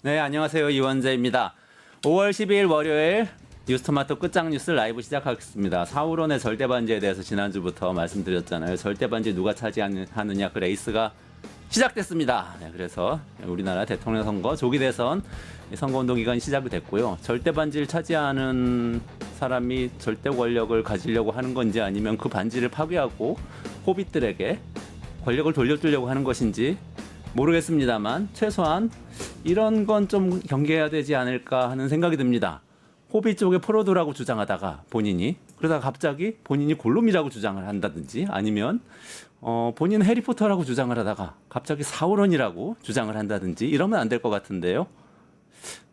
네, 안녕하세요. 이원재입니다. 5월 12일 월요일 뉴스토마토 끝장 뉴스 라이브 시작하겠습니다. 사우론의 절대반지에 대해서 지난주부터 말씀드렸잖아요. 절대반지 누가 차지하느냐 그 레이스가 시작됐습니다. 네, 그래서 우리나라 대통령 선거 조기 대선 선거운동 기간이 시작이 됐고요. 절대반지를 차지하는 사람이 절대 권력을 가지려고 하는 건지 아니면 그 반지를 파괴하고 호빗들에게 권력을 돌려주려고 하는 것인지 모르겠습니다만 최소한 이런 건 좀 경계해야 되지 않을까 하는 생각이 듭니다. 호빗 쪽에 프로도라고 주장하다가 본인이 그러다가 갑자기 본인이 골룸이라고 주장을 한다든지 아니면 본인은 해리포터라고 주장을 하다가 갑자기 사우론이라고 주장을 한다든지 이러면 안 될 것 같은데요.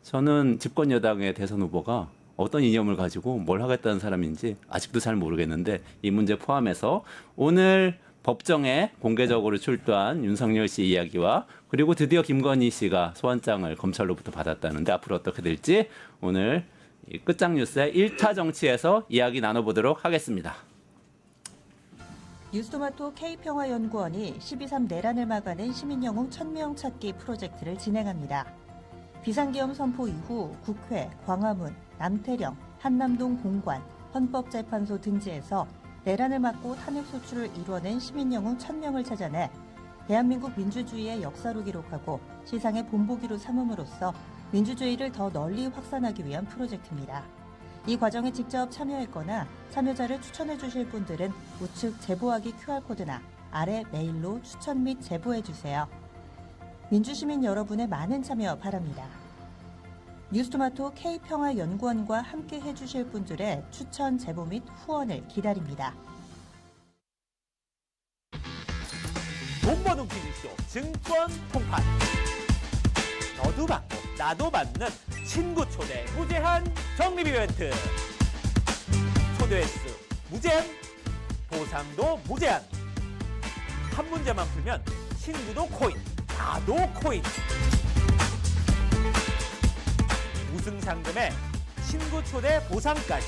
저는 집권 여당의 대선 후보가 어떤 이념을 가지고 뭘 하겠다는 사람인지 아직도 잘 모르겠는데 이 문제 포함해서 오늘 법정에 공개적으로 출두한 윤석열 씨 이야기와 그리고 드디어 김건희 씨가 소환장을 검찰로부터 받았다는데 앞으로 어떻게 될지 오늘 이 끝장 뉴스의 1타 정치에서 이야기 나눠보도록 하겠습니다. 뉴스토마토 K평화연구원이 12.3 내란을 막아낸 시민영웅 1000명 찾기 프로젝트를 진행합니다. 비상계엄 선포 이후 국회, 광화문, 남태령, 한남동 공관, 헌법재판소 등지에서 내란을 막고 탄핵 소추를 이뤄낸 시민영웅 1000명을 찾아내 대한민국 민주주의의 역사로 기록하고 시상의 본보기로 삼음으로써 민주주의를 더 널리 확산하기 위한 프로젝트입니다. 이 과정에 직접 참여했거나 참여자를 추천해 주실 분들은 우측 제보하기 QR코드나 아래 메일로 추천 및 제보해 주세요. 민주시민 여러분의 많은 참여 바랍니다. 뉴스토마토 K평화연구원과 함께 해주실 분들의 추천, 제보 및 후원을 기다립니다. 돈 버는 기술쇼 증권 통판. 너도 받고 나도 받는 친구 초대 무제한 적립 이벤트. 초대 횟수 무제한, 보상도 무제한. 한 문제만 풀면 친구도 코인, 나도 코인. 우승 상금에 친구 초대 보상까지.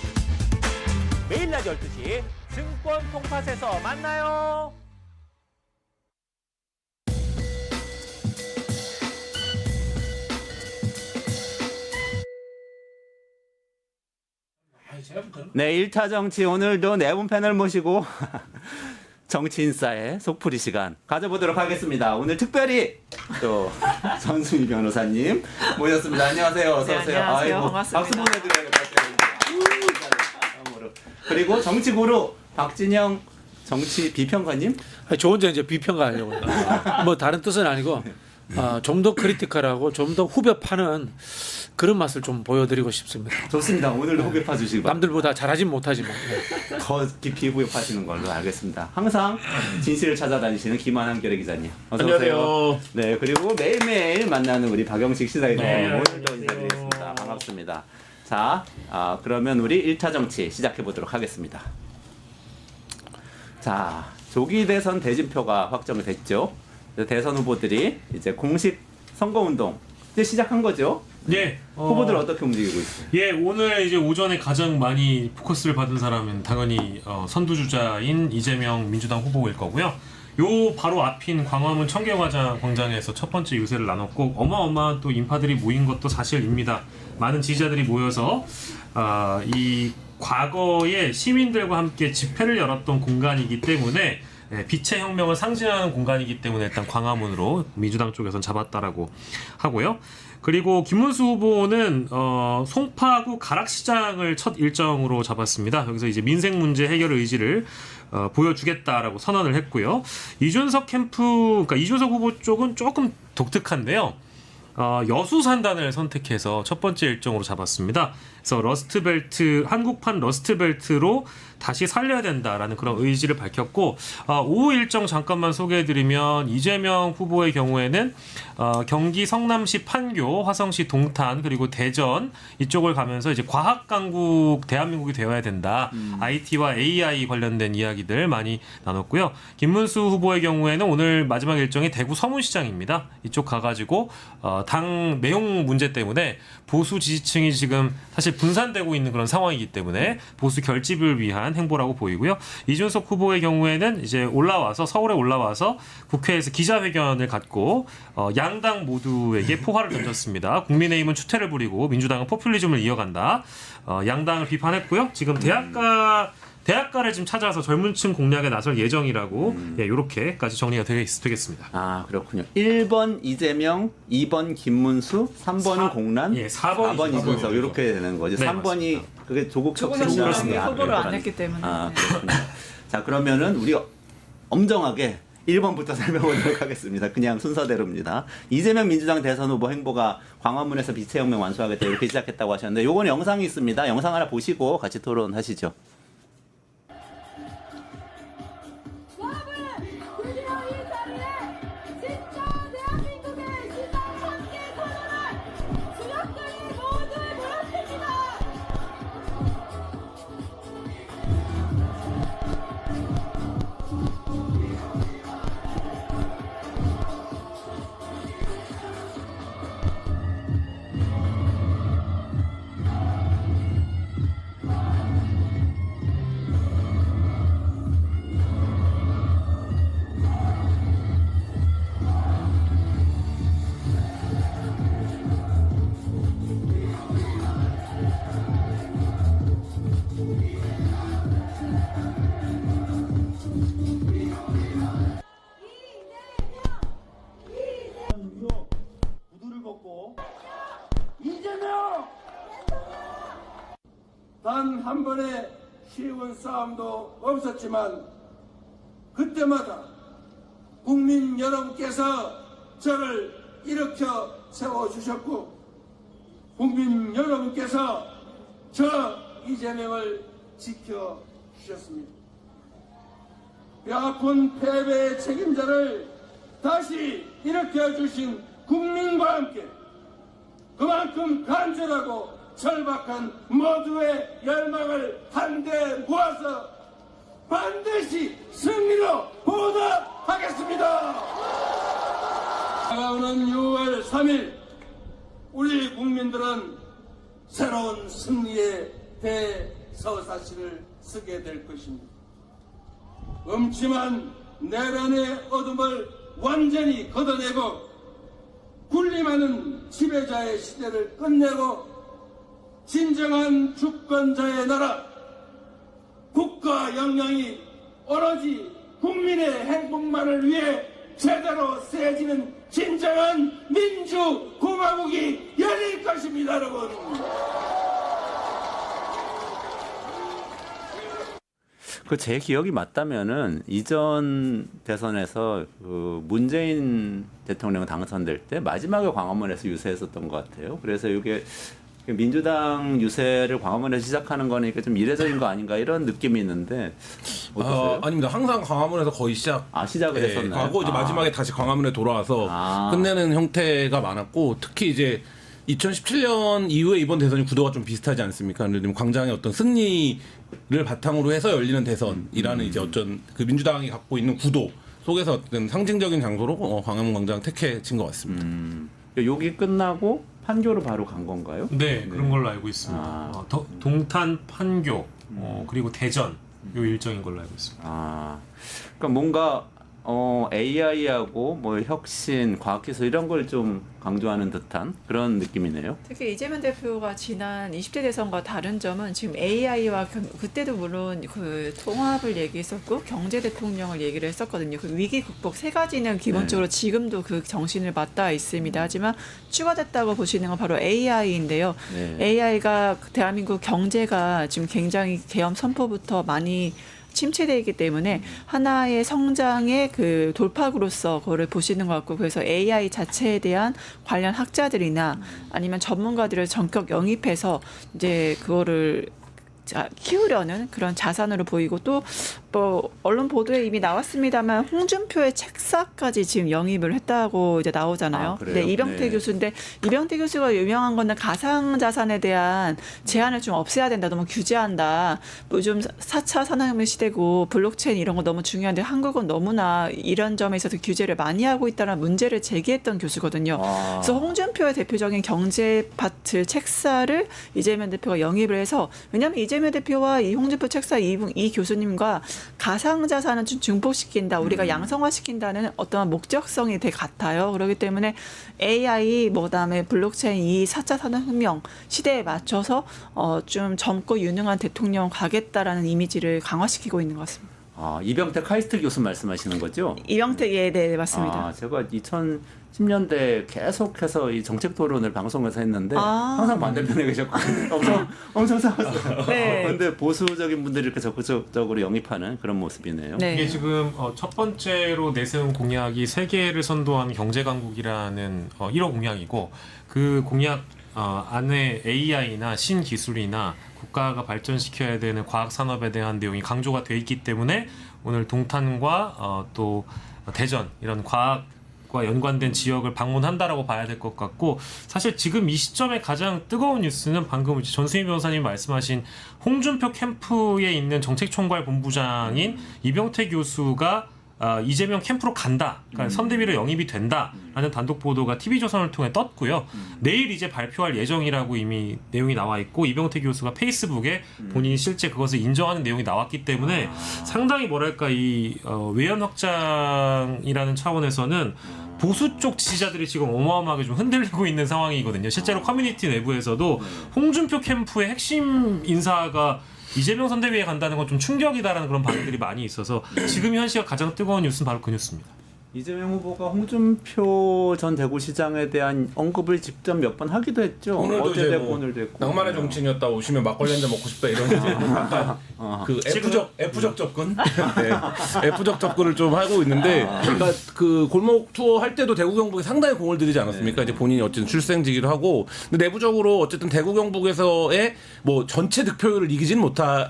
매일 낮 12시 증권 통팟에서 만나요. 네, 1타 정치 오늘도 네 분 패널 모시고 정치인싸의 속풀이 시간 가져보도록 하겠습니다. 오늘 특별히 또 전순희 변호사님 모셨습니다. 안녕하세요. 어서 오세요. 네, 안녕하세요. 반갑습니다. 박수 보내드려야겠다. 그리고 정치구루 박진영 정치 비평가님. 저 혼자 이제 비평가하려고 해요. 뭐 다른 뜻은 아니고 좀 더 크리티컬하고 좀 더 후벼 파는 그런 맛을 좀 보여드리고 싶습니다. 좋습니다. 오늘도 후배 파주시기 바랍니다. 남들보다 잘하진 못하지만. 더 깊이 후배 파시는 걸로 알겠습니다. 항상 진실을 찾아다니시는 김한한결의 기자님. 어서 오세요. 네, 그리고 매일매일 만나는 우리 박영식 시사회장 오늘도 인사드리겠습니다. 반갑습니다. 자, 그러면 우리 1차 정치 시작해 보도록 하겠습니다. 자, 조기 대선 대진표가 확정이 됐죠. 대선 후보들이 이제 공식 선거운동 이제 시작한 거죠. 예. 후보들 어떻게 움직이고 있어요? 예, 오늘 이제 오전에 가장 많이 포커스를 받은 사람은 당연히 선두주자인 이재명 민주당 후보일 거고요. 요 바로 앞인 광화문 청계광장에서 첫 번째 유세를 나눴고 어마어마한 또 인파들이 모인 것도 사실입니다. 많은 지지자들이 모여서 이 과거에 시민들과 함께 집회를 열었던 공간이기 때문에 빛의 혁명을 상징하는 공간이기 때문에 일단 광화문으로 민주당 쪽에선 잡았다라고 하고요. 그리고 김문수 후보는 송파구 가락시장을 첫 일정으로 잡았습니다. 여기서 이제 민생 문제 해결 의지를 보여주겠다라고 선언을 했고요. 이준석 그러니까 이준석 후보 쪽은 조금 독특한데요. 여수산단을 선택해서 첫 번째 일정으로 잡았습니다. 그래서 러스트벨트, 한국판 러스트벨트로 다시 살려야 된다라는 그런 의지를 밝혔고, 오후 일정 잠깐만 소개해드리면 이재명 후보의 경우에는 경기 성남시 판교, 화성시 동탄, 그리고 대전 이쪽을 가면서 이제 과학 강국 대한민국이 되어야 된다. IT와 AI 관련된 이야기들 많이 나눴고요. 김문수 후보의 경우에는 오늘 마지막 일정이 대구 서문시장입니다. 이쪽 가가지고 당 내용 문제 때문에 보수 지지층이 지금 사실 분산되고 있는 그런 상황이기 때문에 보수 결집을 위한 대한 행보라고 보이고요. 이준석 후보의 경우에는 이제 서울에 올라와서 국회에서 기자회견을 갖고 양당 모두에게 포화를 던졌습니다. 국민의힘은 추태를 부리고 민주당은 포퓰리즘을 이어간다. 양당을 비판했고요. 지금 대학가를 지금 찾아서 젊은층 공략에 나설 예정이라고 이렇게까지 정리가 되겠습니다. 아, 그렇군요. 1번 이재명, 2번 김문수, 3번은 공란, 4번 이준석 이렇게 되는 거죠. 네, 3번이 맞습니다. 그게 조국 조국은 혁신이라는 후보를 안 했기 때문에. 아, 그렇군요. 자, 그러면은 우리가 엄정하게 1번부터 살펴보도록 하겠습니다. 그냥 순서대로입니다. 이재명 민주당 대선 후보 행보가 광화문에서 빛의 혁명 완수하겠다 이렇게 시작했다고 하셨는데 요건 영상이 있습니다. 영상 하나 보시고 같이 토론하시죠. 드디어 이 자리에 진짜 대한민국의 시선 함께 선언할 주력들이 모두 모였습니다. 구두를 벗고 이재명! 단 한 번의 쉬운 싸움도 없었지만 그때마다 국민 여러분께서 저를 일으켜 세워주셨고 국민 여러분께서 저 이재명을 지켜주셨습니다. 뼈아픈 패배의 책임자를 다시 일으켜주신 국민과 함께 그만큼 간절하고 절박한 모두의 열망을 한데 모아서 반드시 승리로 보답하겠습니다. 다가오는 6월 3일 우리 국민들은 새로운 승리의 대서사시를 쓰게 될 것입니다. 음침한 내란의 어둠을 완전히 걷어내고 군림하는 지배자의 시대를 끝내고 진정한 주권자의 나라, 국가 역량이 오로지 국민의 행복만을 위해 제대로 세워지는 진정한 민주공화국이 열릴 것입니다, 여러분. 제 기억이 맞다면은 이전 대선에서 그 문재인 대통령 당선될 때 마지막에 광화문에서 유세했었던 것 같아요. 그래서 이게 민주당 유세를 광화문에서 시작하는 거니까 좀 이례적인 거 아닌가 이런 느낌이 있는데 어떠세요? 아닙니다. 항상 광화문에서 거의 시작을 했었나요? 하고 이제 마지막에 다시 광화문에 돌아와서 끝내는 형태가 많았고 특히 이제 2017년 이후에 이번 대선이 구도가 좀 비슷하지 않습니까? 그런데 광장의 어떤 승리를 바탕으로 해서 열리는 대선이라는 이제 어떤 그 민주당이 갖고 있는 구도 속에서 어떤 상징적인 장소로 광화문 광장 택해진 것 같습니다. 여기 끝나고 판교로 바로 간 건가요? 네, 그런 걸로 알고 있습니다. 동탄, 판교, 그리고 대전 요 일정인 걸로 알고 있습니다. 그러니까 뭔가 AI하고 뭐 혁신, 과학기술 이런 걸 좀 강조하는 듯한 그런 느낌이네요. 특히 이재명 대표가 지난 20대 대선과 다른 점은 지금 AI와 그때도 물론 그 통합을 얘기했었고 경제 대통령을 얘기를 했었거든요. 그 위기 극복 세 가지는 기본적으로 지금도 그 정신을 맞닿아 있습니다. 하지만 추가됐다고 보시는 건 바로 AI인데요. AI가 대한민국 경제가 지금 굉장히 계엄 선포부터 많이 침체되어 있기 때문에 하나의 성장의 그 돌파구로서 그거를 보시는 것 같고 그래서 AI 자체에 대한 관련 학자들이나 아니면 전문가들을 전격 영입해서 이제 그거를 키우려는 그런 자산으로 보이고 또 뭐 언론 보도에 이미 나왔습니다만 홍준표의 책사까지 지금 영입을 했다고 이제 나오잖아요. 아, 그래요? 네, 이병태 네. 교수인데 이병태 교수가 유명한 거는 가상 자산에 대한 제한을 좀 없애야 된다, 너무 규제한다. 요즘 4차 산업혁명 시대고 블록체인 이런 거 너무 중요한데 한국은 너무나 이런 점에 있어서 규제를 많이 하고 있다는 문제를 제기했던 교수거든요. 아. 그래서 홍준표의 대표적인 경제 파트 책사를 이재명 대표가 영입을 해서 왜냐하면 이재명 대표와 이 홍준표 책사 이 교수님과 가상자산을 좀 증폭시킨다, 우리가 양성화시킨다는 어떤 목적성이 되게 같아요. 그렇기 때문에 AI, 그다음에 블록체인 이 4차 산업혁명 시대에 맞춰서 좀 젊고 유능한 대통령 가겠다라는 이미지를 강화시키고 있는 것 같습니다. 아, 이병태 카이스트 교수 말씀하시는 거죠? 이병태, 예, 네, 맞습니다. 아, 제가 2010년대 계속해서 이 정책 토론을 방송에서 했는데 아. 항상 반대편에 계셨거든요. 엄청 싸웠어요. 네. 그런데 보수적인 분들이 이렇게 적극적으로 영입하는 그런 모습이네요. 네. 이게 지금 첫 번째로 내세운 공약이 세계를 선도한 경제 강국이라는 1호 공약이고 그 공약 안에 AI나 신기술이나 국가가 발전시켜야 되는 과학 산업에 대한 내용이 강조가 돼 있기 때문에 오늘 동탄과 또 대전 이런 과학과 연관된 지역을 방문한다라고 봐야 될 것 같고, 사실 지금 이 시점에 가장 뜨거운 뉴스는 방금 전수희 변호사님이 말씀하신 홍준표 캠프에 있는 정책총괄본부장인 이병태 교수가 이재명 캠프로 간다, 그러니까 선대위로 영입이 된다라는 단독 보도가 TV조선을 통해 떴고요. 내일 이제 발표할 예정이라고 이미 내용이 나와 있고, 이병태 교수가 페이스북에 본인이 실제 그것을 인정하는 내용이 나왔기 때문에 상당히 뭐랄까 이 외연 확장이라는 차원에서는 보수 쪽 지지자들이 지금 어마어마하게 좀 흔들리고 있는 상황이거든요. 실제로 커뮤니티 내부에서도 홍준표 캠프의 핵심 인사가 이재명 선대위에 간다는 건 좀 충격이다라는 그런 반응들이 많이 있어서 지금 현시가 가장 뜨거운 뉴스는 바로 그 뉴스입니다. 이재명 후보가 홍준표 전 대구시장에 대한 언급을 직접 몇 번 하기도 했죠. 오늘도 어제 이제 되고 뭐 오늘 되고. 낭만의 정치인이었다, 오시면 막걸리 한잔 먹고 싶다 이런 이제 약간 그 F적 접근, 네. F적 접근을 좀 하고 있는데, 그러니까 그 골목 투어 할 때도 대구 경북에 상당히 공을 들이지 않았습니까? 이제 본인이 어쨌든 출생지기도 하고, 근데 내부적으로 어쨌든 대구 경북에서의 뭐 전체 득표율을 이기지는 못한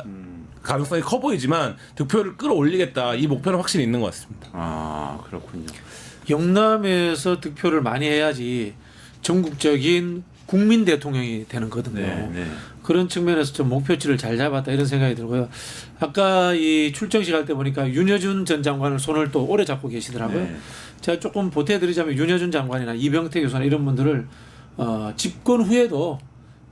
가능성이 커 보이지만 득표율을 끌어올리겠다, 이 목표는 확실히 있는 것 같습니다. 아, 그렇군요. 영남에서 득표를 많이 해야지 전국적인 국민 대통령이 되는 거거든요. 네. 그런 측면에서 좀 목표치를 잘 잡았다 이런 생각이 들고요. 아까 이 출정식 할 때 보니까 윤여준 전 장관을 손을 또 오래 잡고 계시더라고요. 네. 제가 조금 보태드리자면 윤여준 장관이나 이병태 교수나 이런 분들을 집권 후에도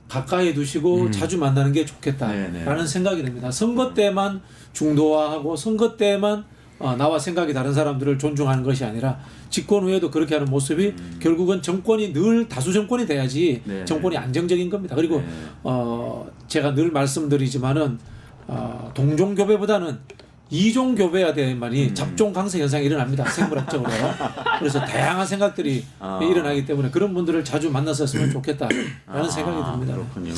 가까이 두시고 자주 만나는 게 좋겠다라는 생각이 듭니다. 선거 때만 중도화하고 선거 때만 나와 생각이 다른 사람들을 존중하는 것이 아니라 집권 후에도 그렇게 하는 모습이 결국은 정권이 늘 다수 정권이 돼야지 정권이 안정적인 겁니다. 그리고 제가 늘 말씀드리지만은 동종교배보다는 이종교배가 되면이 잡종 강세 현상이 일어납니다. 생물학적으로. 그래서 다양한 생각들이 일어나기 때문에 그런 분들을 자주 만났었으면 좋겠다라는 생각이 듭니다. 그렇군요.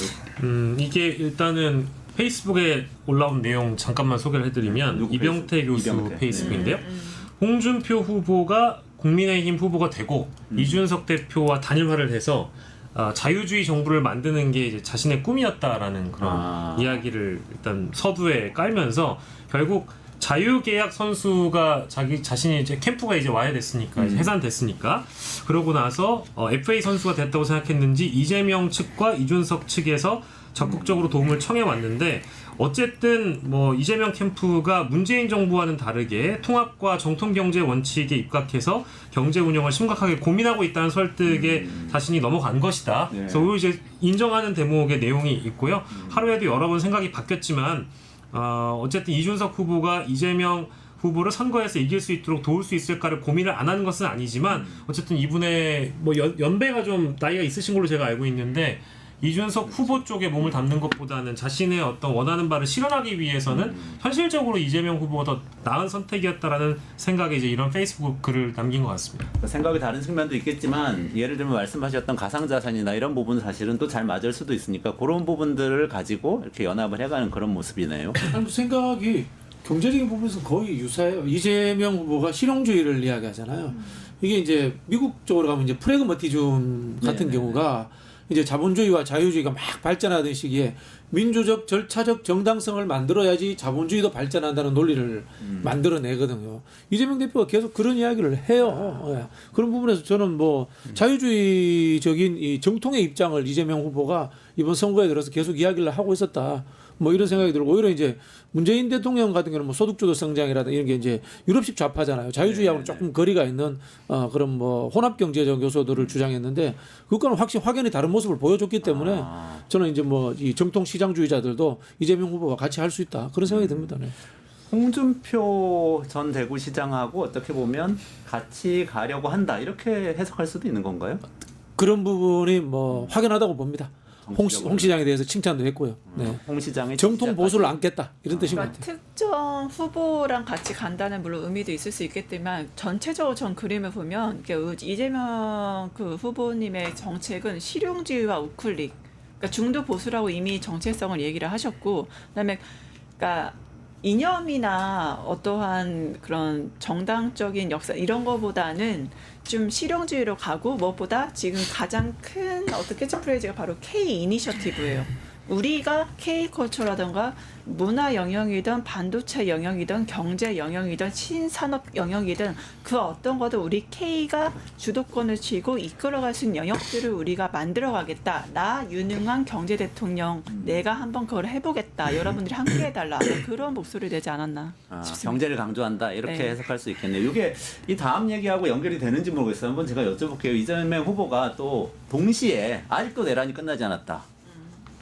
이게 일단은 페이스북에 올라온 내용 잠깐만 소개를 해드리면 이병태 교수 페이스북인데요. 홍준표 후보가 국민의힘 후보가 되고 이준석 대표와 단일화를 해서 자유주의 정부를 만드는 게 이제 자신의 꿈이었다라는 그런 이야기를 일단 서두에 깔면서 결국 자유계약 선수가 자신이 이제 캠프가 이제 와야 됐으니까 이제 해산됐으니까 그러고 나서 FA 선수가 됐다고 생각했는지 이재명 측과 이준석 측에서 적극적으로 도움을 청해 왔는데 어쨌든 뭐 이재명 캠프가 문재인 정부와는 다르게 통합과 정통 경제 원칙에 입각해서 경제 운영을 심각하게 고민하고 있다는 설득에 자신이 넘어간 것이다. 그래서 오히려 이제 인정하는 대목의 내용이 있고요. 하루에도 여러 번 생각이 바뀌었지만 어쨌든 이준석 후보가 이재명 후보를 선거에서 이길 수 있도록 도울 수 있을까를 고민을 안 하는 것은 아니지만 어쨌든 이분의 뭐 연배가 좀 나이가 있으신 걸로 제가 알고 있는데 이준석 후보 쪽에 몸을 담는 것보다는 자신의 어떤 원하는 바를 실현하기 위해서는 현실적으로 이재명 후보가 더 나은 선택이었다라는 생각에 이제 이런 페이스북 글을 남긴 것 같습니다. 생각이 다른 측면도 있겠지만 예를 들면 말씀하셨던 가상자산이나 이런 부분은 사실은 또 잘 맞을 수도 있으니까 그런 부분들을 가지고 이렇게 연합을 해가는 그런 모습이네요. 아니, 생각이 경제적인 부분에서 거의 유사해요. 이재명 후보가 실용주의를 이야기하잖아요. 이게 이제 미국 쪽으로 가면 이제 프래그마티즘 같은 경우가 이제 자본주의와 자유주의가 막 발전하던 시기에 민주적 절차적 정당성을 만들어야지 자본주의도 발전한다는 논리를 만들어내거든요. 이재명 대표가 계속 그런 이야기를 해요. 예. 그런 부분에서 저는 뭐 자유주의적인 이 정통의 입장을 이재명 후보가 이번 선거에 들어서 계속 이야기를 하고 있었다. 뭐 이런 생각이 들고 오히려 이제 문재인 대통령 같은 경우는 뭐 소득주도 성장이라든가 이런 게 이제 유럽식 좌파잖아요. 자유주의하고는 조금 거리가 있는 그런 뭐 혼합 경제적 요소들을 주장했는데 그것과는 확실히 확연히 다른 모습을 보여줬기 때문에 저는 이제 뭐 이 정통 시장주의자들도 이재명 후보와 같이 할 수 있다 그런 생각이 듭니다. 네. 홍준표 전 대구시장하고 어떻게 보면 같이 가려고 한다 이렇게 해석할 수도 있는 건가요? 그런 부분이 뭐 확연하다고 봅니다. 홍 시장에 대해서 칭찬도 했고요. 네. 홍 시장의 정통 보수를 안겠다 이런 뜻인 것 그러니까 같아요. 특정 후보랑 같이 간다는 물론 의미도 있을 수 있겠지만 전체적으로 전 그림을 보면 이재명 그 후보님의 정책은 실용주의와 우클릭, 그러니까 중도 보수라고 이미 정체성을 얘기를 하셨고, 그다음에 그러니까 이념이나 어떠한 그런 정당적인 역사 이런 거보다는 좀 실용주의로 가고 무엇보다 지금 가장 큰 어떤 캐치프레이즈가 바로 K 이니셔티브예요. 우리가 K컬처라든가 문화 영역이든 반도체 영역이든 경제 영역이든 신산업 영역이든 그 어떤 것도 우리 K가 주도권을 쥐고 이끌어갈 수 있는 영역들을 우리가 만들어가겠다. 나 유능한 경제 대통령 내가 한번 그걸 해보겠다. 여러분들이 함께 해달라. 그런 목소리 되지 않았나 싶습니다. 경제를 강조한다 이렇게 네. 해석할 수 있겠네요. 이게 이 다음 얘기하고 연결이 되는지 모르겠어요. 한번 제가 여쭤볼게요. 이재명 후보가 또 동시에 아직도 내란이 끝나지 않았다.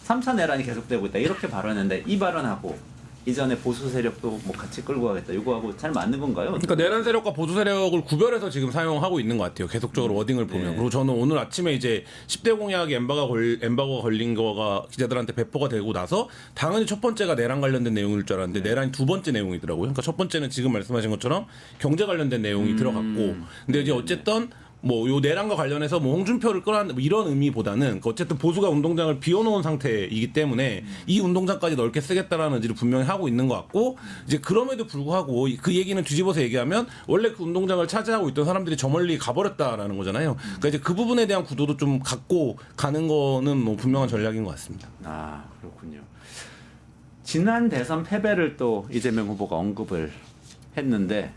3차 내란이 계속되고 있다. 이렇게 발언했는데 이 발언하고 이전에 보수 세력도 뭐 같이 끌고 가겠다. 이거하고 잘 맞는 건가요? 그러니까 내란 세력과 보수 세력을 구별해서 지금 사용하고 있는 것 같아요. 계속적으로 워딩을 보면. 네. 그리고 저는 오늘 아침에 이제 10대 공약이 엠바고가 걸린 거가 기자들한테 배포가 되고 나서 당연히 첫 번째가 내란 관련된 내용일 줄 알았는데 내란이 두 번째 내용이더라고요. 그러니까 첫 번째는 지금 말씀하신 것처럼 경제 관련된 내용이 들어갔고, 근데 이제 어쨌든 뭐 요 내란과 관련해서 뭐 홍준표를 끌어안는 뭐 이런 의미보다는 어쨌든 보수가 운동장을 비워놓은 상태이기 때문에 이 운동장까지 넓게 쓰겠다라는 의지를 분명히 하고 있는 것 같고, 이제 그럼에도 불구하고 그 얘기는 뒤집어서 얘기하면 원래 그 운동장을 차지하고 있던 사람들이 저 멀리 가버렸다라는 거잖아요. 그러니까 이제 그 부분에 대한 구도도 좀 갖고 가는 거는 뭐 분명한 전략인 것 같습니다. 아 그렇군요. 지난 대선 패배를 또 이재명 후보가 언급을 했는데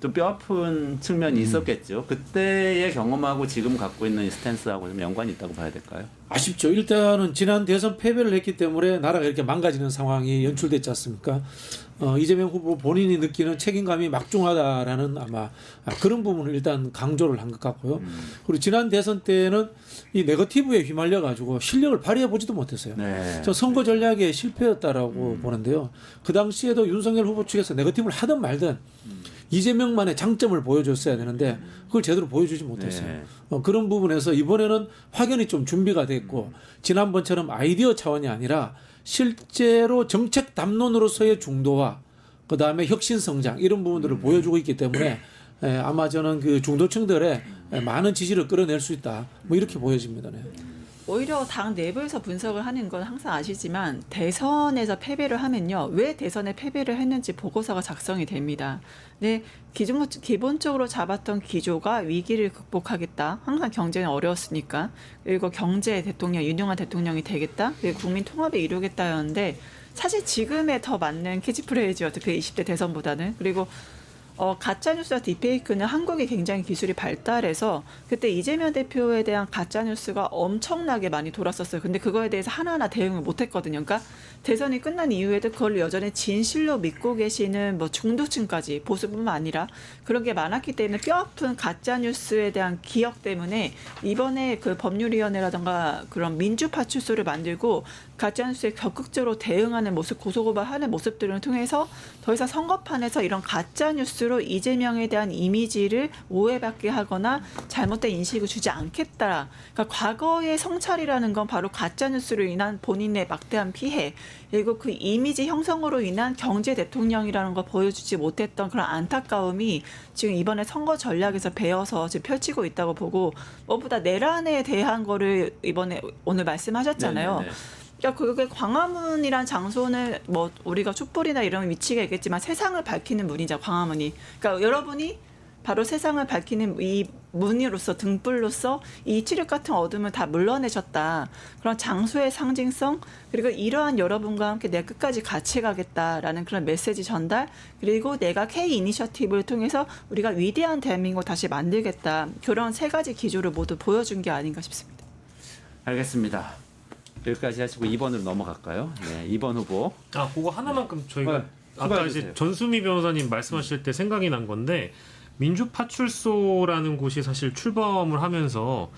좀 뼈아픈 측면이 있었겠죠. 그때의 경험하고 지금 갖고 있는 이 스탠스하고 좀 연관이 있다고 봐야 될까요? 아쉽죠. 일단은 지난 대선 패배를 했기 때문에 나라가 이렇게 망가지는 상황이 연출됐지 않습니까? 이재명 후보 본인이 느끼는 책임감이 막중하다라는 아마 그런 부분을 일단 강조를 한 것 같고요. 그리고 지난 대선 때는 이 네거티브에 휘말려 가지고 실력을 발휘해 보지도 못했어요. 네. 저 선거 전략에 실패였다라고 보는데요. 그 당시에도 윤석열 후보 측에서 네거티브를 하든 말든 이재명만의 장점을 보여줬어야 되는데 그걸 제대로 보여주지 못했어요. 네. 그런 부분에서 이번에는 확연히 좀 준비가 됐고 지난번처럼 아이디어 차원이 아니라 실제로 정책 담론으로서의 중도화, 그 다음에 혁신 성장 이런 부분들을 보여주고 있기 때문에 아마 저는 그 중도층들의 많은 지지를 끌어낼 수 있다. 뭐 이렇게 보여집니다. 네. 오히려 당 내부에서 분석을 하는 건 항상 아시지만 대선에서 패배를 하면요. 왜 대선에 패배를 했는지 보고서가 작성이 됩니다. 네, 기본적으로 잡았던 기조가 위기를 극복하겠다. 항상 경제는 어려웠으니까. 그리고 경제 대통령, 유능한 대통령이 되겠다. 그리고 국민 통합을 이루겠다였는데 사실 지금에 더 맞는 캐치프레이즈였죠. 그 20대 대선보다는. 그리고 가짜뉴스와 딥페이크는 한국이 굉장히 기술이 발달해서 그때 이재명 대표에 대한 가짜뉴스가 엄청나게 많이 돌았었어요. 근데 그거에 대해서 하나하나 대응을 못했거든요. 그러니까 대선이 끝난 이후에도 그걸 여전히 진실로 믿고 계시는 뭐 중도층까지 보수뿐만 아니라 그런 게 많았기 때문에 뼈아픈 가짜뉴스에 대한 기억 때문에 이번에 그 법률위원회라든가 그런 민주파출소를 만들고 가짜뉴스에 적극적으로 대응하는 모습, 고소고발하는 모습들을 통해서 더 이상 선거판에서 이런 가짜뉴스로 이재명에 대한 이미지를 오해받게 하거나 잘못된 인식을 주지 않겠다. 그러니까 과거의 성찰이라는 건 바로 가짜뉴스로 인한 본인의 막대한 피해, 그리고 그 이미지 형성으로 인한 경제 대통령이라는 걸 보여주지 못했던 그런 안타까움이 지금 이번에 선거 전략에서 배워서 지금 펼치고 있다고 보고, 무엇보다 내란에 대한 거를 이번에 오늘 말씀하셨잖아요. 네네네. 그러니까 그게 광화문이란 장소는 뭐 우리가 촛불이나 이런 위치가 있겠지만 세상을 밝히는 문이죠, 광화문이. 그러니까 여러분이 바로 세상을 밝히는 이 무늬로서 등불로서 이 칠흑 같은 어둠을 다 물러내셨다. 그런 장소의 상징성 그리고 이러한 여러분과 함께 내가 끝까지 같이 가겠다라는 그런 메시지 전달 그리고 내가 K 이니셔티브를 통해서 우리가 위대한 대한민국을 다시 만들겠다. 그런 세 가지 기조를 모두 보여준 게 아닌가 싶습니다. 알겠습니다. 여기까지 하시고 2번으로 넘어갈까요? 네, 2번 후보. 그거 하나만큼 저희가 네, 아까 추가해주세요. 이제 전수미 변호사님 말씀하실 때 생각이 난 건데 민주파출소라는 곳이 사실 출범을 하면서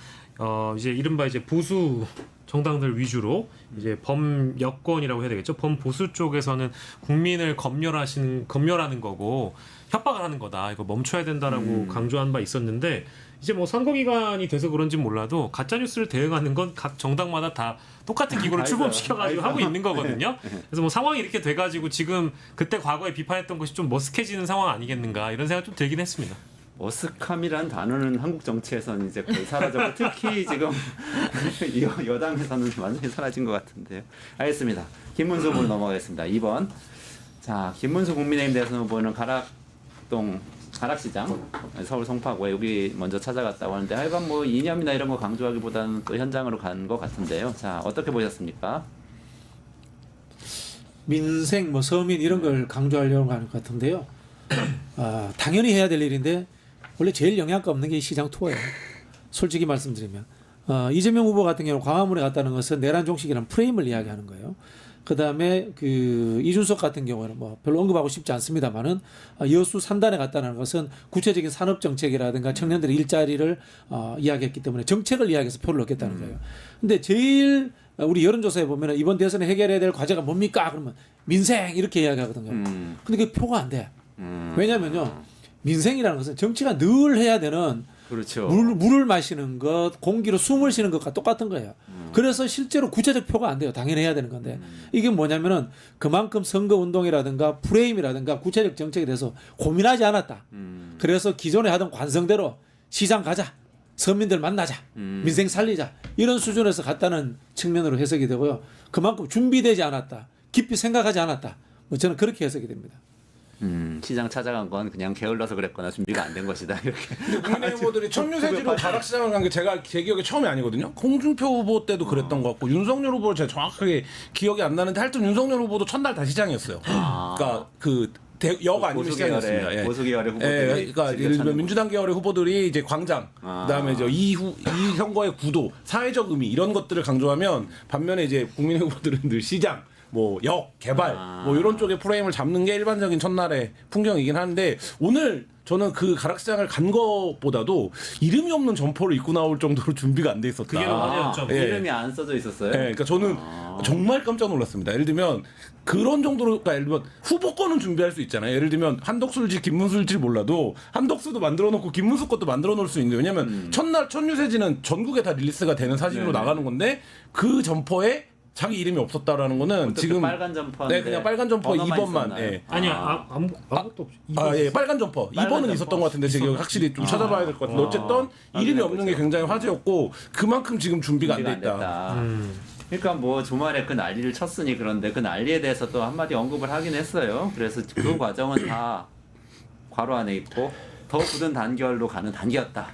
이제 이른바 이제 보수 정당들 위주로 이제 범여권이라고 해야 되겠죠. 범보수 쪽에서는 국민을 검열하는 거고 협박을 하는 거다. 이거 멈춰야 된다라고 강조한 바 있었는데 이제 뭐 선거 기간이 돼서 그런지 몰라도 가짜 뉴스를 대응하는 건 각 정당마다 다 똑같은 기구를 출범시켜가지고 하고 있는 거거든요. 그래서 뭐 상황이 이렇게 돼가지고 지금 그때 과거에 비판했던 것이 좀 머쓱해지는 상황 아니겠는가 이런 생각 좀 들긴 했습니다. 머쓱함이란 단어는 한국 정치에서는 이제 거의 사라졌고 특히 지금 여당에서는 완전히 사라진 것 같은데요. 알겠습니다. 김문수 후보로 넘어가겠습니다. 2번. 자, 김문수 국민의힘 대선 후보는 가락시장 서울 송파구에 여기 먼저 찾아갔다고 하는데 하여간 뭐 이념이나 이런 거 강조하기보다는 또 현장으로 간 것 같은데요. 자, 어떻게 보셨습니까? 민생, 뭐 서민 이런 걸 강조하려고 하는 것 같은데요. 당연히 해야 될 일인데 원래 제일 영향가 없는 게 시장 투어예요. 솔직히 말씀드리면 이재명 후보 같은 경우 광화문에 갔다는 것은 내란 종식이라는 프레임을 이야기하는 거예요. 그 다음에 그 이준석 같은 경우는 뭐 별로 언급하고 싶지 않습니다만은 여수 산단에 갔다는 것은 구체적인 산업 정책이라든가 청년들의 일자리를 이야기했기 때문에 정책을 이야기해서 표를 얻겠다는 거예요. 근데 제일 우리 여론조사에 보면 이번 대선에 해결해야 될 과제가 뭡니까? 그러면 민생 이렇게 이야기하거든요. 근데 그 표가 안 돼. 왜냐면요. 민생이라는 것은 정치가 늘 해야 되는 그렇죠. 물을 마시는 것, 공기로 숨을 쉬는 것과 똑같은 거예요. 그래서 실제로 구체적 표가 안 돼요. 당연히 해야 되는 건데. 이게 뭐냐면은 그만큼 선거운동이라든가 프레임이라든가 구체적 정책에 대해서 고민하지 않았다. 그래서 기존에 하던 관성대로 시장 가자. 서민들 만나자. 민생 살리자. 이런 수준에서 갔다는 측면으로 해석이 되고요. 그만큼 준비되지 않았다. 깊이 생각하지 않았다. 뭐 저는 그렇게 해석이 됩니다. 시장 찾아간 건 그냥 게을러서 그랬거나 준비가 안 된 것이다. 이렇게. 국민의 후보들이 천유세지로 가락시장을 간 게 제 기억에 처음이 아니거든요. 홍준표 후보 때도 그랬던 것 같고 윤석열 후보 제가 정확하게 기억이 안 나는데 하여튼 윤석열 후보도 첫날 다 시장이었어요. 그러니까 역 아니면 시장이었습니다. 예. 보수 계열의 후보들이. 예, 그러니까 예를 들면 민주당 계열의 후보들이 이제 광장, 그다음에 이제 이 선거의 구도, 사회적 의미 이런 것들을 강조하면 반면에 이제 국민의 후보들은 늘 시장. 뭐 역 개발 뭐 이런 쪽의 프레임을 잡는 게 일반적인 첫날의 풍경이긴 한데 오늘 저는 그 가락시장을 간 것보다도 이름이 없는 점퍼를 입고 나올 정도로 준비가 안 돼 있었다. 그게 맞았죠. 예. 이름이 안 써져 있었어요. 네, 그러니까 저는 정말 깜짝 놀랐습니다. 예를 들면 그런 정도로, 그러니까 예를 들면 후보 거는 준비할 수 있잖아요. 예를 들면 한덕수일지 김문수일지 몰라도 한덕수도 만들어놓고 김문수 것도 만들어놓을 수 있는데 왜냐면 첫날 천유세지는 전국에 다 릴리스가 되는 사진으로 나가는 건데 그 점퍼에 자기 이름이 없었다라는 거는 지금 빨간 점퍼인데 네, 그냥 빨간 점퍼 2번만. 예. 아니야 아무것도 없이. 빨간 점퍼. 빨간 2번은 점퍼. 있었던 것 같은데 지금 확실히 좀 찾아봐야 될 것 같은데 어쨌든 이름이 없는 게 굉장히 화제였고 그만큼 지금 준비가 안 돼 있다. 그러니까 뭐 주말에 그 난리를 쳤으니 그런데 그 난리에 대해서 또 한마디 언급을 하긴 했어요. 그래서 그 과정은 다 괄호 안에 있고 더 굳은 단결로 가는 단계였다.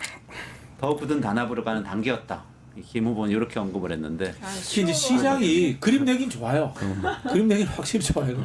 더 굳은 단합으로 가는 단계였다. 김 후보는 이렇게 언급을 했는데 특히 이제 시장이 그림 내긴 좋아요. 그림 내긴 확실히 좋아요.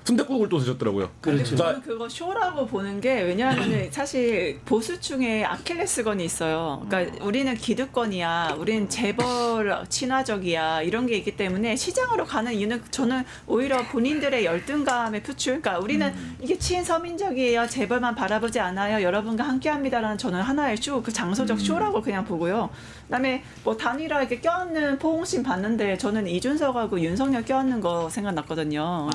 순댓국을 또 드셨더라고요. 그렇죠. 저는 그거 쇼라고 보는 게 왜냐하면 사실 보수층에 아킬레스건이 있어요. 그러니까 우리는 기득권이야, 우리는 재벌 친화적이야 이런 게 있기 때문에 시장으로 가는 이유는 저는 오히려 본인들의 열등감의 표출. 그러니까 우리는 이게 친서민적이에요, 재벌만 바라보지 않아요, 여러분과 함께합니다라는 저는 하나의 쇼, 그 장소적 쇼라고 그냥 보고요. 그다음에 뭐 단일화에 껴안는 포옹신 봤는데 저는 이준석하고 윤석열 껴안는 거 생각났거든요.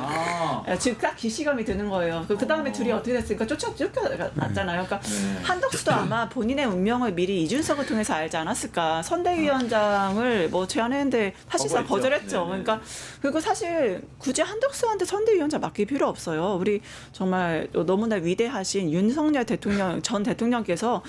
지금 딱 기시감이 드는 거예요. 그 다음에 둘이 어떻게 됐으니까 쫓겨났잖아요. 그러니까 한덕수도 아마 본인의 운명을 미리 이준석을 통해서 알지 않았을까. 선대위원장을 뭐 제안했는데 사실상 거절했죠. 그러니까 그리고 사실 굳이 한덕수한테 선대위원장 맡길 필요 없어요. 우리 정말 너무나 위대하신 윤석열 대통령 전 대통령께서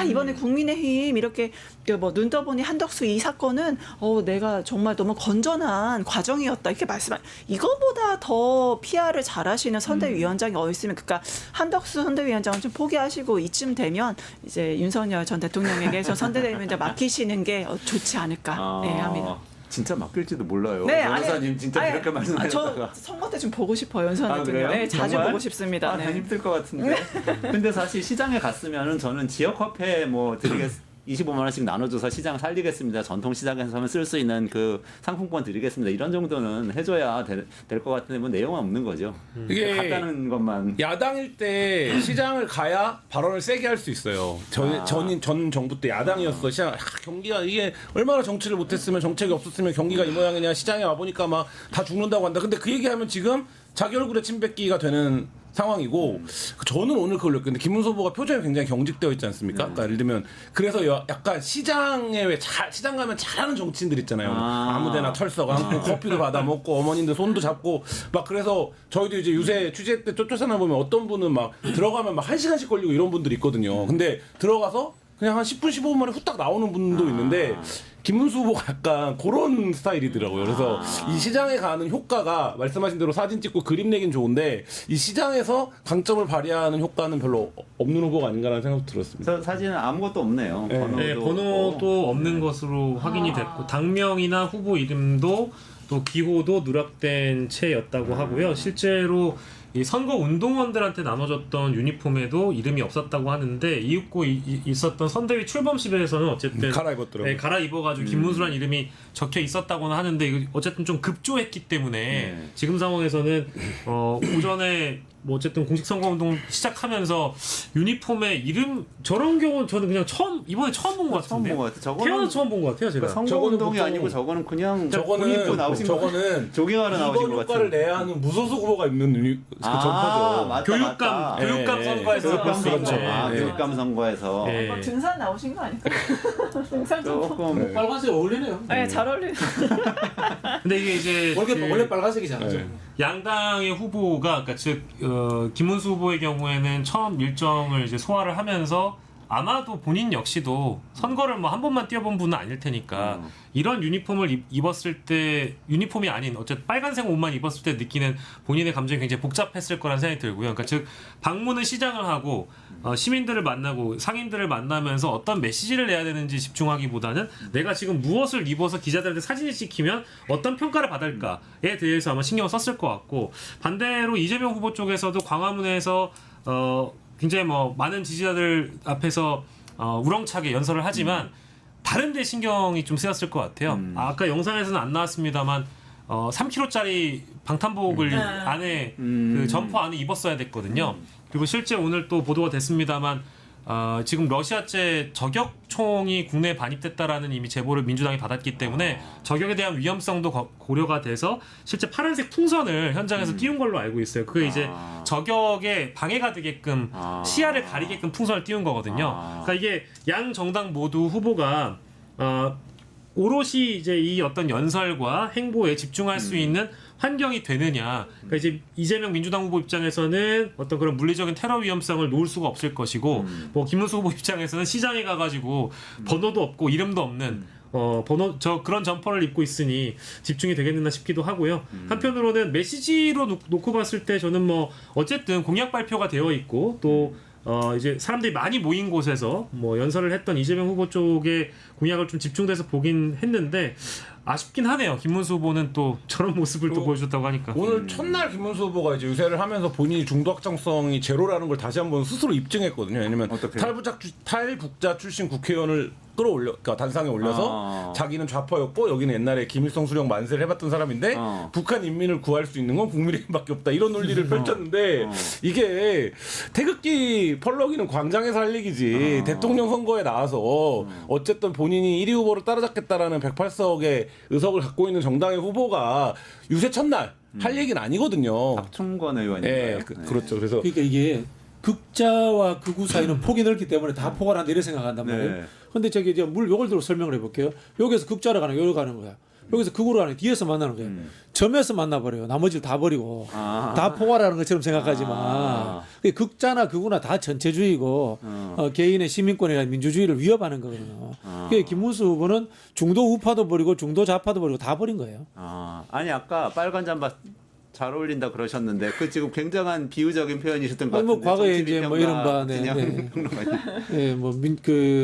이번에 국민의힘 이렇게 뭐 눈 떠보니 한덕수 이 사건은 내가 정말 너무 건전한 과정이었다 이렇게 말씀한 이거보다 더 PR을 잘하시는 선대위원장이 어디 있으면 그러니까 한덕수 선대위원장은 좀 포기하시고 이쯤 되면 이제 윤석열 전 대통령에게서 선대위원장 맡기시는 게 좋지 않을까 네, 합니다. 진짜 맡길지도 몰라요. 네, 변호사님 진짜 아니, 그렇게 말씀하셨다가. 저 선거 때 좀 보고 싶어요, 윤석열 아, 대통령. 그래요? 네, 자주 정말? 보고 싶습니다. 아, 네. 힘들 것 같은데. 근데 사실 시장에 갔으면은 저는 지역 화폐 뭐 25만 원씩 나눠줘서 시장 살리겠습니다. 전통 시장에서는 쓸 수 있는 그 상품권 드리겠습니다. 이런 정도는 해줘야 될 것 같은데 뭐 내용은 없는 거죠. 이게 갔다는 것만. 야당일 때 시장을 가야 발언을 세게 할 수 있어요. 전 정부 때 야당이었어. 시장 경기가 이게 얼마나 정치를 못했으면 정책이 없었으면 경기가 이 모양이냐. 시장에 와 보니까 막 다 죽는다고 한다. 근데 그 얘기하면 지금 자기 얼굴에 침 뱉기가 되는 상황이고 저는 오늘 그걸 느꼈는데 김문수 후보가 표정이 굉장히 경직되어 있지 않습니까? 그러니까 예를 들면 그래서 약간 시장에 시장 가면 잘하는 정치인들 있잖아요. 아무데나 털썩 안고 커피도 받아 먹고 어머님들 손도 잡고 막 그래서 저희도 이제 요새 취재 때 쫓아나 보면 어떤 분은 막 들어가면 막 1시간씩 걸리고 이런 분들이 있거든요. 근데 들어가서 그냥 한 10분 15분 만에 후딱 나오는 분도 있는데 김문수 후보가 약간 그런 스타일이더라고요. 그래서 이 시장에 가는 효과가 말씀하신 대로 사진 찍고 그림 내긴 좋은데 이 시장에서 강점을 발휘하는 효과는 별로 없는 후보가 아닌가라는 생각도 들었습니다. 사진은 아무것도 없네요. 네, 번호도 없는 것으로 확인이 됐고 당명이나 후보 이름도 또 기호도 누락된 채였다고 하고요. 실제로 이 선거 운동원들한테 나눠줬던 유니폼에도 이름이 없었다고 하는데 이윽고 있었던 선대위 출범식에서는 어쨌든 갈아입었더라고요. 네, 갈아입어가지고 김문수란 이름이 적혀 있었다고는 하는데 이거 어쨌든 좀 급조했기 때문에 지금 상황에서는 오전에 뭐 어쨌든 공식 선거 운동 시작하면서 유니폼에 이름 저런 경우는 저는 그냥 이번에 처음 본 것 같은데. 처음 본 것 같아요. 태어나서 처음 본 것 같아요, 제가. 선거 운동이 아니고 저거는 그냥 옷 입고 나오신 거. 저거는 조깅하러 나오신 것 이번 효과를 같은데. 내야 하는 무소속 후보가 입는 그 점퍼죠. 맞다, 교육감 맞다. 선거에서 교육감 선거. 그렇죠. 아, 네. 교육감 선거에서. 네. 등산 나오신 거 아닐까? 등산 좀. 조금 빨간색 어울리네요. 네, 잘 어울리는. 근데 이게 이제 원래 빨간색이잖아요. 네. 양당의 후보가 그러니까 즉 김문수 후보의 경우에는 처음 일정을 이제 소화를 하면서 아마도 본인 역시도 선거를 뭐 한 번만 뛰어본 분은 아닐 테니까 이런 유니폼을 입었을 때 유니폼이 아닌 어쨌든 빨간색 옷만 입었을 때 느끼는 본인의 감정이 굉장히 복잡했을 거란 생각이 들고요. 그러니까 즉 방문은 시장을 하고 시민들을 만나고 상인들을 만나면서 어떤 메시지를 내야 되는지 집중하기보다는 내가 지금 무엇을 입어서 기자들한테 사진을 찍히면 어떤 평가를 받을까에 대해서 아마 신경을 썼을 것 같고 반대로 이재명 후보 쪽에서도 광화문에서 굉장히 뭐 많은 지지자들 앞에서 우렁차게 연설을 하지만 다른 데 신경이 좀 쓰였을 것 같아요. 아까 영상에서는 안 나왔습니다만 3kg짜리 방탄복을 안에 그 점퍼 안에 입었어야 됐거든요. 그리고 실제 오늘 또 보도가 됐습니다만 지금 러시아제 저격총이 국내에 반입됐다라는 이미 제보를 민주당이 받았기 때문에 저격에 대한 위험성도 고려가 돼서 실제 파란색 풍선을 현장에서 띄운 걸로 알고 있어요. 그게 이제 저격에 방해가 되게끔 시야를 가리게끔 풍선을 띄운 거거든요. 그러니까 이게 양 정당 모두 후보가 오롯이 이제 이 어떤 연설과 행보에 집중할 수 있는 환경이 되느냐. 그러니까 이제 이재명 민주당 후보 입장에서는 어떤 그런 물리적인 테러 위험성을 놓을 수가 없을 것이고, 뭐 김문수 후보 입장에서는 시장에 가가지고 번호도 없고 이름도 없는 그런 점퍼를 입고 있으니 집중이 되겠느냐 싶기도 하고요. 한편으로는 메시지로 놓고 봤을 때 저는 뭐 어쨌든 공약 발표가 되어 있고 또 이제 사람들이 많이 모인 곳에서 뭐 연설을 했던 이재명 후보 쪽의 공약을 좀 집중돼서 보긴 했는데 아쉽긴 하네요. 김문수 후보는 또 저런 모습을 또 보여줬다고 하니까. 오늘 첫날 김문수 후보가 이제 유세를 하면서 본인이 중도 확장성이 제로라는 걸 다시 한번 스스로 입증했거든요. 왜냐면 탈북자 출신 국회의원을 그러니까 단상에 올려서 자기는 좌파였고 여기는 옛날에 김일성 수령 만세를 해봤던 사람인데 북한 인민을 구할 수 있는 건 국민의힘밖에 없다 이런 논리를 펼쳤는데 이게 태극기 펄럭이는 광장에서 할 얘기지 대통령 선거에 나와서 어쨌든 본인이 1위 후보를 따라잡겠다라는 108석의 의석을 갖고 있는 정당의 후보가 유세 첫날 할 얘기는 아니거든요. 박충권 의원인가요? 네, 그렇죠. 그래서 그러니까 이게 극자와 극우 사이는 폭이 넓기 때문에 다 포괄한다 이렇게 생각한단 말이에요. 네. 근데 저기 이제 요걸 들어 설명을 해볼게요. 여기서 극자로 가는 거야, 여기 가는 거야. 여기서 극우로 가는 거야, 뒤에서 만나는 거야. 점에서 만나버려요. 나머지를 다 버리고 다 포괄하는 것처럼 생각하지만 그게 극자나 극우나 다 전체주의고 개인의 시민권이나 민주주의를 위협하는 거거든요. 그게 김문수 후보는 중도 우파도 버리고 중도 좌파도 버리고 다 버린 거예요. 아니 아까 빨간 잠바 잘 어울린다 그러셨는데 그 지금 굉장한 비유적인 표현이셨던 것 아니, 같은데. 뭐 과거에 정치 이제 뭐 비평가 이른바 진영 평론가님. 예, 뭐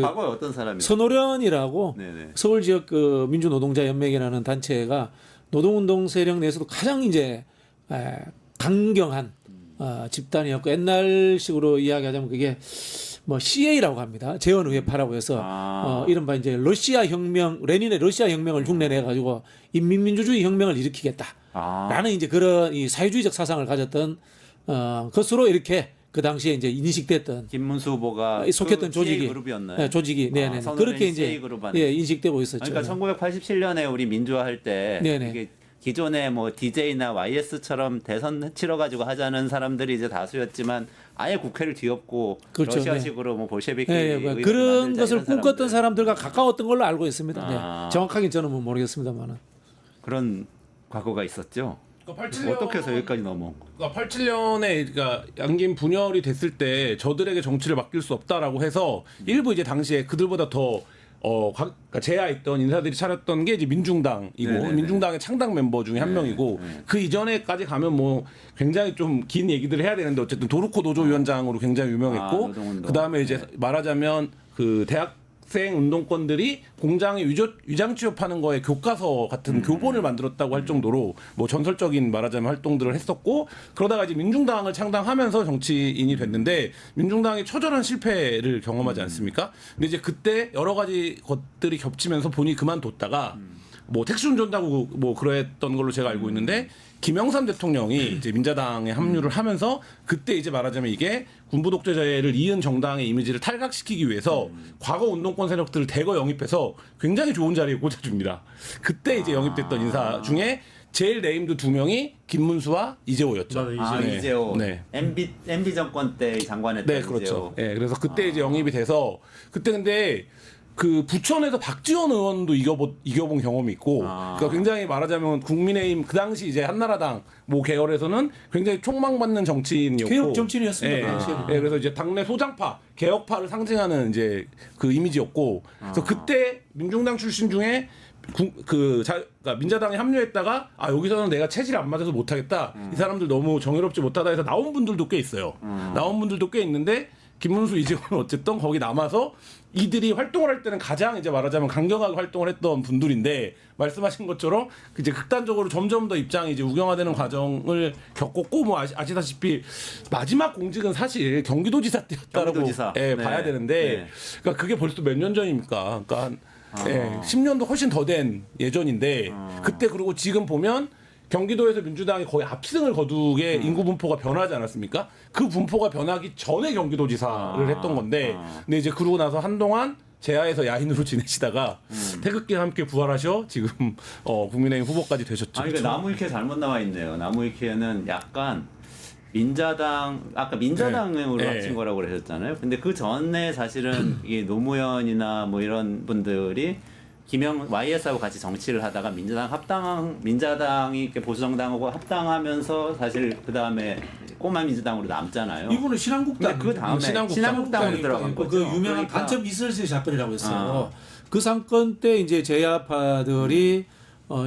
과거에 어떤 사람이요? 선호련이라고 네네. 서울 지역 그 민주노동자 연맹이라는 단체가 노동운동 세력 내에서도 가장 이제 강경한 집단이었고 옛날식으로 이야기하자면 그게 뭐 CA라고 합니다. 재헌의회파라고 해서 이른바 이제 러시아 혁명, 레닌의 러시아 혁명을 흉내내 가지고 인민민주주의 혁명을 일으키겠다라는 이제 그런 이 사회주의적 사상을 가졌던 것으로 이렇게 그 당시에 이제 인식됐던 김문수 후보가 속했던 그 조직이 CA 그룹이었나요? 네, 조직이 네네 선호련이 그렇게 이제 CA 그룹 안에. 인식되고 있었죠. 그러니까 1987년에 우리 민주화할 때 네네. 이게 기존의 뭐 DJ나 YS처럼 대선 치러가지고 하자는 사람들이 이제 다수였지만 아예 국회를 뒤엎고 그렇죠. 러시아식으로 뭐 볼셰비키 뭐 의회를 그런 만들자 것을 이런 꿈꿨던 사람들. 사람들과 가까웠던 걸로 알고 있습니다. 아. 네. 정확하게 저는 뭐 모르겠습니다만은. 그런 과거가 있었죠. 그러니까 87년 어떻게 해서 여기까지 넘어온 거? 그러니까 87년에 그러니까 양김 분열이 됐을 때 저들에게 정치를 맡길 수 없다라고 해서 일부 이제 당시에 그들보다 더 그러니까 제야했던 인사들이 차렸던 게 이제 민중당이고 네네네. 민중당의 창당 멤버 중에 한 명이고 그 이전에까지 가면 뭐 굉장히 좀 긴 얘기들을 해야 되는데 어쨌든 도루코 노조 위원장으로 굉장히 유명했고 노동운동. 그 다음에 이제 말하자면 그 대학생 운동권들이 공장에 위장 취업하는 거에 교과서 같은 교본을 만들었다고 할 정도로 뭐 전설적인 말하자면 활동들을 했었고 그러다가 이제 민중당을 창당하면서 정치인이 됐는데 민중당이 처절한 실패를 경험하지 않습니까? 근데 이제 그때 여러 가지 것들이 겹치면서 본인이 그만뒀다가 뭐 택시 운전다고 뭐 그랬던 걸로 제가 알고 있는데 김영삼 대통령이 이제 민자당에 합류를 하면서 그때 이제 말하자면 이게 군부 독재자를 이은 정당의 이미지를 탈각시키기 위해서 과거 운동권 세력들을 대거 영입해서 굉장히 좋은 자리에 꽂아줍니다. 그때 이제 영입됐던 인사 중에 제일 네임드 두 명이 김문수와 이재호였죠. 맞아요, 아, 이재호. 네. MB 정권 때 장관했던 네, 이재호. 그렇죠. 네, 그래서 그때 이제 영입이 돼서 그때 근데 그 부천에서 박지원 의원도 이겨본 경험이 있고, 그러니까 굉장히 말하자면 국민의힘 그 당시 이제 한나라당 뭐 계열에서는 굉장히 촉망받는 정치인이었고, 개혁 정치인이었습니다. 예, 그 당시에. 예, 그래서 이제 당내 소장파, 개혁파를 상징하는 이제 그 이미지였고, 그래서 그때 민중당 출신 중에 그러니까 민자당에 합류했다가 여기서는 내가 체질이 안 맞아서 못하겠다. 이 사람들 너무 정의롭지 못하다 해서 나온 분들도 꽤 있어요. 나온 분들도 꽤 있는데 김문수 이재호는 어쨌든 거기 남아서 이들이 활동을 할 때는 가장 이제 말하자면 강경하게 활동을 했던 분들인데 말씀하신 것처럼 이제 극단적으로 점점 더 입장이 이제 우경화되는 과정을 겪었고 뭐 아시다시피 마지막 공직은 사실 경기도지사 때였다라고 경기도지사. 예, 네. 봐야 되는데 그러니까 그게 벌써 몇 년 전입니까? 그러니까 10년도 훨씬 더 된 예전인데 그때 그리고 지금 보면 경기도에서 민주당이 거의 압승을 거두게 인구 분포가 변하지 않았습니까? 그 분포가 변하기 전에 경기도지사를 했던 건데 근데 이제 그러고 나서 한동안 제야에서 야인으로 지내시다가 태극기와 함께 부활하셔 지금 국민의힘 후보까지 되셨죠. 아니, 나무위키에 잘못 나와 있네요. 나무위키에는 약간 민자당 아까 민자당으로 네. 합친 거라고 그러셨잖아요. 근데 그 전에 사실은 이 노무현이나 뭐 이런 분들이 YS하고 같이 정치를 하다가 민자당이 이렇게 보수정당하고 합당하면서 사실 그 다음에 꼬마 민주당으로 남잖아요. 이분은 신한국당. 그 다음에 신한국당으로 들어간 거죠. 그 유명한 그러니까. 간첩 이슬세 사건이라고 했어요. 그 사건 때 이제 제야파들이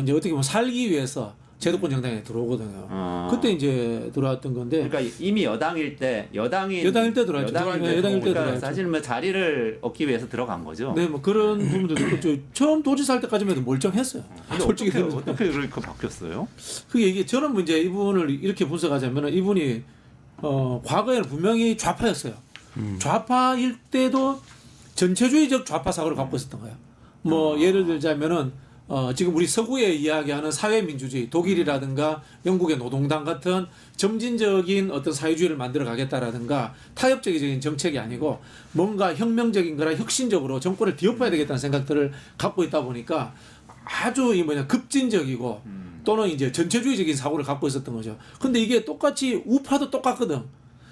이제 어떻게 보면 살기 위해서 제도권 정당에 들어오거든요. 그때 이제 들어왔던 건데. 그러니까 이미 여당일 때 여당일 때 들어왔죠. 여당일 때 그러니까 들어왔죠. 사실 뭐 자리를 얻기 위해서 들어간 거죠. 네, 뭐 그런 부분들도 있고 처음 도지사 할 때까지만 해도 멀쩡했어요. 솔직히 어떻게 그렇게 바뀌었어요? 그게 이게 저는 뭐 이제 이분을 이렇게 분석하자면 이분이 과거에는 분명히 좌파였어요. 좌파일 때도 전체주의적 좌파 사고를 갖고 있었던 거예요. 뭐 예를 들자면은 지금 우리 서구에 이야기하는 사회민주주의, 독일이라든가 영국의 노동당 같은 점진적인 어떤 사회주의를 만들어 가겠다라든가 타협적인 정책이 아니고 뭔가 혁명적인 거나 혁신적으로 정권을 뒤엎어야 되겠다는 생각들을 갖고 있다 보니까 아주 급진적이고 또는 이제 전체주의적인 사고를 갖고 있었던 거죠. 근데 이게 똑같이 우파도 똑같거든.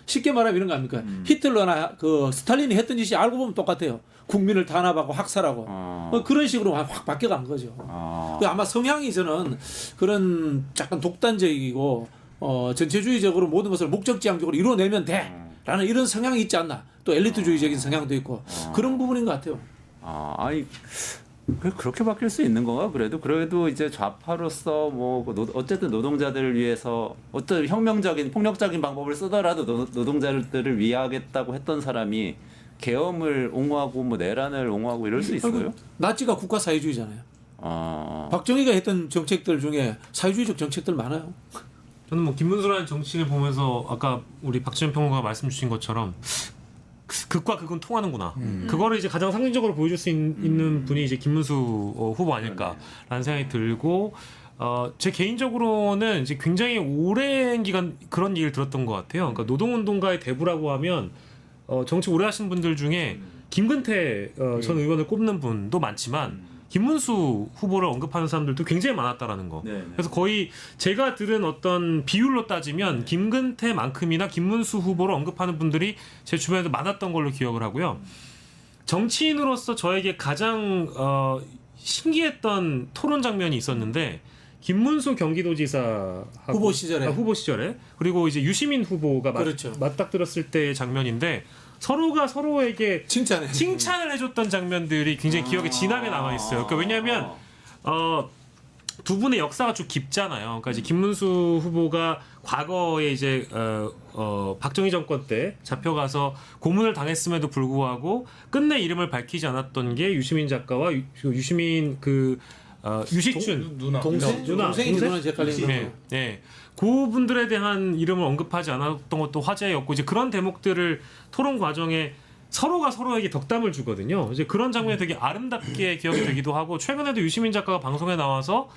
쉽게 말하면 이런 거 아닙니까? 히틀러나 그 스탈린이 했던 짓이 알고 보면 똑같아요. 국민을 단합하고 학살하고 그런 식으로 확 바뀌어간 거죠. 아마 성향이 저는 그런 약간 독단적이고 전체주의적으로 모든 것을 목적지향적으로 이루어내면 돼라는 이런 성향이 있지 않나. 또 엘리트주의적인 성향도 있고 그런 부분인 것 같아요. 아니 그렇게 바뀔 수 있는 건가? 그래도 이제 좌파로서 뭐 어쨌든 노동자들을 위해서 어떤 혁명적인 폭력적인 방법을 쓰더라도 노동자들을 위하겠다고 했던 사람이 계엄을 옹호하고 뭐 내란을 옹호하고 이럴 수 있어요? 나치가 국가 사회주의잖아요. 박정희가 했던 정책들 중에 사회주의적 정책들 많아요. 저는 뭐 김문수라는 정치인을 보면서 아까 우리 박지원 평론가가 말씀 주신 것처럼 극과 극은 통하는구나. 그거를 이제 가장 상징적으로 보여줄 수 있는 분이 이제 김문수 후보 아닐까라는 생각이 들고, 제 개인적으로는 이제 굉장히 오랜 기간 그런 얘기를 들었던 것 같아요. 그러니까 노동운동가의 대부라고 하면 정치 오래 하신 분들 중에 김근태 전 의원을 꼽는 분도 많지만 김문수 후보를 언급하는 사람들도 굉장히 많았다라는 거. 네네. 그래서 거의 제가 들은 어떤 비율로 따지면 김근태만큼이나 김문수 후보를 언급하는 분들이 제 주변에도 많았던 걸로 기억을 하고요. 정치인으로서 저에게 가장 신기했던 토론 장면이 있었는데, 김문수 경기도지사 후보 시절에 그리고 이제 유시민 후보가 그렇죠. 맞닥뜨렸을 때의 장면인데, 서로가 서로에게 칭찬을 해줬던 장면들이 굉장히 기억에 진하게 남아 있어요. 그러니까 왜냐하면 두 분의 역사가 쭉 깊잖아요. 그러니까 이제 김문수 후보가 과거에 이제 박정희 정권 때 잡혀가서 고문을 당했음에도 불구하고 끝내 이름을 밝히지 않았던 게 유시민 작가와 유시민 유시춘 동생이 누나인지 헷갈리는 네. 그분들에 대한 이름을 언급하지 않았던 것도 화제였고, 이제 그런 대목들을 토론 과정에 서로가 서로에게 덕담을 주거든요. 이제 그런 장면이 되게 아름답게 기억이 되기도 하고, 최근에도 유시민 작가가 방송에 나와서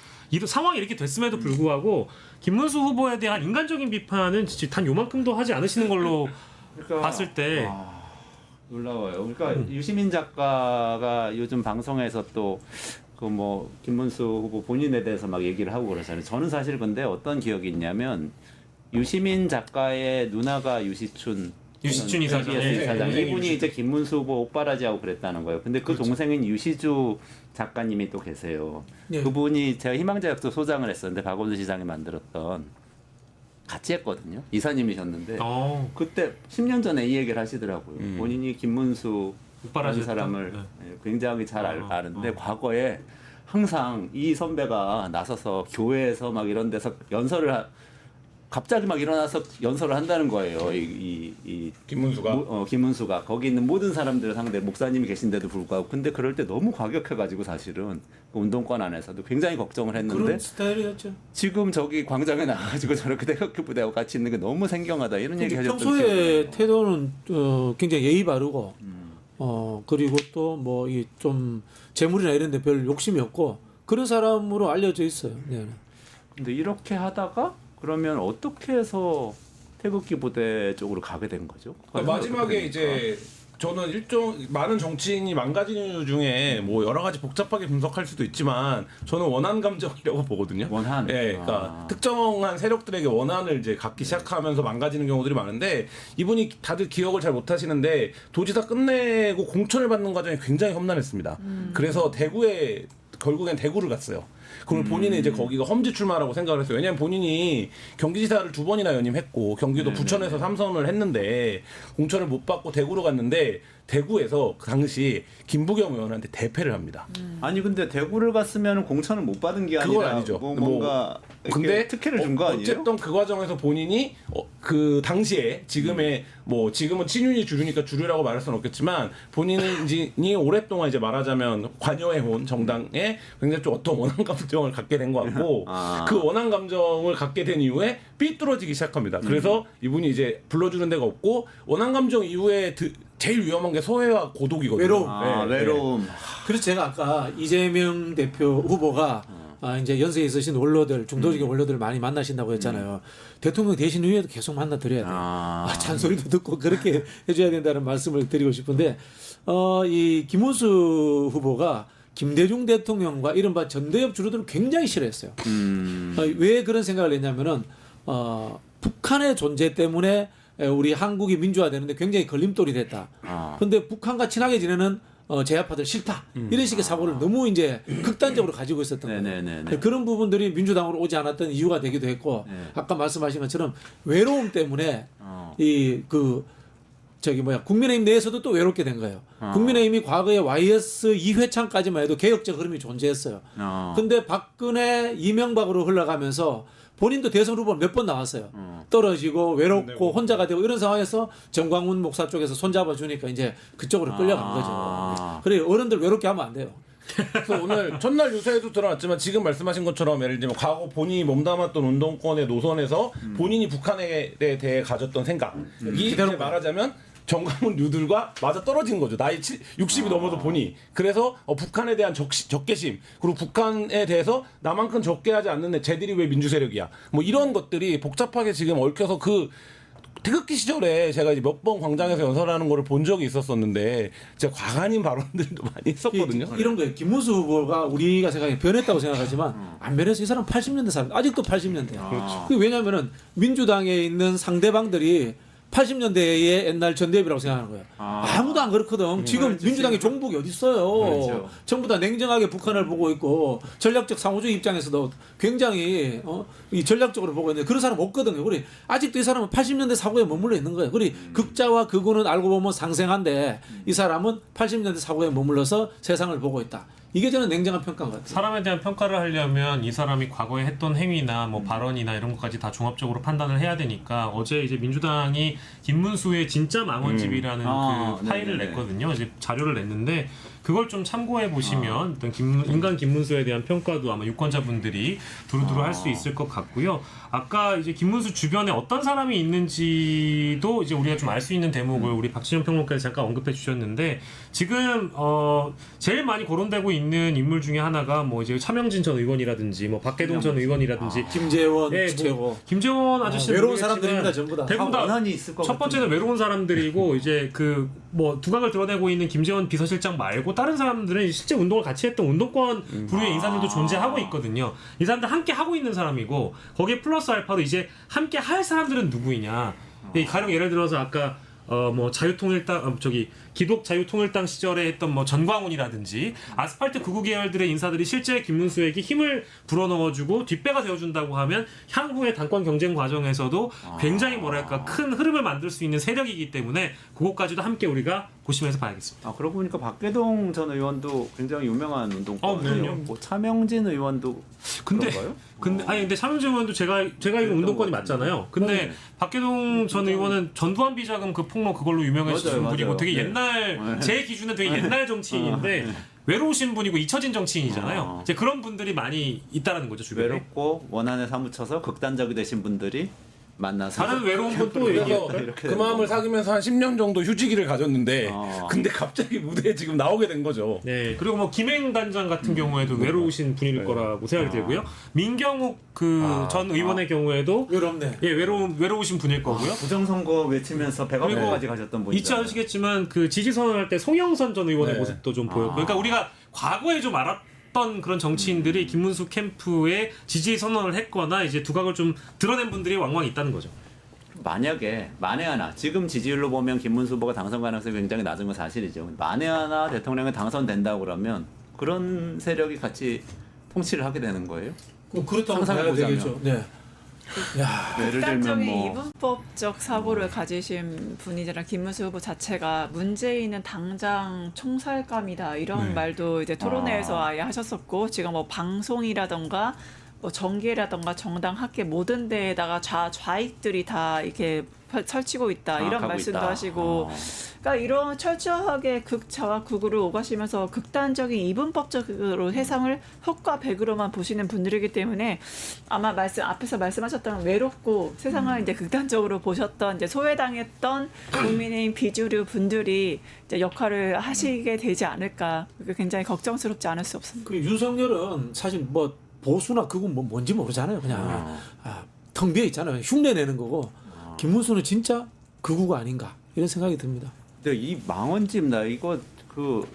상황이 이렇게 됐음에도 불구하고 김문수 후보에 대한 인간적인 비판은 진짜 단 요만큼도 하지 않으시는 걸로 봤을 때 놀라워요. 그러니까 유시민 작가가 요즘 방송에서 또 김문수 후보 본인에 대해서 막 얘기를 하고 그러잖아요. 저는 사실 근데 어떤 기억이 있냐면, 유시민 작가의 누나가 유시춘 이사장. 이사장. 이분이 이제 김문수 후보 오빠라지하고 그랬다는 거예요. 근데 그 동생인 유시주 작가님이 또 계세요. 그분이 제가 희망자역도 소장을 했었는데 박원순 시장이 만들었던, 같이 했거든요. 이사님이셨는데 그때 10년 전에 이 얘기를 하시더라고요. 본인이 김문수 오빠라는 사람을 굉장히 잘 아는데 과거에 항상 이 선배가 나서서 교회에서 막 이런 데서 갑자기 막 일어나서 연설을 한다는 거예요. 이 김문수가 김문수가 거기 있는 모든 사람들을 상대로, 목사님이 계신데도 불구하고. 근데 그럴 때 너무 과격해가지고 사실은 그 운동권 안에서도 굉장히 걱정을 했는데, 그런 스타일이었죠. 지금 저기 광장에 나가가지고 저렇게 태극기 부대하고 같이 있는 게 너무 생경하다 이런 얘기 하셨던 기억이 평소에 나요. 태도는 굉장히 예의 바르고 그리고 또 뭐 이 좀 재물이나 이런 데 별 욕심이 없고 그런 사람으로 알려져 있어요. 네. 근데 이렇게 하다가 그러면 어떻게 해서 태극기 부대 쪽으로 가게 된 거죠? 마지막에 이제 저는 많은 정치인이 망가진 이유 중에 뭐 여러 가지 복잡하게 분석할 수도 있지만 저는 원한 감정이라고 보거든요. 원한. 예, 그러니까 특정한 세력들에게 원한을 이제 갖기 시작하면서 망가지는 경우들이 많은데, 이분이 다들 기억을 잘 못하시는데 도지사 끝내고 공천을 받는 과정이 굉장히 험난했습니다. 그래서 결국엔 대구를 갔어요. 그러면 본인은 이제 거기가 험지 출마라고 생각을 했어요. 왜냐하면 본인이 경기지사를 2번이나 연임했고 경기도 부천에서 3선을 했는데 공천을 못 받고 대구로 갔는데, 대구에서 그 당시 김부겸 의원한테 대패를 합니다. 아니 근데 대구를 갔으면 공천을 못 받은 게 그건 아니라 아니죠. 뭔가 근데 특혜를 준 거 아니에요? 어쨌든 그 과정에서 본인이 그 당시에 지금은 친윤이 주류니까 주류라고 말할 수는 없겠지만, 본인이 오랫동안 이제 말하자면 관여해온 정당에 굉장히 좀 어떤 원한 감정을 갖게 된 것 같고 그 원한 감정을 갖게 된 이후에 삐뚤어지기 시작합니다. 그래서 이분이 이제 불러주는 데가 없고, 원한 감정 이후에 제일 위험한 게 소외와 고독이거든요. 외로움. 외로움. 그래서 제가 아까 이재명 대표 후보가 이제 연세에 있으신 원로들, 중도적인 원로들을 많이 만나신다고 했잖아요. 대통령 되신 후에도 계속 만나 드려야 돼요. 잔소리도 듣고 그렇게 해줘야 된다는 말씀을 드리고 싶은데, 이 김문수 후보가 김대중 대통령과 이른바 전대협 주류들을 굉장히 싫어했어요. 왜 그런 생각을 했냐면은 북한의 존재 때문에 우리 한국이 민주화되는데 굉장히 걸림돌이 됐다. 근데 북한과 친하게 지내는 제야파들 싫다. 이런 식의 사고를 너무 이제 극단적으로 가지고 있었던 거예요. 그런 부분들이 민주당으로 오지 않았던 이유가 되기도 했고, 아까 말씀하신 것처럼 외로움 때문에 국민의힘 내에서도 또 외롭게 된 거예요. 국민의힘이 과거에 YS 이회창까지만 해도 개혁적 흐름이 존재했어요. 근데 박근혜 이명박으로 흘러가면서 본인도 대선 후보 몇 번 나왔어요. 떨어지고 외롭고 혼자가 되고 이런 상황에서 정광훈 목사 쪽에서 손잡아 주니까 이제 그쪽으로 끌려간 거죠. 그래 어른들 외롭게 하면 안 돼요. 그래서 오늘 첫날 유세에도 드러났지만 지금 말씀하신 것처럼 예를 들면 과거 본인이 몸담았던 운동권의 노선에서 본인이 북한에 대해 가졌던 생각이 이제 말하자면 정광훈 류들과 맞아 떨어진 거죠. 나이 60이 넘어서 보니. 그래서 북한에 대한 적개심 그리고 북한에 대해서 나만큼 적게 하지 않는 쟤들이 왜 민주세력이야. 뭐 이런 것들이 복잡하게 지금 얽혀서 그 태극기 시절에 제가 이제 몇 번 광장에서 연설하는 거를 본 적이 있었었는데 제가 과간인 발언들도 많이 했었거든요. 이런 거예요. 김문수 후보가 우리가 생각해 변했다고 생각하지만 안 변해서 이 사람 80년대 사람 아직도 80년대야. 그렇죠. 왜냐하면은 민주당에 있는 상대방들이 80년대의 옛날 전대협이라고 생각하는 거예요. 아무도 안 그렇거든. 지금 민주당의 종북이 어디 있어요. 그렇죠. 전부 다 냉정하게 북한을 보고 있고 전략적 상호주의 입장에서도 굉장히 이 전략적으로 보고 있는데 그런 사람 없거든요. 그래 아직도 이 사람은 80년대 사고에 머물러 있는 거예요. 그래 극자와 극우는 알고 보면 상생한데 이 사람은 80년대 사고에 머물러서 세상을 보고 있다. 이게 저는 냉정한 평가인 것 같아요. 사람에 대한 평가를 하려면 이 사람이 과거에 했던 행위나 뭐 발언이나 이런 것까지 다 종합적으로 판단을 해야 되니까 어제 이제 민주당이 김문수의 진짜 망언집이라는 그 파일을 냈거든요. 이제 자료를 냈는데 그걸 좀 참고해 보시면 어떤 인간 김문수에 대한 평가도 아마 유권자분들이 두루두루 할 수 있을 것 같고요. 아까 이제 김문수 주변에 어떤 사람이 있는지도 이제 우리가 좀 알 수 있는 대목을 우리 박진영 평론가께서 잠깐 언급해 주셨는데 지금 제일 많이 거론되고 있는 인물 중에 하나가 뭐 이제 차명진 전 의원이라든지 뭐 박계동 전 의원이라든지 김재원, 네, 최고. 김재원 아저씨는 외로운 사람들입니다, 전부 다. 대부분 다 원한이 있을 것 첫 번째는 외로운 사람들이고 이제 그 뭐 두각을 드러내고 있는 김재원 비서실장 말고 다른 사람들은 실제 운동을 같이 했던 운동권 부류의 인사들도 존재하고 있거든요. 이 사람들 함께 하고 있는 사람이고 거기에 플러스 알파로 이제 함께 할 사람들은 누구이냐. 가령 예를 들어서 아까 뭐 자유통일당 기독 자유통일당 시절에 했던 뭐 전광훈이라든지 아스팔트 극우 계열들의 인사들이 실제 김문수에게 힘을 불어넣어주고 뒷배가 되어준다고 하면 향후의 당권 경쟁 과정에서도 굉장히 뭐랄까 큰 흐름을 만들 수 있는 세력이기 때문에 그것까지도 함께 우리가 고심해서 봐야겠습니다. 그러고 보니까 박계동 전 의원도 굉장히 유명한 운동권이에요. 뭐 차명진 의원도 그런가요? 근데 차명진 의원도 제가 이거 운동권이 맞잖아요. 근데 박계동 전 의원은 전두환 비자금 그 폭로 그걸로 유명해진 분이고 되게 옛날 제 기준은 되게 옛날 정치인인데 외로우신 분이고 잊혀진 정치인이잖아요. 이제 그런 분들이 많이 있다라는 거죠 주변에. 외롭고 원한에 사무쳐서 극단적이 되신 분들이 만나서 다른 외로운 건 또 그래서 그 마음을 사귀면서 한 10년 정도 휴지기를 가졌는데 근데 갑자기 무대에 지금 나오게 된 거죠. 네. 그리고 뭐 김행 단장 같은 경우에도 외로우신 분일 거라고 생각이 들고요. 민경욱 그 전 의원의 경우에도 외롭네. 예, 외로우신 분일 거고요. 부정선거 외치면서 백악관까지 가셨던 분이죠. 잊지 않으시겠지만 그 지지 선언할 때 송영선 전 의원의 네. 모습도 좀 보였고, 그러니까 우리가 과거에 좀 알았던 그런 정치인들이 김문수 캠프에 지지 선언을 했거나 이제 두각을 좀 드러낸 분들이 왕왕 있다는 거죠. 만약에 만에 하나 지금 지지율로 보면 김문수 후보가 당선 가능성이 굉장히 낮은 건 사실이죠. 만에 하나 대통령이 당선된다고 그러면 그런 세력이 같이 통치를 하게 되는 거예요? 그렇다고 봐야 되겠죠. 네. 예를 들면 극단적인 뭐 이분법적 사고를 가지신 분이잖아. 김문수 후보 자체가 문재인은 당장 총살감이다 이런 말도 이제 토론회에서 아예 하셨었고 지금 뭐 방송이라던가 뭐 정계라던가 정당 학계 모든 데에다가 좌익들이 다 이렇게 설치고 있다 이런 말씀도 있다. 하시고 그러니까 이런 철저하게 극좌와 극우를 오가시면서 극단적인 이분법적으로 세상을 흑과 백으로만 보시는 분들이기 때문에 아마 앞에서 말씀하셨던 외롭고 세상을 이제 극단적으로 보셨던 이제 소외당했던 국민의힘 비주류 분들이 이제 역할을 하시게 되지 않을까 굉장히 걱정스럽지 않을 수 없습니다. 그리고 윤석열은 사실 뭐 보수나 극우 뭐 뭔지 모르잖아요. 그냥 텅 비어 있잖아요. 흉내 내는 거고. 김문수는 진짜 극우가 아닌가 이런 생각이 듭니다. 근데 이 망원집 나 이거 그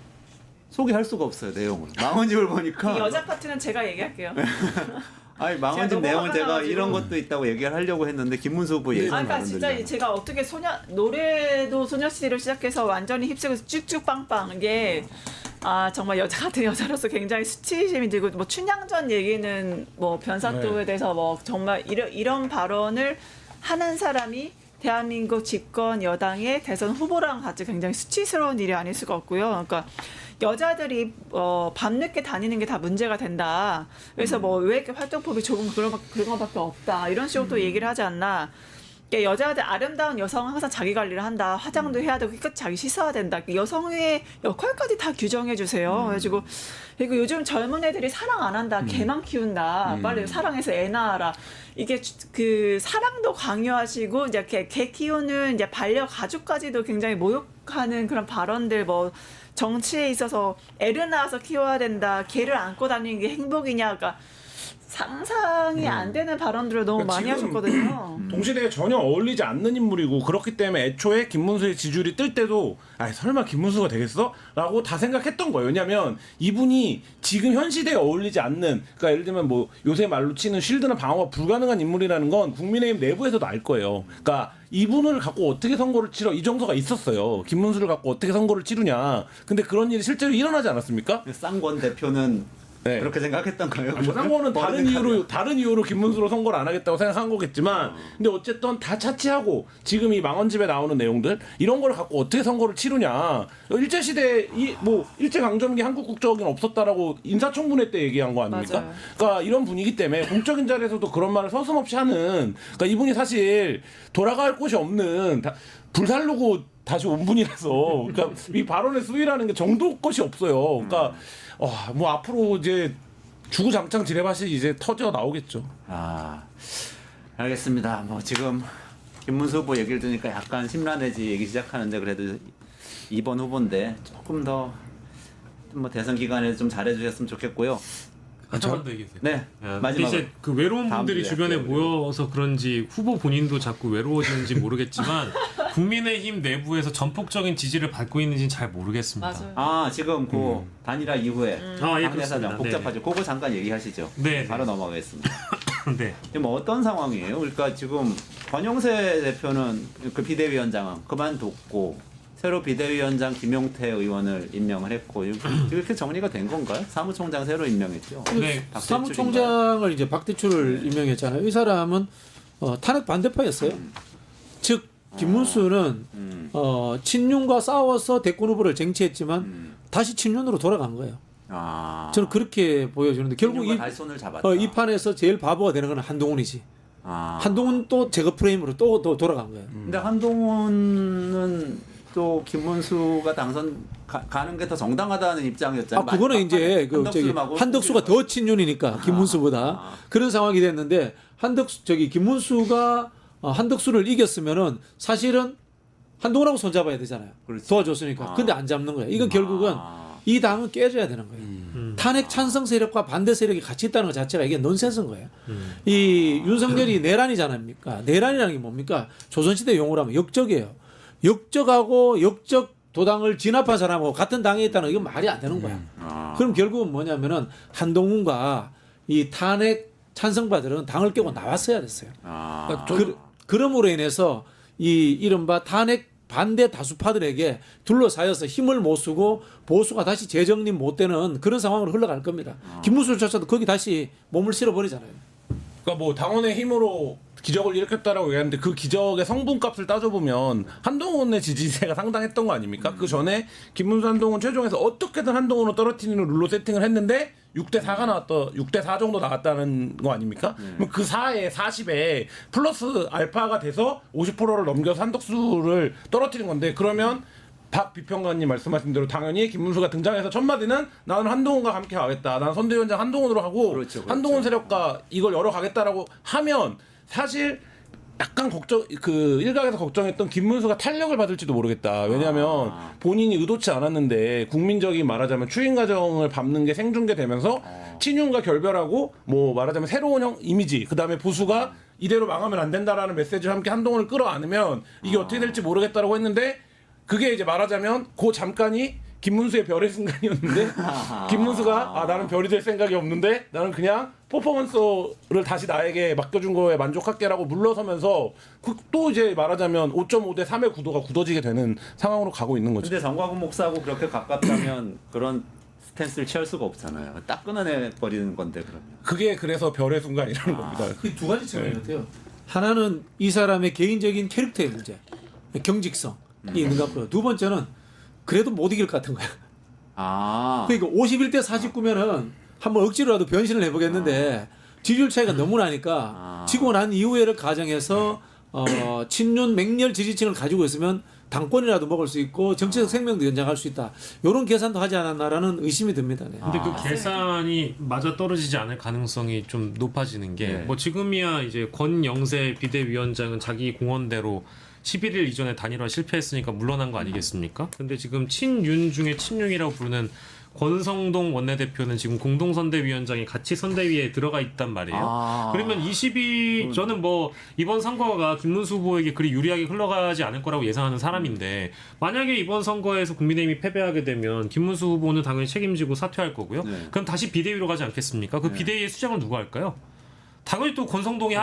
소개할 수가 없어요 내용을. 망원집을 보니까 이 여자 파트는 제가 얘기할게요. 아니 망원집 내용은 제가 이런 것도 있다고 얘기를 하려고 했는데 김문수 후보 얘기는 그러니까 진짜 제가 어떻게 노래도 소녀시대로 시작해서 완전히 힙스에서 쭉쭉빵빵 이게 정말 여자 같은 여자로서 굉장히 수치심이 들고 뭐 춘향전 얘기는 뭐 변사또에 대해서 뭐 정말 이런 발언을 하는 사람이 대한민국 집권 여당의 대선 후보랑 같이 굉장히 수치스러운 일이 아닐 수가 없고요. 그러니까 여자들이 밤늦게 다니는 게 다 문제가 된다. 그래서 뭐 왜 이렇게 활동법이 조금 그런 것밖에 없다. 이런 식으로 또 얘기를 하지 않나. 그러니까 여자들 아름다운 여성은 항상 자기 관리를 한다. 화장도 해야 되고 끝 자기 씻어야 된다. 여성의 역할까지 다 규정해 주세요. 그래가지고 그리고 요즘 젊은 애들이 사랑 안 한다. 개만 키운다. 빨리 사랑해서 애 낳아라. 이게 그 사랑도 강요하시고 이제 개 키우는 이제 반려 가족까지도 굉장히 모욕하는 그런 발언들 뭐 정치에 있어서 애를 낳아서 키워야 된다. 개를 안고 다니는 게 행복이냐. 그러니까 상상이 안 되는 발언들을 너무 그러니까 많이 지금 하셨거든요. 동시대에 전혀 어울리지 않는 인물이고 그렇기 때문에 애초에 김문수의 지지율이 뜰 때도 아 설마 김문수가 되겠어? 라고 다 생각했던 거예요. 왜냐하면 이분이 지금 현 시대에 어울리지 않는 그러니까 예를 들면 뭐 요새 말로 치는 쉴드나 방어가 불가능한 인물이라는 건 국민의힘 내부에서도 알 거예요. 그러니까 이분을 갖고 어떻게 선거를 치러 이정서가 있었어요. 김문수를 갖고 어떻게 선거를 치르냐. 근데 그런 일이 실제로 일어나지 않았습니까? 쌍권 대표는 네. 그렇게 생각했던 거예요. 뭐 상권은 다른 이유로 김문수로 선거를 안 하겠다고 생각한 거겠지만, 근데 어쨌든 다 차치하고 지금 이 망언집에 나오는 내용들 이런 걸 갖고 어떻게 선거를 치르냐. 일제 시대 뭐 일제 강점기 한국 국적은 없었다라고 인사청문회 때 얘기한 거 아닙니까? 맞아요. 그러니까 이런 분위기 때문에 공적인 자리에서도 그런 말을 서슴없이 하는. 그러니까 이분이 사실 돌아갈 곳이 없는 불살르고 다시 온 분이라서, 그러니까 이 발언의 수위라는 게 정도 것이 없어요. 그러니까. 뭐 앞으로 이제 주구장창 지뢰밭이 이제 터져 나오겠죠. 아, 알겠습니다. 뭐 지금 김문수 후보 얘기를 들으니까 약간 심란해지 얘기 시작하는데 그래도 2번 후보인데 조금 더 뭐 대선 기간에 좀 잘해주셨으면 좋겠고요. 한번만 더 얘기해주세요. 네, 근데 마지막. 이제 그 외로운 다음 분들이 주에 주변에 할게요, 모여서 그런지 후보 본인도 자꾸 외로워지는지 모르겠지만 국민의힘 내부에서 전폭적인 지지를 받고 있는지는 잘 모르겠습니다. 맞아요. 아 지금 그 단일화 이후에 아, 예, 당내사장 그렇습니다. 복잡하죠. 그거 잠깐 얘기하시죠. 네, 바로 넘어가겠습니다. 네. 지금 어떤 상황이에요? 그러니까 지금 권영세 대표는 그 비대위원장 그만뒀고 새로 비대위원장 김용태 의원을 임명을 했고 이렇게 정리가 된 건가요? 사무총장 새로 임명했죠. 네. 사무총장을 이제 박대출을 임명했잖아요. 이 사람은 탄핵 반대파였어요. 즉 김문수는 친윤과 싸워서 대권 후보를 쟁취했지만 다시 친윤으로 돌아간 거예요. 아, 저는 그렇게 보여지는데 결국 다시 손을 잡았다. 이 판에서 제일 바보가 되는 건 한동훈이지. 아. 한동훈 또 제거 프레임으로 또 돌아간 거예요. 근데 한동훈은 또 김문수가 당선 가는 게 더 정당하다는 입장이었잖아요. 그거는 이제 한덕수가 더 친윤이니까 김문수보다 아. 그런 상황이 됐는데 김문수가 한덕수를 이겼으면은 사실은 한동훈하고 손잡아야 되잖아요. 그렇지. 도와줬으니까. 근데 안 잡는 거예요. 이건 결국은 이 당은 깨져야 되는 거예요. 탄핵 찬성 세력과 반대 세력이 같이 있다는 것 자체가 이게 넌센스인 거예요. 이 윤석열이 내란이잖아요. 내란이라는 게 뭡니까? 조선시대 용어로 하면 역적이에요. 역적하고 역적 도당을 진압한 사람하고 같은 당에 있다는 이건 말이 안 되는 거야. 그럼 결국은 뭐냐면은 한동훈과 이 탄핵 찬성파들은 당을 깨고 나왔어야 됐어요. 그럼으로 인해서 이 이른바 탄핵 반대 다수파들에게 둘러싸여서 힘을 못 쓰고 보수가 다시 재정립 못 되는 그런 상황으로 흘러갈 겁니다. 김문수조차도 거기 다시 몸을 실어버리잖아요. 그러니까 뭐 당원의 힘으로 기적을 일으켰다라고 얘기하는데 그 기적의 성분값을 따져보면 한동훈의 지지세가 상당했던 거 아닙니까? 그 전에 김문수 한동훈 최종에서 어떻게든 한동훈을 떨어뜨리는 룰로 세팅을 했는데 6대4가 나왔다, 6대4 정도 나왔다는 거 아닙니까? 그럼 그 4에 40에 플러스 알파가 돼서 50%를 넘겨서 한덕수를 떨어뜨린 건데 그러면 박 비평가님 말씀하신 대로 당연히 김문수가 등장해서 첫 마디는 나는 한동훈과 함께 가겠다. 나는 선대위원장 한동훈으로 하고 그렇죠. 한동훈 세력과 이걸 열어가겠다라고 하면 사실 약간 일각에서 걱정했던 김문수가 탄력을 받을지도 모르겠다. 왜냐하면 본인이 의도치 않았는데 국민적인 말하자면 추인 과정을 밟는 게 생중계되면서 친윤과 결별하고 뭐 말하자면 새로운 이미지 그다음에 보수가 이대로 망하면 안 된다라는 메시지와 함께 한동훈을 끌어안으면 이게 어떻게 될지 모르겠다라고 했는데 그게 이제 말하자면 그 잠깐이 김문수의 별의 순간이었는데 김문수가 나는 별이 될 생각이 없는데 나는 그냥 퍼포먼스를 다시 나에게 맡겨준 거에 만족할게라고 물러서면서 또 이제 말하자면 5.5대 3의 구도가 굳어지게 되는 상황으로 가고 있는 거죠. 근데 정광훈 목사하고 그렇게 가깝다면 그런 스탠스를 취할 수가 없잖아요. 딱 끊어내 버리는 건데 그러면. 그게 그래서 별의 순간이라는 겁니다. 그 두 가지 측면이 같아요. 하나는 이 사람의 개인적인 캐릭터의 문제, 경직성이 있는 것 같고요. 두 번째는 그래도 못 이길 것 같은 거야. 그러니까 51대 49면은 한번 억지로라도 변신을 해보겠는데 지지율 차이가 너무 나니까 지고 난 이후에를 가정해서 친윤 맹렬 지지층을 가지고 있으면 당권이라도 먹을 수 있고 정치적 생명도 연장할 수 있다. 이런 계산도 하지 않았나라는 의심이 듭니다. 네. 근데 그 계산이 맞아 떨어지지 않을 가능성이 좀 높아지는 게 뭐 지금이야 이제 권영세 비대위원장은 자기 공언대로 11일 이전에 단일화 실패했으니까 물러난 거 아니겠습니까? 근데 지금 친윤 중에 친윤이라고 부르는 권성동 원내대표는 지금 공동선대위원장이 같이 선대위에 들어가 있단 말이에요. 그러면 저는 뭐 이번 선거가 김문수 후보에게 그리 유리하게 흘러가지 않을 거라고 예상하는 사람인데 만약에 이번 선거에서 국민의힘이 패배하게 되면 김문수 후보는 당연히 책임지고 사퇴할 거고요. 그럼 다시 비대위로 가지 않겠습니까? 그 비대위의 수장을 누가 할까요? 당연히 또 권성동이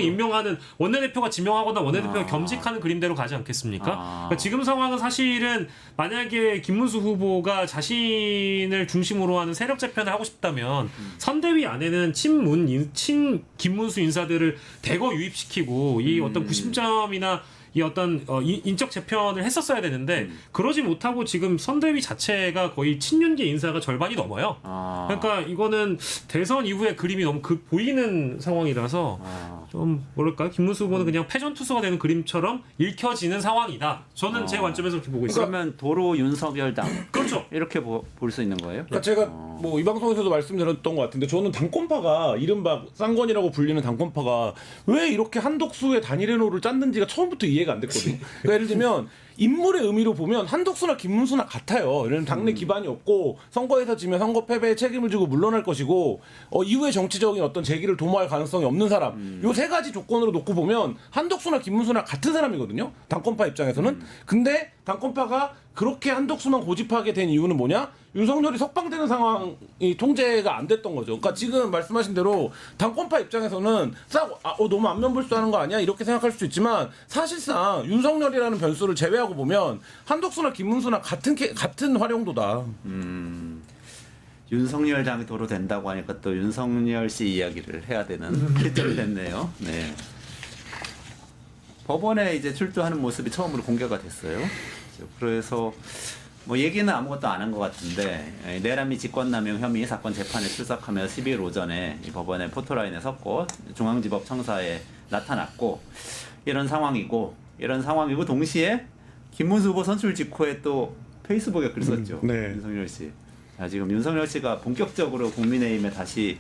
임명하는 원내대표가 지명하거나 원내대표가 겸직하는 그림대로 가지 않겠습니까? 그러니까 지금 상황은 사실은 만약에 김문수 후보가 자신을 중심으로 하는 세력 재편을 하고 싶다면 선대위 안에는 친 김문수 인사들을 대거 유입시키고 이 어떤 구심점이나 이 어떤 인적 재편을 했었어야 되는데 그러지 못하고 지금 선대위 자체가 거의 친윤계 인사가 절반이 넘어요. 그러니까 이거는 대선 이후의 그림이 너무 보이는 상황이라서 좀 뭐랄까요? 김문수 후보는 그냥 패전투수가 되는 그림처럼 읽혀지는 상황이다. 저는 제 관점에서 그렇게 보고 있어요. 그러면 도로 윤석열당 그렇죠. 이렇게 볼 수 있는 거예요? 그러니까 제가 뭐 이 방송에서도 말씀드렸던 것 같은데 저는 당권파가 이른바 쌍권이라고 불리는 당권파가 왜 이렇게 한독수의 단일 회노를 짰는지가 처음부터 이해가 안 됐거든요. 그러니까 예를 들면 인물의 의미로 보면 한독수나 김문수나 같아요. 왜냐면 당내 기반이 없고 선거에서 지면 선거 패배에 책임을 지고 물러날 것이고 이후에 정치적인 어떤 재기를 도모할 가능성이 없는 사람. 요 세 가지 조건으로 놓고 보면 한독수나 김문수나 같은 사람이거든요. 당권파 입장에서는. 근데 당권파가 그렇게 한독수만 고집하게 된 이유는 뭐냐? 윤석열이 석방되는 상황이 통제가 안 됐던 거죠. 그러니까 지금 말씀하신 대로 당권파 입장에서는 너무 안면불수하는 거 아니야? 이렇게 생각할 수도 있지만 사실상 윤석열이라는 변수를 제외하고 보면 한독수나 김문수나 같은 활용도다. 윤석열 당이 도로 된다고 하니까 또 윤석열 씨 이야기를 해야 되는 시점이 됐네요. 네. 법원에 이제 출두하는 모습이 처음으로 공개가 됐어요. 그래서 뭐 얘기는 아무것도 안 한 것 같은데 내란미 직권남용 혐의 사건 재판에 출석하며 12일 오전에 이 법원의 포토라인에 섰고 중앙지법 청사에 나타났고 이런 상황이고 동시에 김문수 후보 선출 직후에 또 페이스북에 글 썼죠. 윤석열 씨. 자, 지금 윤석열 씨가 본격적으로 국민의힘에 다시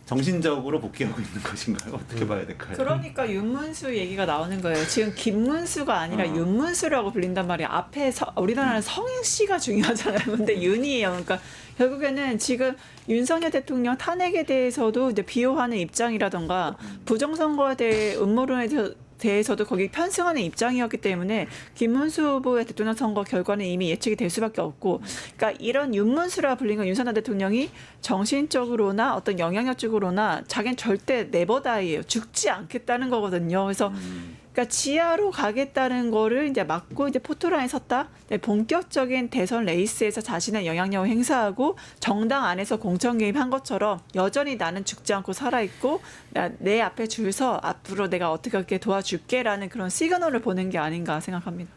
정신적으로 복귀하고 있는 것인가요? 어떻게 봐야 될까요? 그러니까 윤문수 얘기가 나오는 거예요. 지금 김문수가 아니라 윤문수라고 불린단 말이에요. 앞에 우리나라는 성씨가 중요하잖아요. 근데 윤이에요. 그러니까 결국에는 지금 윤석열 대통령 탄핵에 대해서도 이제 비호하는 입장이라던가 부정선거에 대해 음모론에 대해서도 거기 편승하는 입장이었기 때문에 김문수 후보의 대통령 선거 결과는 이미 예측이 될 수밖에 없고, 그러니까 이런 윤문수라 불리는 건 윤석열 대통령이 정신적으로나 어떤 영향력적으로나 자기는 절대 네버다이예요. 죽지 않겠다는 거거든요. 그래서 그러니까 지하로 가겠다는 거를 이제 막고 이제 포토라인에 섰다. 본격적인 대선 레이스에서 자신의 영향력을 행사하고 정당 안에서 공천 개입한 것처럼 여전히 나는 죽지 않고 살아있고 내 앞에 줄 서 앞으로 내가 어떻게 도와줄게라는 그런 시그널을 보낸 게 아닌가 생각합니다.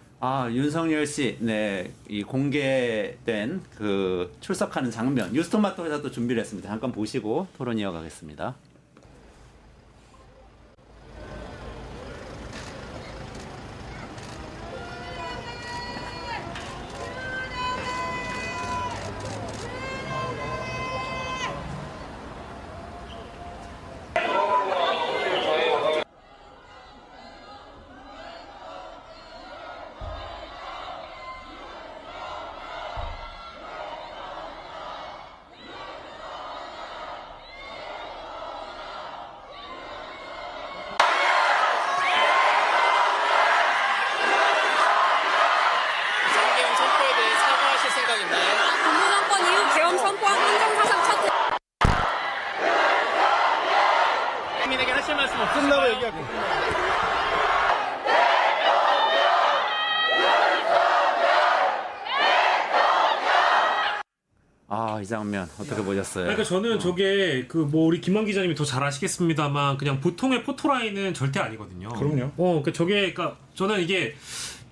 윤석열 씨, 네, 이 공개된 그 출석하는 장면 뉴스토마토에서도 준비를 했습니다. 잠깐 보시고 토론 이어가겠습니다. 끝나고 얘기할게요. 이 장면 어떻게 보셨어요? 그러니까 저는 저게 그 뭐 우리 김만 기자님이 더 잘 아시겠습니다만 그냥 보통의 포토라인은 절대 아니거든요. 그럼요. 그러니까 저게 그러니까 저는 이게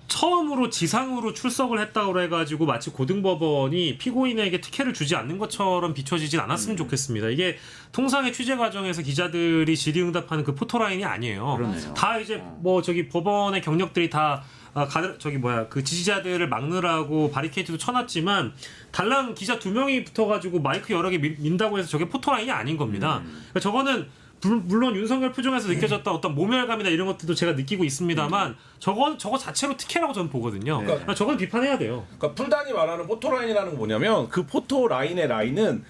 처음으로 지상으로 출석을 했다고 해가지고 마치 고등법원이 피고인에게 특혜를 주지 않는 것처럼 비춰지진 않았으면 좋겠습니다. 이게 통상의 취재 과정에서 기자들이 질의응답하는 그 포토라인이 아니에요. 그러네요. 다 이제 뭐 저기 법원의 경력들이 다 그 지지자들을 막느라고 바리케이트도 쳐놨지만 달랑 기자 2명이 붙어가지고 마이크 여러 개 민다고 해서 저게 포토라인이 아닌 겁니다. 그러니까 저거는 물론 윤석열 표정에서 느껴졌던 어떤 모멸감이나 이런 것들도 제가 느끼고 있습니다만 저거 자체로 특혜라고 저는 보거든요. 그러니까 저건 비판해야 돼요. 그러니까 풀단이 말하는 포토라인이라는 건 뭐냐면 그 포토라인의 라인은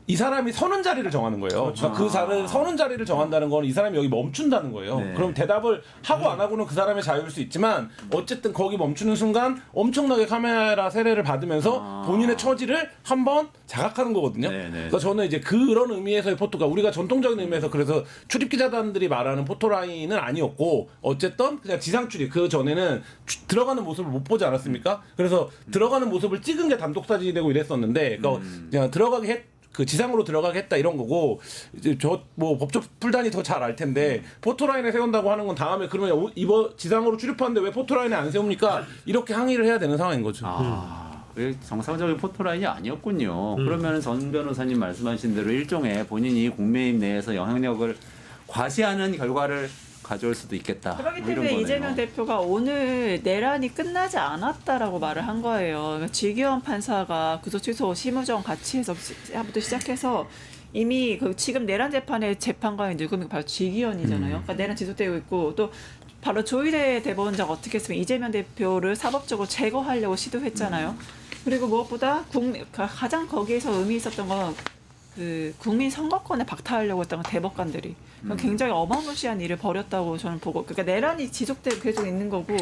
이 사람이 서는 자리를 정하는 거예요. 그러니까 그 사람을 서는 자리를 정한다는 건 이 사람이 여기 멈춘다는 거예요. 네. 그럼 대답을 하고 안 하고는 그 사람의 자유일 수 있지만 어쨌든 거기 멈추는 순간 엄청나게 카메라 세례를 받으면서 본인의 처지를 한번 자각하는 거거든요. 네, 네. 그러니까 저는 이제 그런 의미에서의 포토가 우리가 전통적인 의미에서 그래서 출입 기자단들이 말하는 포토라인은 아니었고 어쨌든 그냥 지상 출입 그 전에는 들어가는 모습을 못 보지 않았습니까? 그래서 들어가는 모습을 찍은 게 단독 사진이 되고 이랬었는데 그러니까 그냥 그 지상으로 들어가겠다 이런 거고 이제 저 뭐 법적 풀단이 더 잘 알 텐데 포토라인에 세운다고 하는 건 다음에 그러면 이번 지상으로 출입하는데 왜 포토라인에 안 세웁니까? 이렇게 항의를 해야 되는 상황인 거죠. 그게 정상적인 포토라인이 아니었군요. 그러면 전 변호사님 말씀하신 대로 일종의 본인이 국민의힘 내에서 영향력을 과시하는 결과를 가져올 수도 있겠다. 그렇기 뭐 이런 때문에 거네요. 이재명 대표가 오늘 내란이 끝나지 않았다라고 말을 한 거예요. 그러니까 지기현 판사가 구속 취소 심의정 같이 해서 부터 시작해서 이미 그 지금 내란 재판의 재판관이 누구면 바로 지기현이잖아요. 그러니까 내란 지속되고 있고 또 바로 조희대 대법원장 어떻게 했으면 이재명 대표를 사법적으로 제거하려고 시도했잖아요. 그리고 무엇보다 가장 거기에서 의미 있었던 건 그 국민 선거권에 박탈하려고 했던 대법관들이 굉장히 어마무시한 일을 벌였다고 저는 보고 그러니까 내란이 지속되고 계속 있는 거고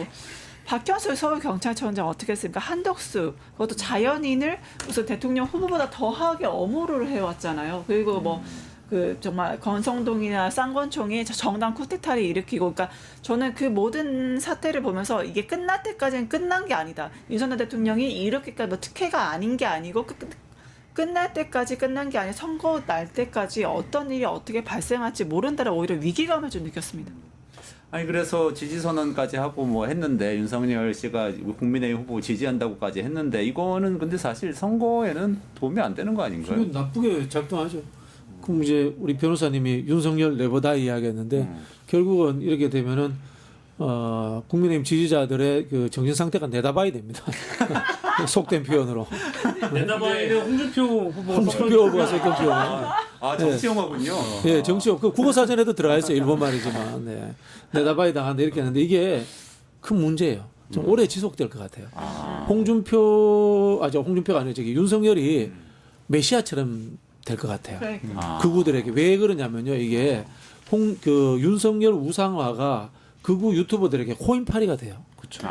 박형수 서울경찰청장 어떻게 했습니까? 한덕수 그것도 자연인을 무슨 대통령 후보보다 더하게 엄호를 해왔잖아요. 그리고 뭐 그 정말 건성동이나 쌍권총이 정당 쿠데타를 일으키고 그러니까 저는 그 모든 사태를 보면서 이게 끝날 때까지는 끝난 게 아니다. 윤석열 대통령이 이렇게까지 뭐 특혜가 아닌 게 아니고 끝날 때까지 끝난 게 아니라 선거 날 때까지 어떤 일이 어떻게 발생할지 모른다는 오히려 위기감을 좀 느꼈습니다. 아니 그래서 지지선언까지 하고 뭐 했는데 윤석열 씨가 국민의힘 후보 지지한다고까지 했는데 이거는 근데 사실 선거에는 도움이 안 되는 거 아닌가요? 그건 나쁘게 작동하죠. 그럼 이제 우리 변호사님이 윤석열 네버다 이야기했는데 결국은 이렇게 되면은 국민의힘 지지자들의 그 정신 상태가 내다봐야 됩니다. 속된 표현으로. 내다봐야는 홍준표 후보가 홍준표가 sekond 표현. 정치 용어군요. 예, 정치용 그 국어 사전에도 들어가 있어요. 일본 말이지만. 네. 내다봐야 당한다 이렇게 했는데 이게 큰 문제예요. 좀 오래 지속될 것 같아요. 홍준표가 아니라 윤석열이 메시아처럼 될 것 같아요. 극우들에게 왜 그러냐면요. 이게 윤석열 우상화가 극우 유튜버들에게 코인팔이가 돼요. 그렇죠.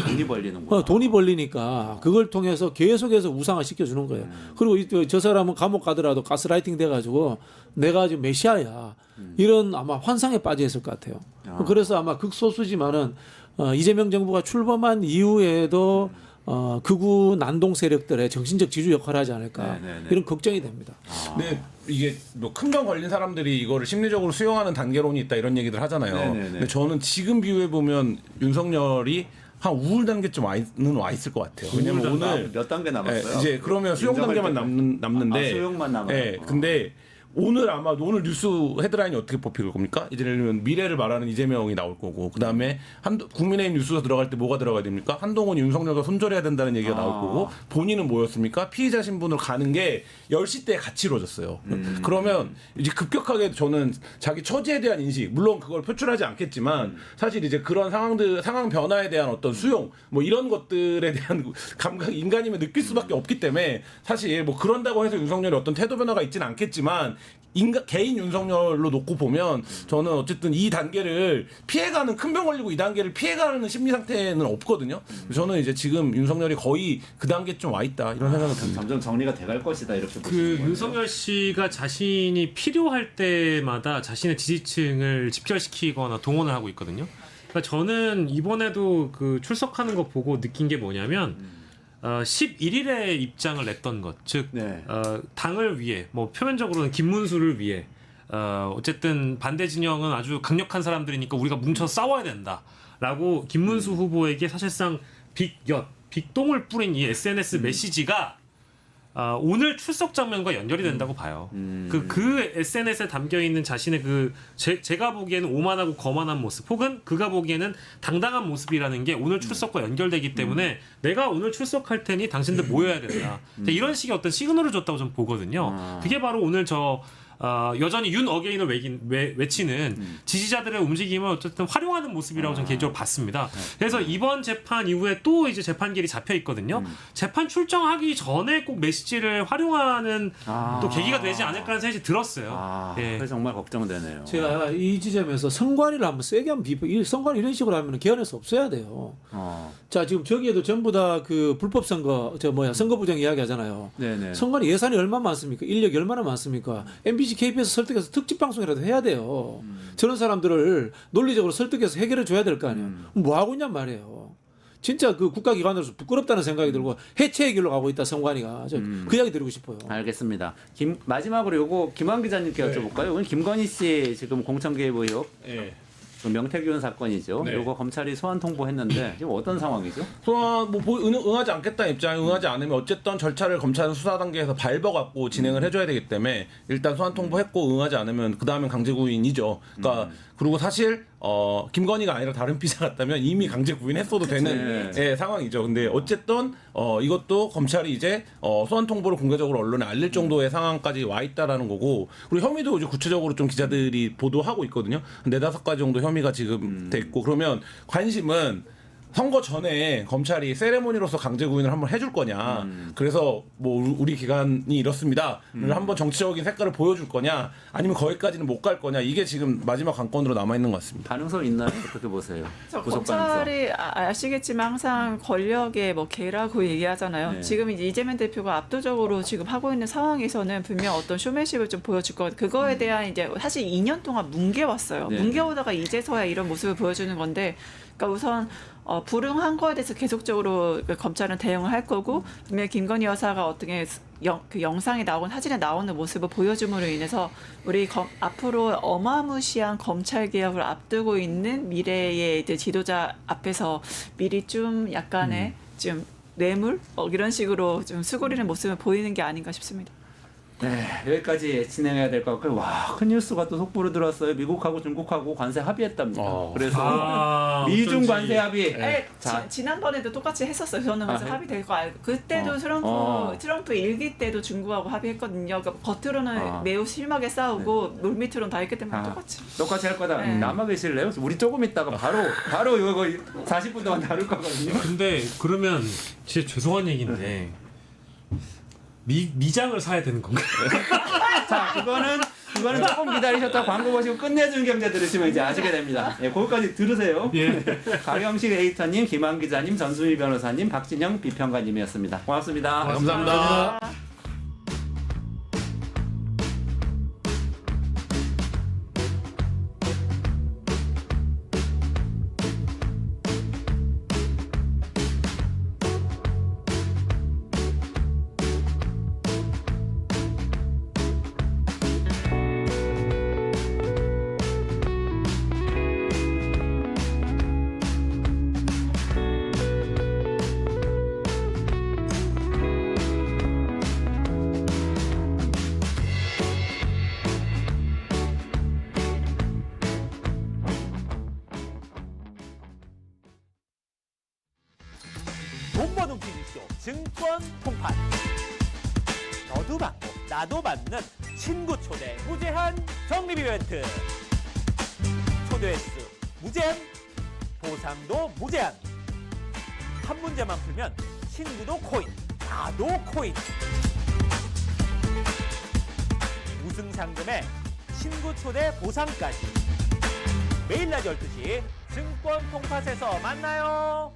돈이 벌리는구나. 돈이 벌리니까 그걸 통해서 계속해서 우상화 시켜주는 거예요. 그리고 저 사람은 감옥 가더라도 가스라이팅 돼가지고 내가 지금 메시아야. 이런 아마 환상에 빠져 있을 것 같아요. 그래서 아마 극소수지만은 이재명 정부가 출범한 이후에도 극우 난동 세력들의 정신적 지주 역할을 하지 않을까 이런 걱정이 됩니다. 근데 이게 뭐 큰 병 걸린 사람들이 이거를 심리적으로 수용하는 단계론이 있다 이런 얘기들 하잖아요. 근데 저는 지금 비유해 보면 윤석열이 한 우울 단계쯤 와 있을 것 같아요. 왜냐면 오늘 몇 단계 남았어요? 이제 그러면 수용 단계만 남는데. 수용만 남아요. 근데 오늘 뉴스 헤드라인이 어떻게 뽑힐 겁니까? 이제 예를 들면 미래를 말하는 이재명이 나올 거고 그다음에 국민의힘 뉴스가 들어갈 때 뭐가 들어가야 됩니까? 한동훈이 윤석열과 손절해야 된다는 얘기가 나올 거고 본인은 뭐였습니까? 피의자 신분으로 가는 게 10시 때 같이 이루어졌어요. 그러면 이제 급격하게 저는 자기 처지에 대한 인식 물론 그걸 표출하지 않겠지만 사실 이제 그런 상황 변화에 대한 어떤 수용 뭐 이런 것들에 대한 감각 인간이면 느낄 수밖에 없기 때문에 사실 뭐 그런다고 해서 윤석열이 어떤 태도 변화가 있지는 않겠지만 개인 윤석열로 놓고 보면 저는 어쨌든 이 단계를 피해가는 큰 병 걸리고 이 단계를 피해가는 심리 상태는 없거든요. 저는 이제 지금 윤석열이 거의 그 단계쯤 와 있다 이런 생각이 듭니다. 점점 정리가 돼갈 것이다 이렇게 그 보시는 거예요. 윤석열 씨가 자신이 필요할 때마다 자신의 지지층을 집결시키거나 동원을 하고 있거든요. 그러니까 저는 이번에도 그 출석하는 거 보고 느낀 게 뭐냐면 11일에 입장을 냈던 것, 즉 네. 당을 위해 뭐 표면적으로는 김문수를 위해 어쨌든 반대 진영은 아주 강력한 사람들이니까 우리가 뭉쳐 싸워야 된다라고 김문수 후보에게 사실상 빅똥을 뿌린 이 SNS 메시지가 오늘 출석 장면과 연결이 된다고 봐요. 그 SNS에 담겨 있는 자신의 제가 보기에는 오만하고 거만한 모습, 혹은 그가 보기에는 당당한 모습이라는 게 오늘 출석과 연결되기 때문에 내가 오늘 출석할 테니 당신들 모여야 된다. 이런 식의 어떤 시그널을 줬다고 저는 보거든요. 그게 바로 오늘 여전히 윤 어게인을 외치는 지지자들의 움직임을 어쨌든 활용하는 모습이라고 저는 개인적으로 봤습니다. 그래서 이번 재판 이후에 또 이제 재판기일이 잡혀 있거든요. 재판 출정하기 전에 꼭 메시지를 활용하는 또 계기가 되지 않을까라는 생각이 들었어요. 예. 그래서 정말 걱정되네요. 제가 이 지점에서 선관위를 한번 세게 한번 선관위 이런 식으로 하면 개헌해서 없어야 돼요. 자, 지금 저기에도 전부 다 그 불법 선거, 선거 부정 이야기 하잖아요. 네네. 선관위 예산이 얼마나 많습니까? 인력이 얼마나 많습니까? MBC, KBS 설득해서 특집 방송이라도 해야 돼요. 저런 사람들을 논리적으로 설득해서 해결해 줘야 될 거 아니에요. 뭐 하고 있냔 말이에요. 진짜 그 국가기관으로서 부끄럽다는 생각이 들고 해체의 길로 가고 있다, 선관위가. 그 이야기 드리고 싶어요. 알겠습니다. 마지막으로 요거 김환 기자님께 여쭤볼까요? 오늘 김건희 씨 지금 공천 개입 의혹. 그 명태균 사건이죠. 네. 요거 검찰이 소환 통보했는데 지금 어떤 상황이죠? 소환 응하지 않겠다는 입장에 응하지 않으면 어쨌든 절차를 검찰은 수사 단계에서 밟아갖고 진행을 해줘야 되기 때문에 일단 소환 통보했고 응하지 않으면 그 다음엔 강제 구인이죠. 그러니까 그리고 사실 김건희가 아니라 다른 피자 같다면 이미 강제 구인했어도 되는 상황이죠. 근데 어쨌든 이것도 검찰이 이제 소환 통보를 공개적으로 언론에 알릴 정도의 상황까지 와 있다라는 거고, 그리고 혐의도 이제 구체적으로 좀 기자들이 보도하고 있거든요. 4-5가지 정도 혐의가 지금 돼 있고, 그러면 관심은 선거 전에 검찰이 세레모니로서 강제 구인을 한번 해줄 거냐, 그래서 뭐 우리 기관이 이렇습니다를 한번 정치적인 색깔을 보여줄 거냐, 아니면 거기까지는 못 갈 거냐, 이게 지금 마지막 관건으로 남아 있는 것 같습니다. 가능성 있나요? 어떻게 보세요? 검찰이 아시겠지만 항상 권력의 뭐 개라고 얘기하잖아요. 네. 지금 이제 이재명 대표가 압도적으로 지금 하고 있는 상황에서는 분명 어떤 쇼맨십을 좀 보여줄 것, 그거에 대한 이제 사실 2년 동안 뭉개왔어요. 네. 뭉개오다가 이제서야 이런 모습을 보여주는 건데, 그러니까 우선 불응한 거에 대해서 계속적으로 검찰은 대응을 할 거고, 분명히 김건희 여사가 어떻게 그 영상에 나온 사진에 나오는 모습을 보여줌으로 인해서 우리 앞으로 어마무시한 검찰 개혁을 앞두고 있는 미래의 이제 지도자 앞에서 미리 좀 약간의 좀 뇌물 이런 식으로 좀 수그리는 모습을 보이는 게 아닌가 싶습니다. 네, 여기까지 진행해야 될 것 같고요. 와, 큰 뉴스가 또 속보로 들어왔어요. 미국하고 중국하고 관세 합의했답니다. 그래서 미중 관세 합의. 네. 지난번에도 똑같이 했었어요. 저는 그래서 합의될 거 알고, 그때도 트럼프 일기 때도 중국하고 합의했거든요. 그러니까 겉으로는 매우 심하게 싸우고 물밑으로는 다 했기 때문에 똑같이 할 거다. 남아 계실래요? 우리 조금 있다가 바로 이거 40분 동안 다룰 거거든요. 근데 그러면 진짜 죄송한 얘기인데 미장을 사야 되는 건가요? 자, 그거는 조금 기다리셨다 광고 보시고 끝내준 경제 들으시면 이제 아시게 됩니다. 예, 거기까지 들으세요. 예. 강영식 에디터님, 김한 기자님, 전수미 변호사님, 박진영 비평가님이었습니다. 고맙습니다. 감사합니다. 돈 버는 TV쇼 증권 통판. 너도 받고 나도 받는 친구 초대 무제한 적립 이벤트. 초대 횟수 무제한, 보상도 무제한. 한 문제만 풀면 친구도 코인, 나도 코인. 우승 상금에 친구 초대 보상까지. 매일 낮 12시 증권 통팟에서 만나요.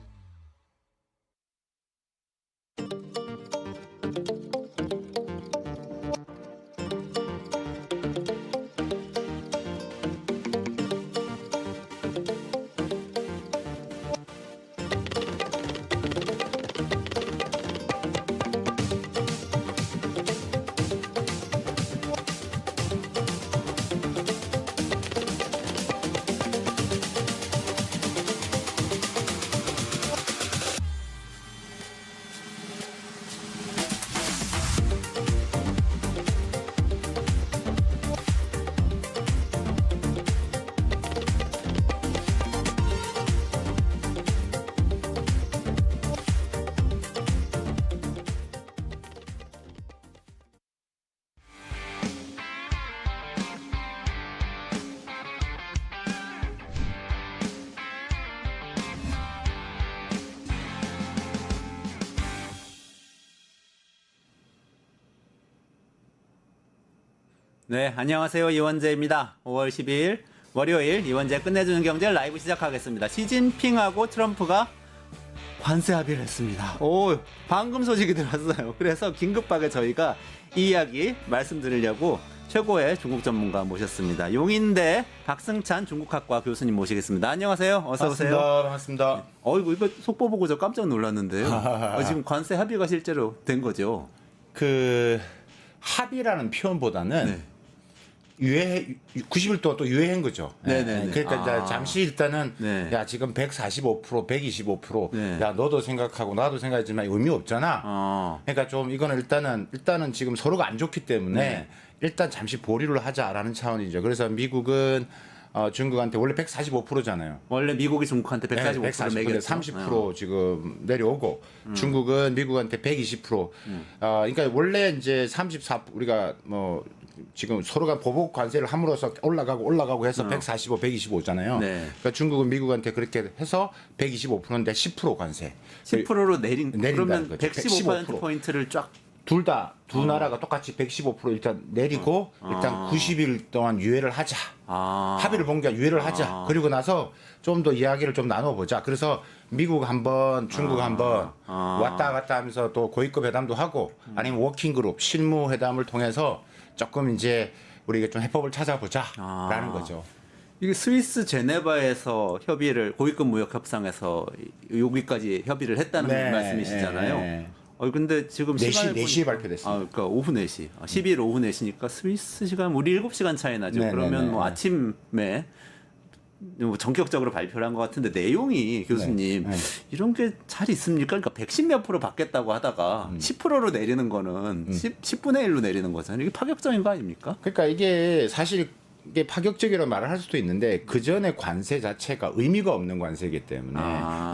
네, 안녕하세요. 이원재입니다. 5월 12일 월요일 이원재 끝내주는 경제 라이브 시작하겠습니다. 시진핑하고 트럼프가 관세 합의를 했습니다. 오, 방금 소식이 들었어요. 그래서 긴급하게 저희가 이 이야기 말씀드리려고 최고의 중국 전문가 모셨습니다. 용인대 박승찬 중국학과 교수님 모시겠습니다. 안녕하세요. 어서 오세요. 반갑습니다. 이거 속보 보고 저 깜짝 놀랐는데요. 지금 관세 합의가 실제로 된 거죠? 그 합의라는 표현보다는 네. 유예 90일 동안 또 유예한 거죠. 네네네. 그러니까 이제 아. 잠시 일단은 네. 야 지금 145%, 125%, 네. 야 너도 생각하고 나도 생각하지만 의미 없잖아. 그러니까 좀 이거는 일단은 지금 서로가 안 좋기 때문에 네. 일단 잠시 보류를 하자라는 차원이죠. 그래서 미국은 중국한테 원래 145%잖아요. 원래 미국이 중국한테 145% 140%, 매겼죠. 30% 지금 내려오고 중국은 미국한테 120%. 그러니까 원래 이제 34 우리가 뭐 지금 서로가 보복 관세를 함으로써 올라가고 해서 145, 125잖아요. 네. 그러니까 중국은 미국한테 그렇게 해서 125%인데 10% 관세. 10%로 그러면 거죠. 115% 포인트를 쫙 두 나라가 똑같이 115% 일단 내리고 일단 90일 동안 유예를 하자. 합의를 본 게 유예를 하자. 그리고 나서 좀 더 이야기를 좀 나눠보자. 그래서 미국 한번, 중국 한번 왔다 갔다 하면서 또 고위급 회담도 하고 아니면 워킹그룹, 실무 회담을 통해서 조금 이제 우리가 좀 해법을 찾아보자라는 거죠. 이게 스위스 제네바에서 협의를 고위급 무역 협상에서 여기까지 협의를 했다는 말씀이시잖아요. 근데 지금 4시에 발표됐습니다. 그러니까 오후 4시. 12일 오후 4시니까 스위스 시간 우리 7시간 차이 나죠. 그러면 뭐 아침에 뭐 전격적으로 발표를 한 것 같은데 내용이 교수님 이런 게 잘 있습니까? 그러니까 110몇 프로 받겠다고 하다가 10%로 내리는 거는 10분의 1로 내리는 거잖아요. 이게 파격적인 거 아닙니까? 그러니까 이게 사실 이게 파격적이라고 말을 할 수도 있는데 그 전에 관세 자체가 의미가 없는 관세이기 때문에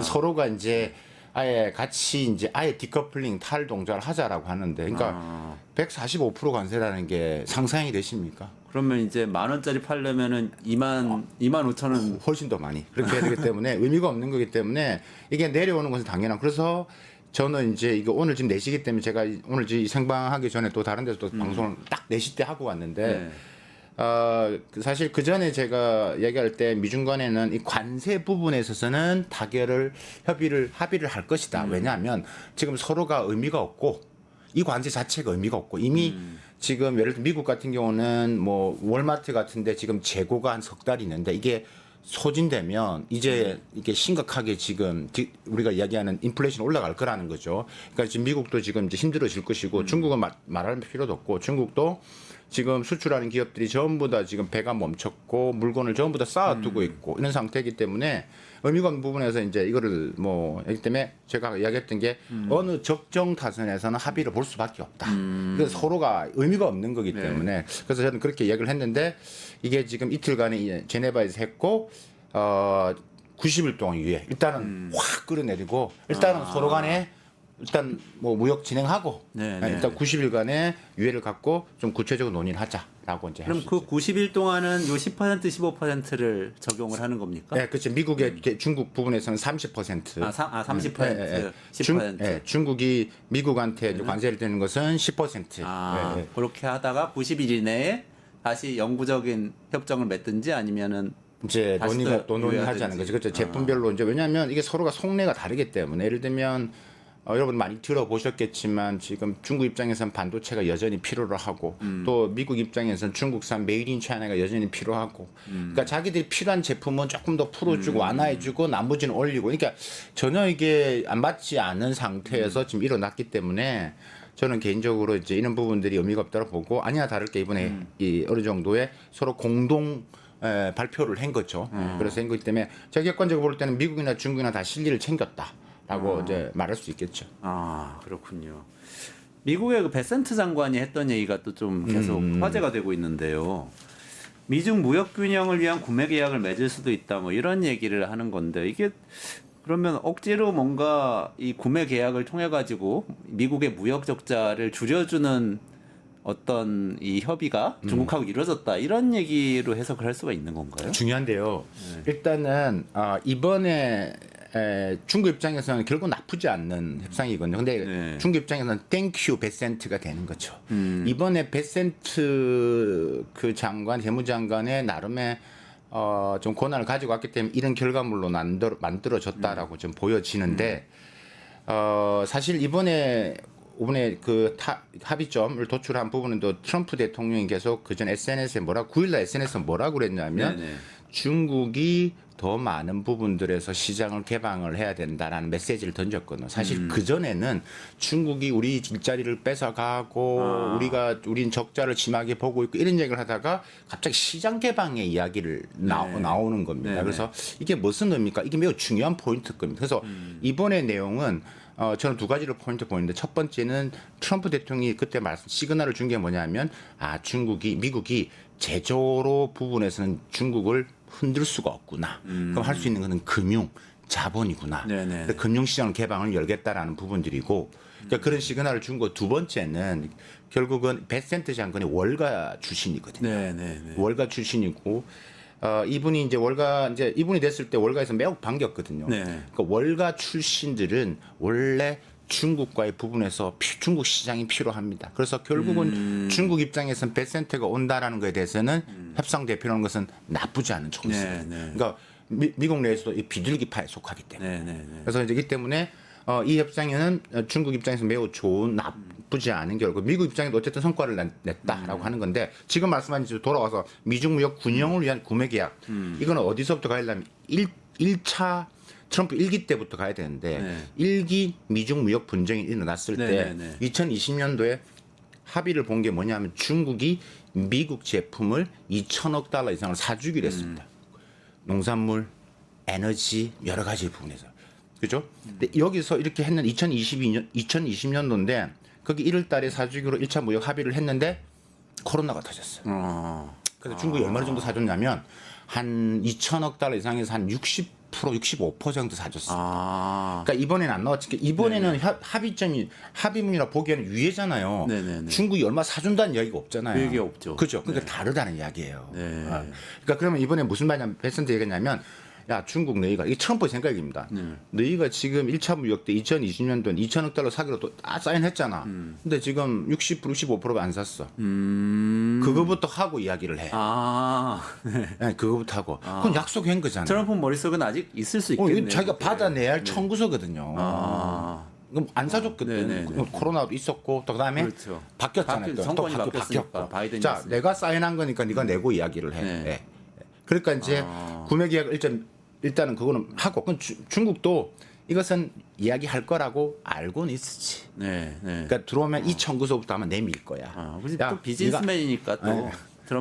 서로가 이제 아예 같이 이제 아예 디커플링 탈동작을 하자라고 하는데 그러니까 145% 관세라는 게 상상이 되십니까? 그러면 이제 10,000원짜리 팔려면은 25,000원 훨씬 더 많이 그렇게 해야 되기 때문에 의미가 없는 거기 때문에 이게 내려오는 것은 당연한. 그래서 저는 이제 이거 오늘 지금 4시기 때문에 제가 오늘 생방하기 전에 또 다른 데서 또 방송을 딱 4시 때 하고 왔는데 사실 그 전에 제가 얘기할 때 미중 간에는 이 관세 부분에 있어서는 합의를 할 것이다. 왜냐하면 지금 서로가 의미가 없고 이 관세 자체가 의미가 없고 이미 지금 예를 들어 미국 같은 경우는 뭐 월마트 같은데 지금 재고가 한 석 달 있는데 이게 소진되면 이제 이게 심각하게 지금 우리가 이야기하는 인플레이션 올라갈 거라는 거죠. 그러니까 지금 미국도 지금 이제 힘들어질 것이고 중국은 말할 필요도 없고 중국도 지금 수출하는 기업들이 전부 다 지금 배가 멈췄고 물건을 전부 다 쌓아두고 있고 이런 상태이기 때문에 의미가 없는 부분에서 이제 이거를 뭐 하기 때문에 제가 이야기했던 게 어느 적정 타선에서는 합의를 볼 수밖에 없다. 그래서 서로가 의미가 없는 거기 때문에 그래서 저는 그렇게 이야기를 했는데 이게 지금 이틀간에 제네바에서 했고 90일 동안 유예. 일단은 확 끌어내리고 일단은 서로 간에 일단 뭐 무역 진행하고 일단 90일간의 유예를 갖고 좀 구체적으로 논의를 하자라고 이제. 그럼 그 90일 동안은 요 10% 15%를 적용을 하는 겁니까? 네, 그렇죠. 미국의 중국 부분에서는 30%. 30%. 10%. 중국이 미국한테 관세를 내는 것은 10%. 그렇게 하다가 90일 이내에 다시 영구적인 협정을 맺든지 아니면은 이제 논의를 하자는 거죠. 그렇죠. 제품별로 이제 왜냐하면 이게 서로가 속내가 다르기 때문에 예를 들면 여러분 많이 들어보셨겠지만 지금 중국 입장에서는 반도체가 여전히 필요로 하고 또 미국 입장에서는 중국산 메이드 인 차이나가 여전히 필요하고 그러니까 자기들이 필요한 제품은 조금 더 풀어주고 완화해주고 나머지는 올리고 그러니까 전혀 이게 안 맞지 않은 상태에서 지금 일어났기 때문에 저는 개인적으로 이제 이런 부분들이 의미가 없다고 보고 아니나 다를게 이번에 이 어느 정도의 서로 공동 발표를 한 거죠. 그래서 한 거기 때문에 제가 객관적으로 볼 때는 미국이나 중국이나 다 실리를 챙겼다라고 이제 말할 수 있겠죠. 그렇군요. 미국의 그 베센트 장관이 했던 얘기가 또 좀 계속 화제가 되고 있는데요. 미중 무역 균형을 위한 구매 계약을 맺을 수도 있다. 뭐 이런 얘기를 하는 건데 이게 그러면 억지로 뭔가 이 구매 계약을 통해 가지고 미국의 무역 적자를 줄여주는 어떤 이 협의가 중국하고 이루어졌다 이런 얘기로 해석을 할 수가 있는 건가요? 중요한데요. 일단은 이번에 중국 입장에서는 결국 나쁘지 않는 협상이거든요. 근데 네. 중국 입장에서는 땡큐 베센트가 되는 거죠. 이번에 베센트 그 장관, 재무장관의 나름의 좀 권한을 가지고 왔기 때문에 이런 결과물로 만들어졌다라고 좀 보여지는데 사실 이번에 그 합의점을 도출한 부분은 또 트럼프 대통령이 계속 그전 SNS에 9일날 SNS에 뭐라고 그랬냐면 네네. 중국이 더 많은 부분들에서 시장을 개방을 해야 된다라는 메시지를 던졌거든요. 사실 그 전에는 중국이 우리 일자리를 뺏어가고 우린 적자를 심하게 보고 있고 이런 얘기를 하다가 갑자기 시장 개방의 이야기를 나오는 겁니다. 네네. 그래서 이게 무슨 의미입니까? 이게 매우 중요한 포인트일 겁니다. 그래서 이번의 내용은 저는 두 가지를 포인트 보이는데 첫 번째는 트럼프 대통령이 그때 시그널을 준 게 뭐냐면 미국이 제조로 부분에서는 중국을 흔들 수가 없구나. 그럼 할 수 있는 것은 금융, 자본이구나. 금융시장 개방을 열겠다라는 부분들이고 그러니까 그런 시그널을 준 거. 두 번째는 결국은 베센트 장관이 월가 출신이거든요. 월가 출신이고 이분이 이분이 됐을 때 월가에서 매우 반겼거든요. 그러니까 월가 출신들은 원래 중국과의 부분에서 중국 시장이 필요합니다. 그래서 결국은 중국 입장에서는 베센트가 온다라는 것에 대해서는 협상 대표라는 것은 나쁘지 않은 총수입니다. 그러니까 미국 내에서도 이 비둘기파에 속하기 때문에. 그래서 이제 이 때문에 이 협상에는 중국 입장에서 매우 좋은 나쁘지 않은 결과. 미국 입장에도 어쨌든 성과를 냈다라고 하는 건데 지금 말씀하신 대로 돌아와서 미중 무역 군용을 위한 구매 계약. 이거는 어디서부터 가려면 1차 트럼프 1기 때부터 가야 되는데 1기 미중 무역 분쟁이 일어났을 때 2020년도에 합의를 본 게 뭐냐면 중국이 미국 제품을 2천억 달러 이상을 사주기로 했습니다. 농산물, 에너지 여러 가지 부분에서. 그죠? 근데 여기서 이렇게 했는 2020년도인데 거기 1월 달에 사주기로 1차 무역 합의를 했는데 코로나가 터졌어요. 그래서 중국이 얼마 정도 사줬냐면 한 2천억 달러 이상에서 한 65% 정도 사줬어요. 그러니까 이번에는 안 나왔지. 이번에는 합의문이라 보기에는 유예잖아요. 중국이 얼마 사준다는 이야기가 없잖아요. 얘기 없죠. 그죠? 그러니까 다르다는 이야기예요. 그러니까 그러면 이번에 무슨 말이냐면 베센트 얘기냐면 야 중국 너희가 이게 트럼프 생각입니다. 너희가 지금 1차 무역 때 2020년도에 2천억 달러 사기로 또 사인했잖아. 근데 지금 65%가 안 샀어. 그거부터 하고 이야기를 해. 그거부터 하고. 그건 약속한 거잖아. 트럼프 머릿속은 아직 있을 수 있겠네요. 자기가 받아내야 할 청구서거든요. 그럼 안 사줬거든. 코로나도 있었고 또 그다음에 바뀌었잖아요. 정권이 또 바뀌었으니까 바이든이 자, 내가 사인한 거니까 네가 내고 이야기를 해. 그러니까 이제 구매 계약을 일단은 그거는 하고 그건 중국도 이것은 이야기할 거라고 알고는 있었지. 그러니까 들어오면 이 청구서부터 아마 내밀 거야. 또 비즈니스맨이니까 또.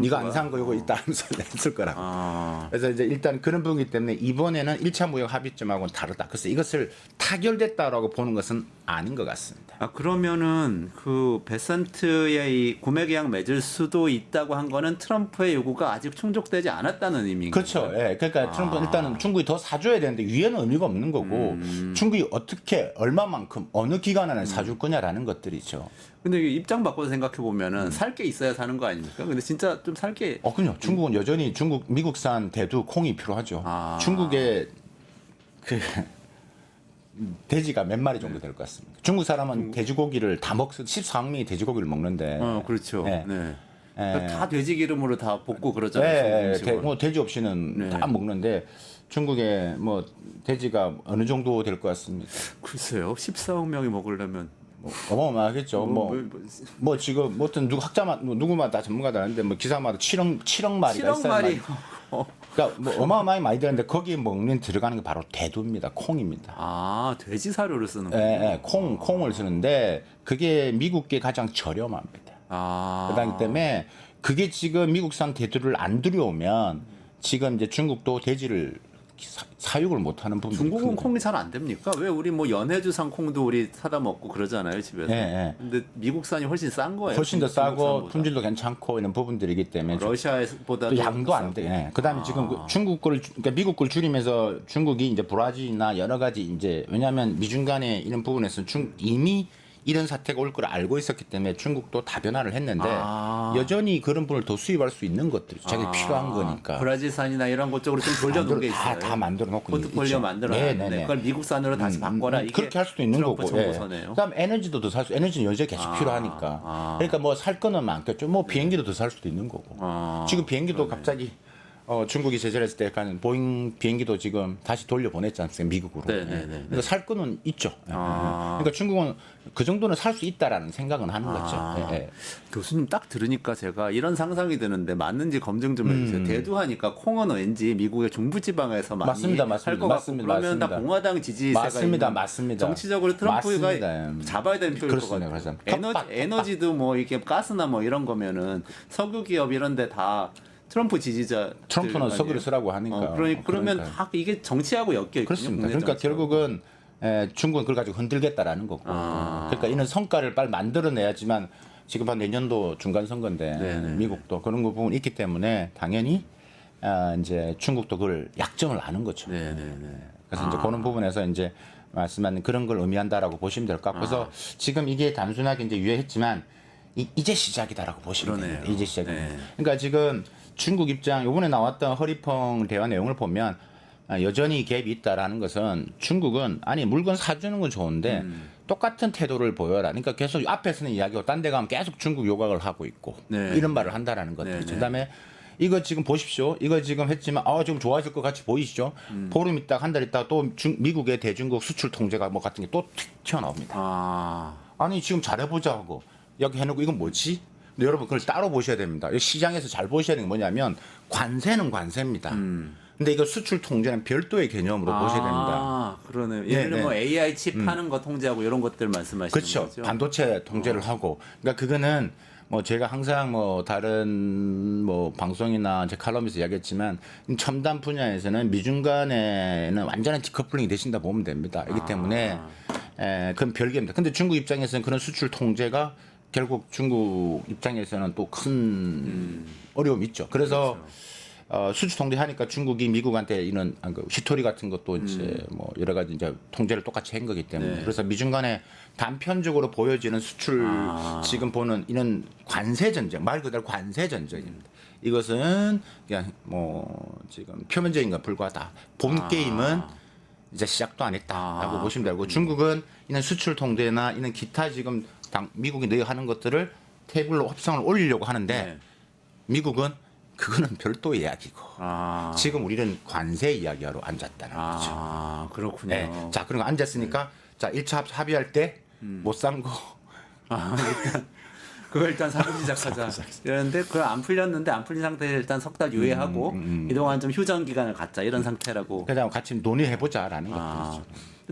네가 안 산 거 이거 있다 하면서 냈을 거라고. 그래서 이제 일단 그런 부분이기 때문에 이번에는 1차 무역 합의점하고는 다르다. 그래서 이것을 타결됐다라고 보는 것은 아닌 것 같습니다. 그러면은 그 베센트의 이 구매 계약 맺을 수도 있다고 한 거는 트럼프의 요구가 아직 충족되지 않았다는 의미인가요? 그렇죠. 예. 그러니까 트럼프는 일단은 중국이 더 사줘야 되는데 위에는 의미가 없는 거고 중국이 어떻게 얼마만큼 어느 기간 안에 사줄 거냐라는 것들이죠. 근데 입장 바꿔서 생각해 보면은 살 게 있어야 사는 거 아닙니까? 근데 진짜 좀 살 게. 그럼요. 중국은 여전히 미국산 대두 콩이 필요하죠. 중국의 그 돼지가 몇 마리 정도 될 것 같습니다. 중국 사람은 돼지고기를 다 14억 명이 돼지고기를 먹는데. 그렇죠. 네. 다 돼지 기름으로 다 볶고 그러잖아요. 돼지 없이는 다 먹는데 중국에 뭐 돼지가 어느 정도 될 것 같습니다. 글쎄요. 14억 명이 먹으려면. 어마어마하겠죠. 뭐 지금 뭐든 누구마다 전문가들 하는데 뭐 기사마다 7억 마리가 있어요. 7억 마리. 그러니까 뭐 어마어마하게 많이 되는데 거기에 먹는 들어가는 게 바로 대두입니다. 콩입니다. 돼지 사료를 쓰는 거예요. 네, 콩을 쓰는데 그게 미국계 가장 저렴합니다. 그렇기 때문에 그게 지금 미국산 대두를 안 들여오면 지금 이제 중국도 돼지를 사육을 못하는 부분. 중국은 콩이 잘 안 됩니까? 왜 우리 뭐 연해주산 콩도 우리 사다 먹고 그러잖아요 집에서. 근데 미국산이 훨씬 싼 거예요. 훨씬 더 싸고 품질도 괜찮고 이런 부분들이기 때문에 러시아보다 양도 안 돼. 그다음에 지금 그러니까 미국 걸 줄이면서 중국이 이제 브라질이나 여러 가지 이제 왜냐하면 미중 간의 이런 부분에서 이미 이런 사태가 올 걸 알고 있었기 때문에 중국도 다변화를 했는데 여전히 그런 분을 더 수입할 수 있는 것들 자기 필요한 거니까 브라질산이나 이런 것 쪽으로 좀 돌려놓은 게 있어요. 다 만들어 놓고 포트폴리오 만들어놨는데 그걸 미국산으로 다시 바꿔라. 이게 그렇게 할 수도 있는 거고. 정보서네요. 그다음 에너지도 더 살 수. 에너지는 여전히 계속 필요하니까. 그러니까 뭐 살 거는 많겠죠. 뭐 비행기도 더 살 수도 있는 거고. 지금 비행기도 갑자기 중국이 제재했을 때 약간 보잉 비행기도 지금 다시 돌려보냈지 않습니까? 미국으로. 그러니까 살 거는 있죠. 그러니까 중국은 그 정도는 살 수 있다라는 생각은 하는 거죠. 교수님 딱 들으니까 제가 이런 상상이 드는데 맞는지 검증 좀 해주세요. 대두하니까 콩은 왠지 미국의 중부지방에서 많이 할 것 같고 그러면 다 공화당 지지세가 맞습니다. 정치적으로 트럼프가 잡아야 되는 표일 것 같아요. 그렇습니다. 에너지도 뭐 이렇게 가스나 뭐 이런 거면은 석유 기업 이런데 다 트럼프 지지자. 트럼프는 석유를 쓰라고 하니까. 그러면 다 이게 정치하고 엮여 있거든요. 그렇습니다. 그러니까 결국은 중국은 그걸 가지고 흔들겠다라는 거고. 그러니까 이런 성과를 빨리 만들어내야지만 지금 한 내년도 중간 선거인데 미국도 그런 거 부분 있기 때문에 당연히 이제 중국도 그걸 약점을 아는 거죠. 그래서 이제 그런 부분에서 이제 말씀한 그런 걸 의미한다라고 보시면 될 것 같고. 그래서 지금 이게 단순하게 이제 유예했지만 이제 시작이다라고 보시면 됩니다. 이제 시작입니다. 그러니까 지금 중국 입장 이번에 나왔던 허리펑 대화 내용을 보면 여전히 갭이 있다라는 것은 중국은 아니 물건 사주는 건 좋은데 똑같은 태도를 보여라. 그러니까 계속 앞에서는 이야기하고 딴 데 가면 계속 중국 요각을 하고 있고 이런 말을 한다라는 것들. 그다음에 이거 지금 보십시오. 이거 지금 했지만 지금 좋아질 것 같이 보이시죠? 보름 있다 한 달 있다 또 미국의 대중국 수출 통제가 뭐 같은 게 또 튀어나옵니다. 아니 지금 잘해보자 하고 여기 해놓고 이건 뭐지? 근데 여러분 그걸 따로 보셔야 됩니다. 시장에서 잘 보셔야 되는 게 뭐냐면 관세는 관세입니다. 근데 이거 수출 통제는 별도의 개념으로 보셔야 됩니다. 그러네요. 예를 들면 뭐 AI 칩 하는 거 통제하고 이런 것들 말씀하시는 그렇죠. 거죠. 반도체 통제를 하고. 그러니까 그거는 뭐 제가 항상 뭐 다른 뭐 방송이나 제 칼럼에서 이야기했지만 첨단 분야에서는 미중 간에는 완전한 디커플링이 되신다 보면 됩니다. 이기 때문에 그건 별개입니다. 근데 중국 입장에서는 그런 수출 통제가 결국 중국 입장에서는 또 큰 어려움이 있죠. 그래서 수출 통제하니까 중국이 미국한테 이런 히토리 같은 것도 이제 뭐 여러 가지 이제 통제를 똑같이 한 거기 때문에 그래서 미중 간에 단편적으로 보여지는 수출 지금 보는 이런 관세 전쟁 말 그대로 관세 전쟁입니다. 이것은 그냥 뭐 지금 표면적인 것 불과하다. 본 게임은 이제 시작도 안 했다라고 보시면 되고 중국은 이런 수출 통제나 이런 기타 지금 미국이 늘 하는 것들을 테이블로 협상을 올리려고 하는데 미국은 그거는 별도의 이야기고 지금 우리는 관세 이야기하러 앉았다는 거죠. 그렇군요. 네. 자, 그런 거 앉았으니까 자 1차 합의할 때 못 산 거. 그걸 일단 사고 시작하자. 이러는데 그걸 안 풀렸는데 안 풀린 상태에 일단 석 달 유예하고 이동안 좀 휴전 기간을 갖자 이런 상태라고. 그냥 같이 논의해보자라는 것들이죠.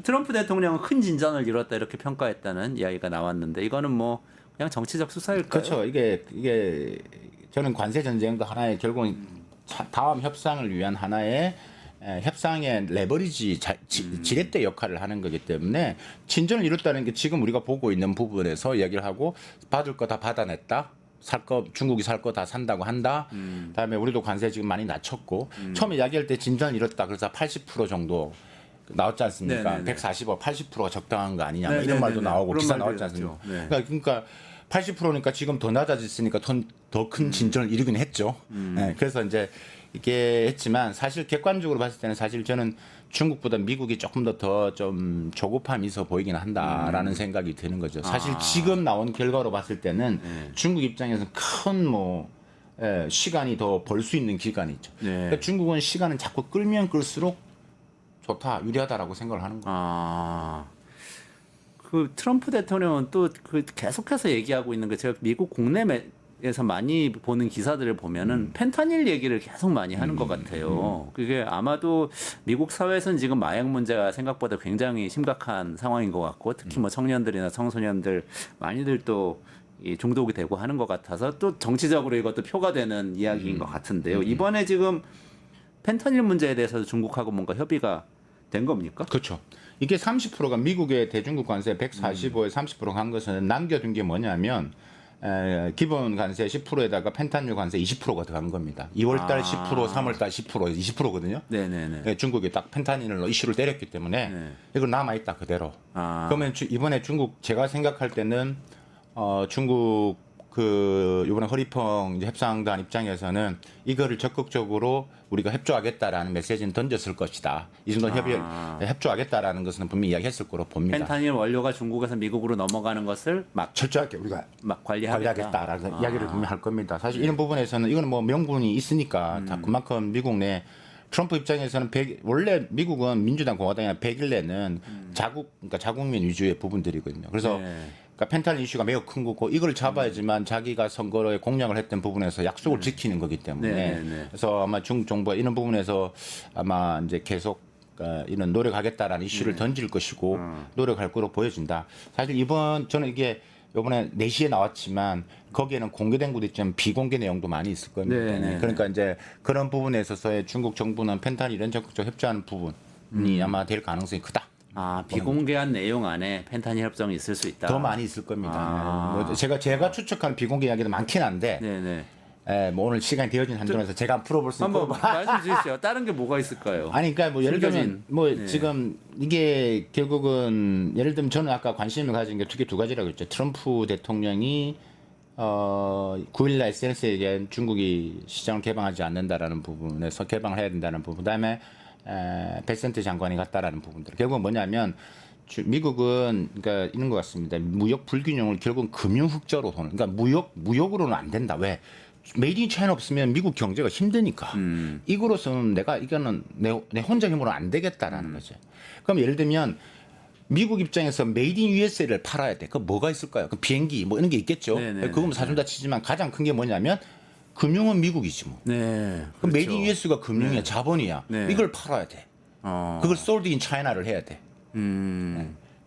트럼프 대통령은 큰 진전을 이뤘다 이렇게 평가했다는 이야기가 나왔는데 이거는 뭐 그냥 정치적 수사일까요? 그렇죠. 이게 저는 관세 전쟁도 하나의 결국 다음 협상을 위한 하나의 협상의 레버리지 지렛대 역할을 하는 거기 때문에 진전을 이뤘다는 게 지금 우리가 보고 있는 부분에서 이야기를 하고 받을 거 다 받아냈다. 살 거 중국이 살 거 다 산다고 한다. 그다음에 우리도 관세 지금 많이 낮췄고 처음에 이야기할 때 진전을 이뤘다. 그래서 80% 정도 나왔지 않습니까? 140억 80%가 적당한 거 아니냐 이런 말도 나오고 기사 나왔지 않습니까? 그러니까 80%니까 지금 더 낮아졌으니까 더 큰 진전을 이루긴 했죠. 그래서 이제 이게 했지만 사실 객관적으로 봤을 때는 사실 저는 중국보다 미국이 조금 더 좀 조급함이 있어 보이긴 한다라는 생각이 드는 거죠. 사실 지금 나온 결과로 봤을 때는 중국 입장에서는 큰 뭐 시간이 더 벌 수 있는 기간이죠. 그러니까 중국은 시간은 자꾸 끌면 끌수록 좋다, 유리하다라고 생각을 하는 거예요. 그 트럼프 대통령은 또 그 계속해서 얘기하고 있는 게 제가 미국 국내에서 많이 보는 기사들을 보면은 펜타닐 얘기를 계속 많이 하는 것 같아요. 그게 아마도 미국 사회에서는 지금 마약 문제가 생각보다 굉장히 심각한 상황인 것 같고 특히 뭐 청년들이나 청소년들 많이들 또 이 중독이 되고 하는 것 같아서 또 정치적으로 이것도 표가 되는 이야기인 것 같은데요. 이번에 지금 펜타닐 문제에 대해서 중국하고 뭔가 협의가 된 겁니까? 그렇죠. 이게 30%가 미국의 대중국 관세 145에 30%가 한 것은 남겨둔 게 뭐냐면 기본 관세 10%에다가 펜탄율 관세 20%가 들어간 겁니다. 2월달 10%, 3월달 10%, 20%거든요. 네네네. 중국이 딱 펜타닐로 이슈를 때렸기 때문에 네. 이거 남아 있다 그대로. 아. 그러면 이번에 중국 제가 생각할 때는 중국 그 이번에 허리펑 이제 협상단 입장에서는 이거를 적극적으로 우리가 협조하겠다라는 메시지는 던졌을 것이다. 이 정도 협조하겠다라는 것은 분명히 이야기했을 거로 봅니다. 펜타닐 원료가 중국에서 미국으로 넘어가는 것을 막 철저하게 우리가 관리하겠다라는 이야기를 분명히 할 겁니다. 사실 이런 부분에서는 이거는 뭐 명분이 있으니까 다 그만큼 미국 내 트럼프 입장에서는 원래 미국은 민주당 공화당이나 100일 내는 그러니까 자국민 위주의 부분들이거든요. 그래서 그러니까 펜타닐 이슈가 매우 큰 거고 이걸 잡아야지만 자기가 선거에 공약을 했던 부분에서 약속을 지키는 거기 때문에 그래서 아마 중국 정부가 이런 부분에서 아마 이제 계속 이런 노력하겠다라는 이슈를 던질 것이고 노력할 거로 보여진다. 사실 저는 이게 이번에 4시에 나왔지만 거기에는 공개된 것도 있지만 비공개 내용도 많이 있을 겁니다. 그러니까 이제 그런 부분에 있어서의 중국 정부는 펜타닐은 적극적으로 협조하는 부분이 아마 될 가능성이 크다. 비공개한 내용 안에 펜타닐 협정이 있을 수 있다. 더 많이 있을 겁니다. 뭐 제가 추측하는 비공개 이야기도 많긴 한데 뭐 오늘 시간이 되어진 한정에서 제가 풀어볼 수 있고 한번 말씀 주시죠. 다른 게 뭐가 있을까요? 아니 그러니까 뭐 예를 들면 지금 이게 결국은 예를 들면 저는 아까 관심을 가진 게 특히 두 가지라고 했죠. 트럼프 대통령이 9일날 SNS에 얘기한 중국이 시장을 개방하지 않는다라는 부분에서 개방을 해야 된다는 부분, 그다음에 베센트 장관이 갔다라는 부분들. 결국은 뭐냐면 미국은 그러니까 이런 것 같습니다. 무역 불균형을 결국은 금융 흑자로 보는. 그러니까 무역으로는 안 된다. 왜? 메이드 인 차이나 없으면 미국 경제가 힘드니까. 이거로서는 이거는 내 혼자 힘으로 안 되겠다라는 거죠. 그럼 예를 들면 미국 입장에서 메이드 인 USA를 팔아야 돼. 그 뭐가 있을까요? 그 비행기 뭐 이런 게 있겠죠. 그건 사준다 치지만 가장 큰 게 뭐냐면 금융은 미국이지 뭐. 그럼 그렇죠. 메이드 인 US가 금융이야, 자본이야. 이걸 팔아야 돼. 그걸 솔드 인 차이나를 해야 돼.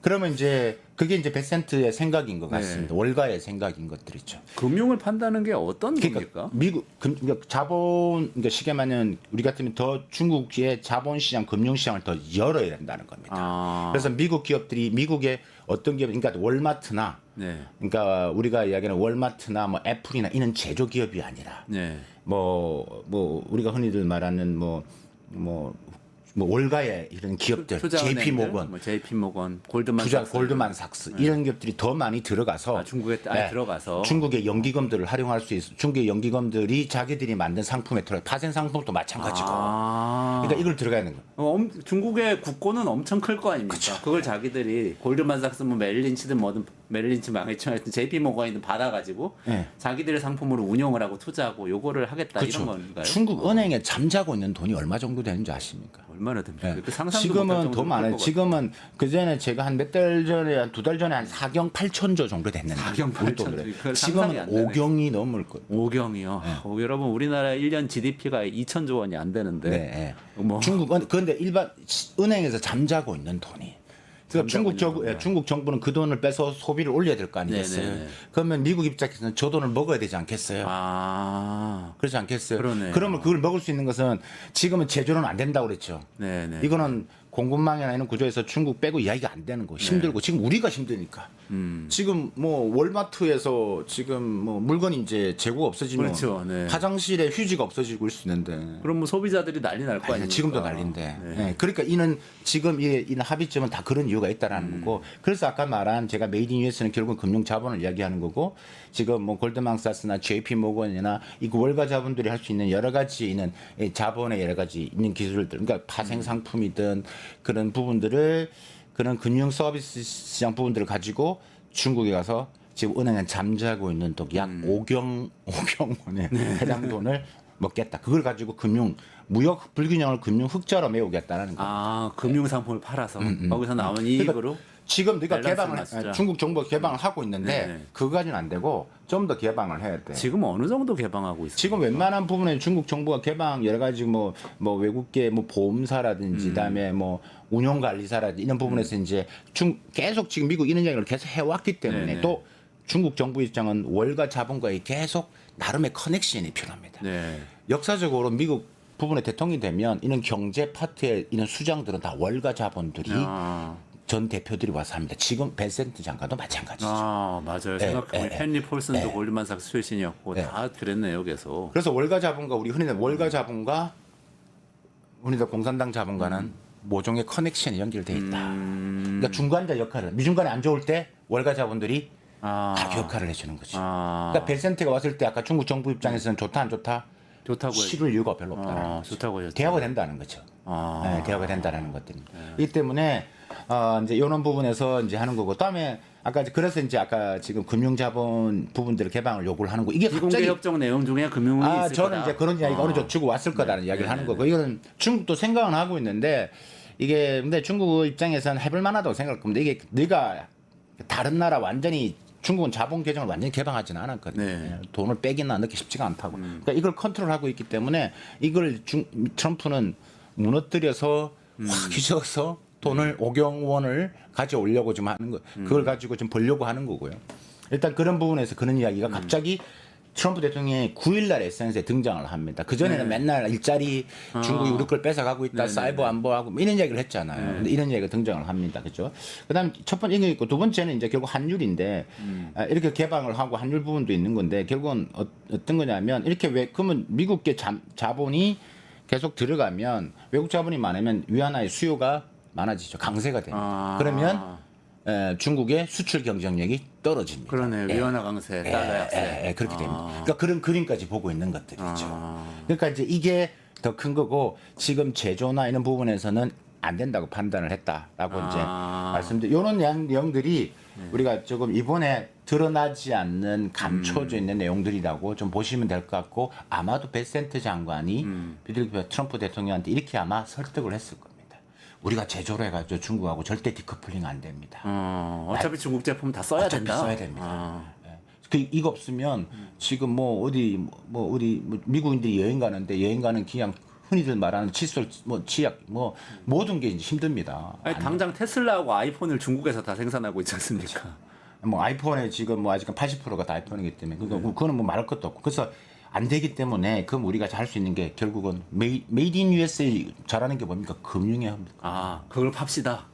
그러면 이제 그게 이제 베센트의 생각인 것 같습니다. 월가의 생각인 것들이죠. 금융을 판다는 게 어떤 겁니까? 그러니까 자본, 그러니까 쉽게 말하면 우리 같으면 더 중국의 자본시장, 금융시장을 더 열어야 된다는 겁니다. 그래서 미국 기업들이 미국의 어떤 기업, 그러니까 월마트나, 그러니까 우리가 이야기하는 월마트나 뭐 애플이나 이런 제조 기업이 아니라, 뭐 우리가 흔히들 말하는 뭐 월가의 이런 기업들, JP 모건, 골드만삭스 이런 기업들이 더 많이 들어가서 중국에 들어가서 중국의 연기금들을 활용할 수 있어. 중국의 연기금들이 자기들이 만든 상품에 들어 파생 상품도 마찬가지고. 그러니까 이걸 들어가야 되는 거예요. 중국의 국고는 엄청 클 거 아닙니까? 그쵸. 그걸 자기들이 골드만삭스 뭐 메릴린치든 뭐든 메릴린치 망했지만 하여튼 JP 모건이든 받아가지고 자기들의 상품으로 운영을 하고 투자하고 요거를 하겠다 이런 건가요? 중국 은행에 잠자고 있는 돈이 얼마 정도 되는지 아십니까? 얼마나 됩니까? 지금은 더 많아요. 지금은 그 전에 제가 한 몇 달 전에 한 2달 전에 한 4경 8천조 정도 됐는데 4경 8천조. 지금은 5경이 넘을 거예요. 5경이요. 여러분 우리나라 1년 GDP가 2천조 원이 안 되는데 중국은 그런데 일반 은행에서 잠자고 있는 돈이. 그러니까 중국 정부는 그 돈을 빼서 소비를 올려야 될 거 아니겠어요? 그러면 미국 입장에서는 저 돈을 먹어야 되지 않겠어요? 그렇지 않겠어요? 그러면 그걸 먹을 수 있는 것은 지금은 제조는 안 된다고 그랬죠. 이거는 공급망이나 이런 구조에서 중국 빼고 이야기가 안 되는 거. 힘들고 지금 우리가 힘드니까. 지금 뭐 월마트에서 지금 뭐 물건이 이제 재고가 없어지면 화장실에 휴지가 없어지고 있을 수 있는데. 그럼 뭐 소비자들이 난리 날 거 아닙니까? 지금도 난리인데. 그러니까 이는 지금 이는 합의점은 다 그런 이유가 있다라는 거고. 그래서 아까 말한 제가 메이드 인 US는 결국은 금융 자본을 이야기하는 거고 지금 뭐 골드만삭스나 JP 모건이나 이 월가 자본들이 할 수 있는 여러 가지 있는 자본의 여러 가지 있는 기술들, 그러니까 파생 상품이든 그런 부분들을 그런 금융 서비스 시장 부분들을 가지고 중국에 가서 지금 은행에 잠자고 있는 돈 약 5경 원에 해당 돈을 먹겠다. 그걸 가지고 무역 불균형을 금융 흑자로 메우겠다는 거. 금융 상품을 팔아서 거기서 나온 이익으로. 지금 중국 정부가 개방을 하고 있는데 그거까지는 안 되고 좀 더 개방을 해야 돼. 지금 어느 정도 개방하고 있어요? 지금 웬만한 부분에 중국 정부가 개방 여러 가지 뭐 외국계 뭐 보험사라든지 그다음에 뭐 운용관리사라든지 이런 부분에서 이제 계속 지금 미국 이런 이야기를 계속 해왔기 때문에 또 중국 정부 입장은 월가 자본과의 계속 나름의 커넥션이 필요합니다. 역사적으로 미국 부분에 대통령이 되면 이런 경제 파트의 이런 수장들은 다 월가 자본들이 전 대표들이 와서 합니다. 지금 벤센트 장관도 마찬가지죠. 아 맞아요. 예, 생각해보면 예, 헨리 폴슨도 예. 골드만삭스 출신이었고 예. 다 그랬네요, 계속. 그래서 월가 자본과 우리 흔히는 월가 자본과 우리나라 공산당 자본과는 모종의 커넥션이 연결돼 있다. 그러니까 중간자 역할을 미중간에 안 좋을 때 월가 자본들이 가교 역할을 해주는 거죠. 그러니까 벨센트가 왔을 때 아까 중국 정부 입장에서는 좋다 안 좋다? 좋다고 싫을 이유가 별로 없다는 거죠. 좋다고 하셨죠. 대화가 된다는 거죠. 네, 대화가 된다는 것들입니다. 이 때문에 이제 이런 부분에서 이제 하는 거고, 다음에 아까 그래서 이제 아까 지금 금융자본 부분들 개방을 요구를 하는 거. 이게 비공개 갑자기 협정 내용 중에 금융이 있을 저는 거다. 이제 그런 이야기가 어느 정도 주고 왔을 거다는 이야기를 하는 거고, 이거는 중국도 생각은 하고 있는데 이게 근데 중국 입장에서는 해볼 만하다고 생각할 겁니다. 이게 네가 다른 나라 완전히 중국은 자본 계정을 완전히 개방하지는 않았거든요. 네. 돈을 빼기나 넣기 쉽지가 않다고. 그러니까 이걸 컨트롤하고 있기 때문에 이걸 트럼프는 무너뜨려서 확 휘저어서 돈을 5경 원을 가져오려고 좀 하는 거. 그걸 가지고 좀 벌려고 하는 거고요. 일단 그런 부분에서 그런 이야기가 갑자기 트럼프 대통령이 9일 날 SNS에 등장을 합니다. 그전에는 맨날 일자리 중국이 우리 걸 뺏어가고 있다. 사이버 안보하고 뭐 이런 이야기를 했잖아요. 근데 이런 이야기가 등장을 합니다. 그렇죠? 그다음 첫 번째 이게 있고 두 번째는 이제 결국 환율인데 이렇게 개방을 하고 환율 부분도 있는 건데 결국은 어떤 거냐면 이렇게 왜 그러면 미국계 자본이 계속 들어가면 외국 자본이 많으면 위안화의 수요가 많아지죠. 강세가 됩니다. 그러면 중국의 수출 경쟁력이 떨어집니다. 그러네요. 위안화 강세, 달러 약세. 그렇게 됩니다. 그러니까 그런 그림까지 보고 있는 것들이죠. 그러니까 이제 이게 더 큰 거고 지금 제조나 이런 부분에서는 안 된다고 판단을 했다라고 이제 말씀드려. 이런 내용들이 우리가 조금 이번에 드러나지 않는 감춰져 있는 내용들이라고 좀 보시면 될 것 같고 아마도 벨센트 장관이 트럼프 대통령한테 이렇게 아마 설득을 했을 겁니다. 우리가 제조를 해가지고 중국하고 절대 디커플링 안 됩니다. 어차피 중국 제품 다 써야 어차피 된다. 써야 됩니다. 이거 없으면 지금 뭐 어디 미국인들이 여행 가는데 여행 가는 그냥 흔히들 말하는 칫솔, 치약, 모든 게 이제 힘듭니다. 아니, 당장 테슬라하고 아이폰을 중국에서 다 생산하고 있지 않습니까? 아이폰에 지금 아직 80%가 다 아이폰이기 때문에 그거는 말할 것도 없고 그래서 안 되기 때문에 그럼 우리가 할 수 있는 게 결국은 메이드 인 USA 잘하는 게 뭡니까? 금융에 합니다. 그걸 팝시다.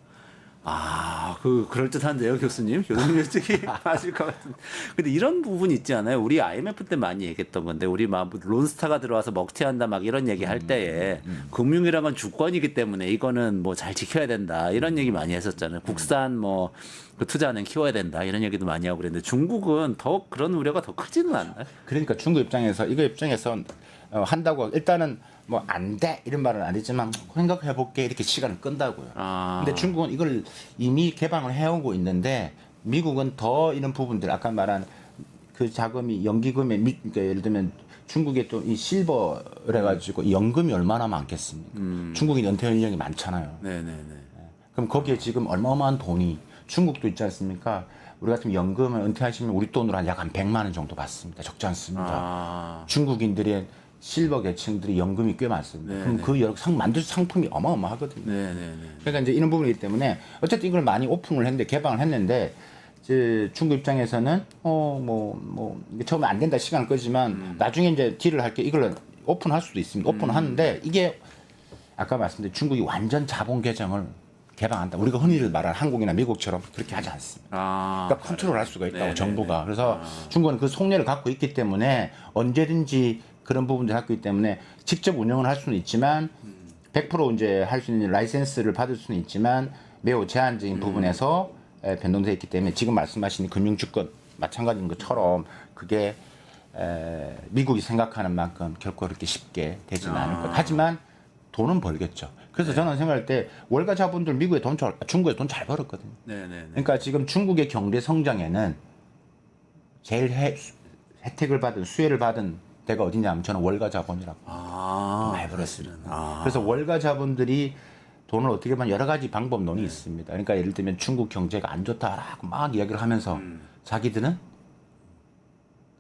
그럴듯한데요, 교수님? 교수님 솔직히 하실 것 같은데. 근데 이런 부분 있지 않아요? 우리 IMF 때 많이 얘기했던 건데, 우리 막 론스타가 들어와서 먹튀한다 막 이런 얘기 할 때에 금융이란 건 주권이기 때문에 이거는 뭐 잘 지켜야 된다. 이런 얘기 많이 했었잖아요. 국산 그 투자는 키워야 된다. 이런 얘기도 많이 하고 그랬는데 중국은 더 그런 우려가 더 크지는 않나요? 그러니까 중국 입장에서 한다고 일단은 안 돼 이런 말은 안 했지만 생각해 볼게 이렇게 시간을 끈다고요. 근데 중국은 이걸 이미 개방을 해오고 있는데 미국은 더 이런 부분들 아까 말한 그 자금이 연기금에 그러니까 예를 들면 중국에 또 이 실버를 해가지고 연금이 얼마나 많겠습니까? 중국이 은퇴 연령이 많잖아요. 그럼 거기에 지금 어마어마한 돈이 중국도 있지 않습니까? 우리 같으면 연금을 은퇴하시면 우리 돈으로 약 한 100만 원 정도 받습니다. 적지 않습니다. 중국인들의 실버 계층들이 연금이 꽤 많습니다. 그럼 그 만들 상품이 어마어마하거든요. 그러니까 이제 이런 부분이기 때문에 어쨌든 이걸 많이 오픈을 했는데 개방을 했는데 이제 중국 입장에서는 처음에 안 된다 시간을 끄지만 나중에 이제 딜을 할게 이걸 오픈할 수도 있습니다. 오픈하는데 이게 아까 말씀드린 중국이 완전 자본 계정을 개방한다. 우리가 흔히 말하는 한국이나 미국처럼 그렇게 하지 않습니다. 그러니까 컨트롤할 수가 있다고 정부가. 그래서 중국은 그 속내를 갖고 있기 때문에 언제든지 그런 부분들을 갖고 있기 때문에 직접 운영을 할 수는 있지만 100% 이제 할 수 있는 라이센스를 받을 수는 있지만 매우 제한적인 부분에서 변동되어 있기 때문에 지금 말씀하신 금융주권 마찬가지인 것처럼 그게 미국이 생각하는 만큼 결코 그렇게 쉽게 되지는 않을 것. 하지만 돈은 벌겠죠. 그래서 저는 생각할 때 월가 자본들 미국에 중국에 돈 잘 벌었거든요. 그러니까 지금 중국의 경제 성장에는 제일 혜택을 받은 수혜를 받은 데가 어디냐면 저는 월가 자본이라고 많이 벌었습니다. 그래서 월가 자본들이 돈을 어떻게 보면 여러 가지 방법론이 있습니다. 그러니까 예를 들면 중국 경제가 안 좋다라고 막 이야기를 하면서 자기들은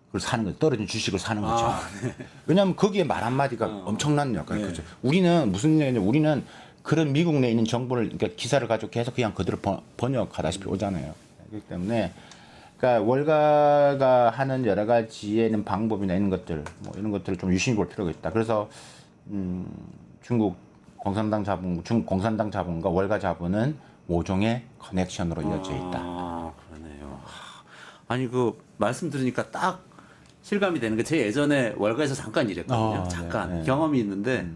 그걸 사는 거죠. 떨어진 주식을 사는 거죠. 왜냐하면 거기에 말 한마디가 엄청난 역할을 하죠. 우리는 무슨 얘기냐면 우리는 그런 미국 내에 있는 정보를 그러니까 기사를 가지고 계속 그냥 그대로 번역하다시피 오잖아요. 그렇기 때문에 그러니까 월가가 하는 여러 가지에는 방법이나 이런 것들 이런 것들을 좀 유심히 볼 필요가 있다. 그래서 중국 공산당 자본과 월가 자본은 모종의 커넥션으로 이어져 있다. 아, 그러네요. 아니 그 말씀 들으니까 딱 실감이 되는 게 제 예전에 월가에서 잠깐 일했거든요. 잠깐 네. 경험이 있는데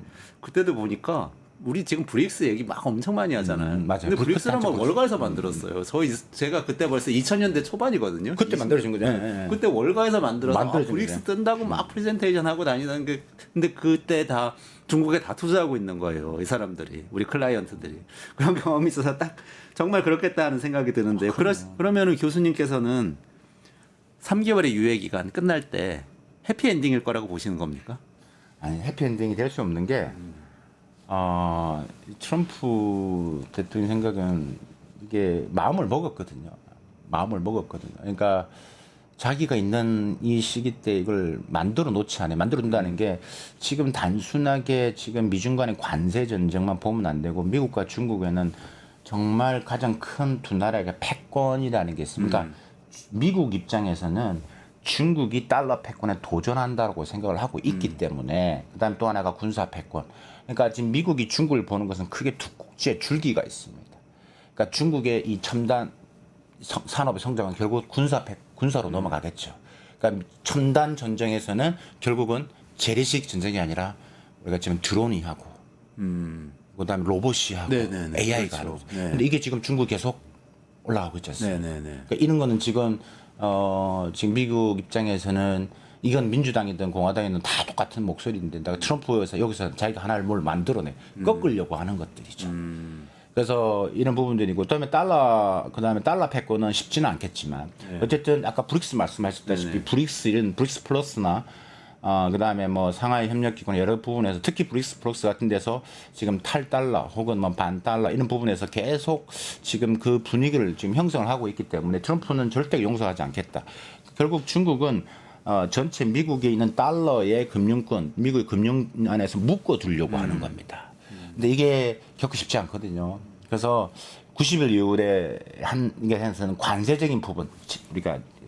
그때도 보니까 우리 지금 브릭스 얘기 막 엄청 많이 하잖아요. 맞아요. 근데 브릭스는 뭐 그때 월가에서 만들었어요. 제가 그때 벌써 2000년대 초반이거든요. 그때 만들어진 거죠. 그때 월가에서 만들어서 만들어진 브릭스 거죠. 뜬다고 막 프레젠테이션 하고 다니던 게 근데 그때 다 중국에 다 투자하고 있는 거예요. 이 사람들이 우리 클라이언트들이 그런 경험이 있어서 딱 정말 그렇겠다 하는 생각이 드는데 그러면은 교수님께서는 3개월의 유예 기간 끝날 때 해피 엔딩일 거라고 보시는 겁니까? 아니 해피엔딩이 될 수 없는 게 트럼프 대통령 생각은 이게 마음을 먹었거든요. 그러니까 자기가 있는 이 시기 때 이걸 만들어 놓지 않아요. 만들어 둔다는 게 지금 단순하게 지금 미중 간의 관세 전쟁만 보면 안 되고 미국과 중국에는 정말 가장 큰 두 나라가 패권이라는 게 있습니다. 미국 입장에서는 중국이 달러 패권에 도전한다고 생각을 하고 있기 때문에 그다음에 또 하나가 군사 패권. 그러니까 지금 미국이 중국을 보는 것은 크게 두 꼭지의 줄기가 있습니다. 그러니까 중국의 이 첨단 산업의 성장은 결국 군사로 넘어가겠죠. 그러니까 첨단 전쟁에서는 결국은 재래식 전쟁이 아니라 우리가 지금 드론이 하고 그다음에 로봇이 하고 네네네. AI가 그렇죠. 하고. 네. 근데 이게 지금 중국 계속 올라가고 있지 않습니까? 네네네. 그러니까 이런 거는 지금 지금 미국 입장에서는 이건 민주당이든 공화당이든 다 똑같은 목소리인데 내가 트럼프에서 여기서 자기가 하나를 뭘 만들어내 꺾으려고 하는 것들이죠. 그래서 이런 부분들이고 그다음에 달러 패권은 쉽지는 않겠지만 어쨌든 아까 브릭스 말씀하셨다시피 브릭스 플러스나 그다음에 뭐 상하이 협력기관 여러 부분에서 특히 브릭스 플러스 같은 데서 지금 탈달러 혹은 뭐 반달러 이런 부분에서 계속 지금 그 분위기를 지금 형성을 하고 있기 때문에 트럼프는 절대 용서하지 않겠다. 결국 중국은 전체 미국에 있는 달러의 금융권, 미국의 금융 안에서 묶어두려고 하는 겁니다. 근데 이게 결코 쉽지 않거든요. 그래서 90일 이후에 한에서는 관세적인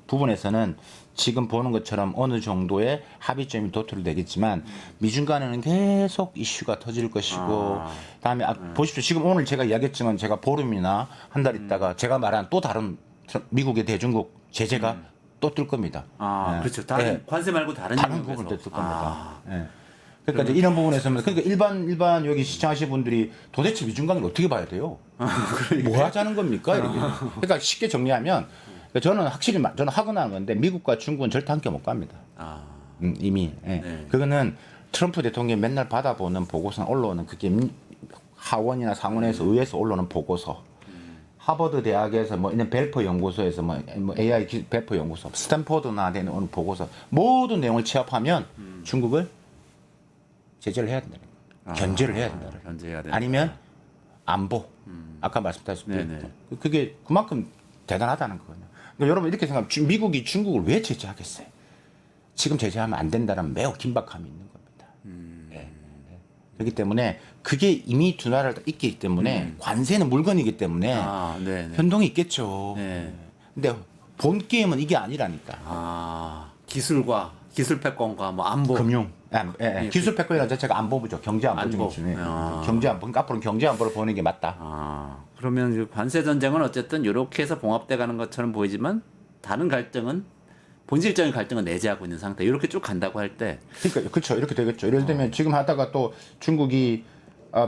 부분에서는 지금 보는 것처럼 어느 정도의 합의점이 도출되겠지만 미중 간에는 계속 이슈가 터질 것이고 다음에 보십시오. 지금 오늘 제가 이야기했지만 제가 보름이나 한 달 있다가 제가 말한 또 다른 미국의 대중국 제재가 또 뜰 겁니다. 그렇죠. 다른 관세 말고 다른 부분도 뜰 겁니다. 그러니까 이제 이런 부분에서는 그러니까 일반 여기 시청하시는 분들이 도대체 미중 관계를 어떻게 봐야 돼요? 뭐 하자는 겁니까? 이렇게. 그러니까 쉽게 정리하면 저는 확실히 저는 하고 나는 건데 미국과 중국은 절대 함께 못 갑니다. 이미. 그거는 트럼프 대통령이 맨날 받아보는 보고서나 올라오는 그게 하원이나 상원에서 의회에서 올라오는 보고서. 하버드 대학에서 뭐 있는 벨퍼 연구소에서 뭐 AI 벨퍼 연구소, 스탠포드나 되는 오늘 보고서 모든 내용을 취합하면 중국을 제재를 해야 된다. 견제를 해야 된다. 견제해야 된다. 아니면 안보. 아까 말씀드렸다시피 그게 그만큼 대단하다는 거거든요. 그러니까 여러분 이렇게 생각하면 미국이 중국을 왜 제재하겠어요? 지금 제재하면 안 된다는 매우 긴박함이 있는 겁니다. 그렇기 때문에 그게 이미 두 나라를 있기 때문에 관세는 물건이기 때문에 변동이 있겠죠. 근데 본 게임은 이게 아니라니까. 기술 패권과 뭐 안보, 금융, 기술 패권이라는 자체가 안보부죠. 경제 안보 중에 경제 안보. 그러니까 앞으로는 경제 안보를 보는 게 맞다. 그러면 관세 전쟁은 어쨌든 이렇게 해서 봉합돼 가는 것처럼 보이지만 다른 갈등은 본질적인 갈등은 내재하고 있는 상태. 이렇게 쭉 간다고 할 때, 그러니까 그렇죠. 이렇게 되겠죠. 예를 들면 지금 하다가 또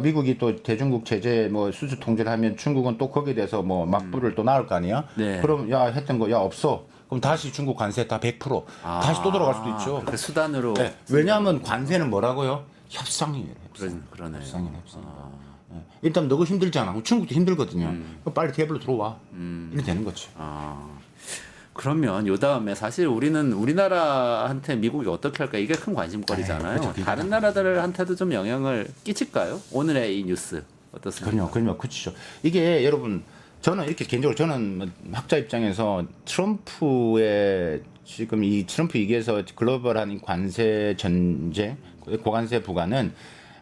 미국이 또 대중국 제재 뭐 수주 통제를 하면 중국은 또 거기에 대해서 뭐 막불을 또 나올 거 아니야. 그럼 야 했던 거 야 없어. 그럼 다시 중국 관세 다 100% 다시 또 들어갈 수도 있죠. 그 수단으로. 왜냐하면 관세는 뭐라고요? 협상이에요. 그러네. 협상. 일단 너가 힘들잖아. 중국도 힘들거든요. 그럼 빨리 테이블로 들어와. 이렇게 되는 거죠. 그러면 요 다음에 사실 우리나라한테 미국이 어떻게 할까 이게 큰 관심거리잖아요. 그렇죠. 다른 나라들한테도 좀 영향을 끼칠까요? 오늘의 이 뉴스 어떻습니까? 그럼요, 그렇죠. 이게 여러분 저는 이렇게 개인적으로 저는 학자 입장에서 트럼프의 지금 이 트럼프 얘기에서 글로벌한 관세 전쟁, 고관세 부과는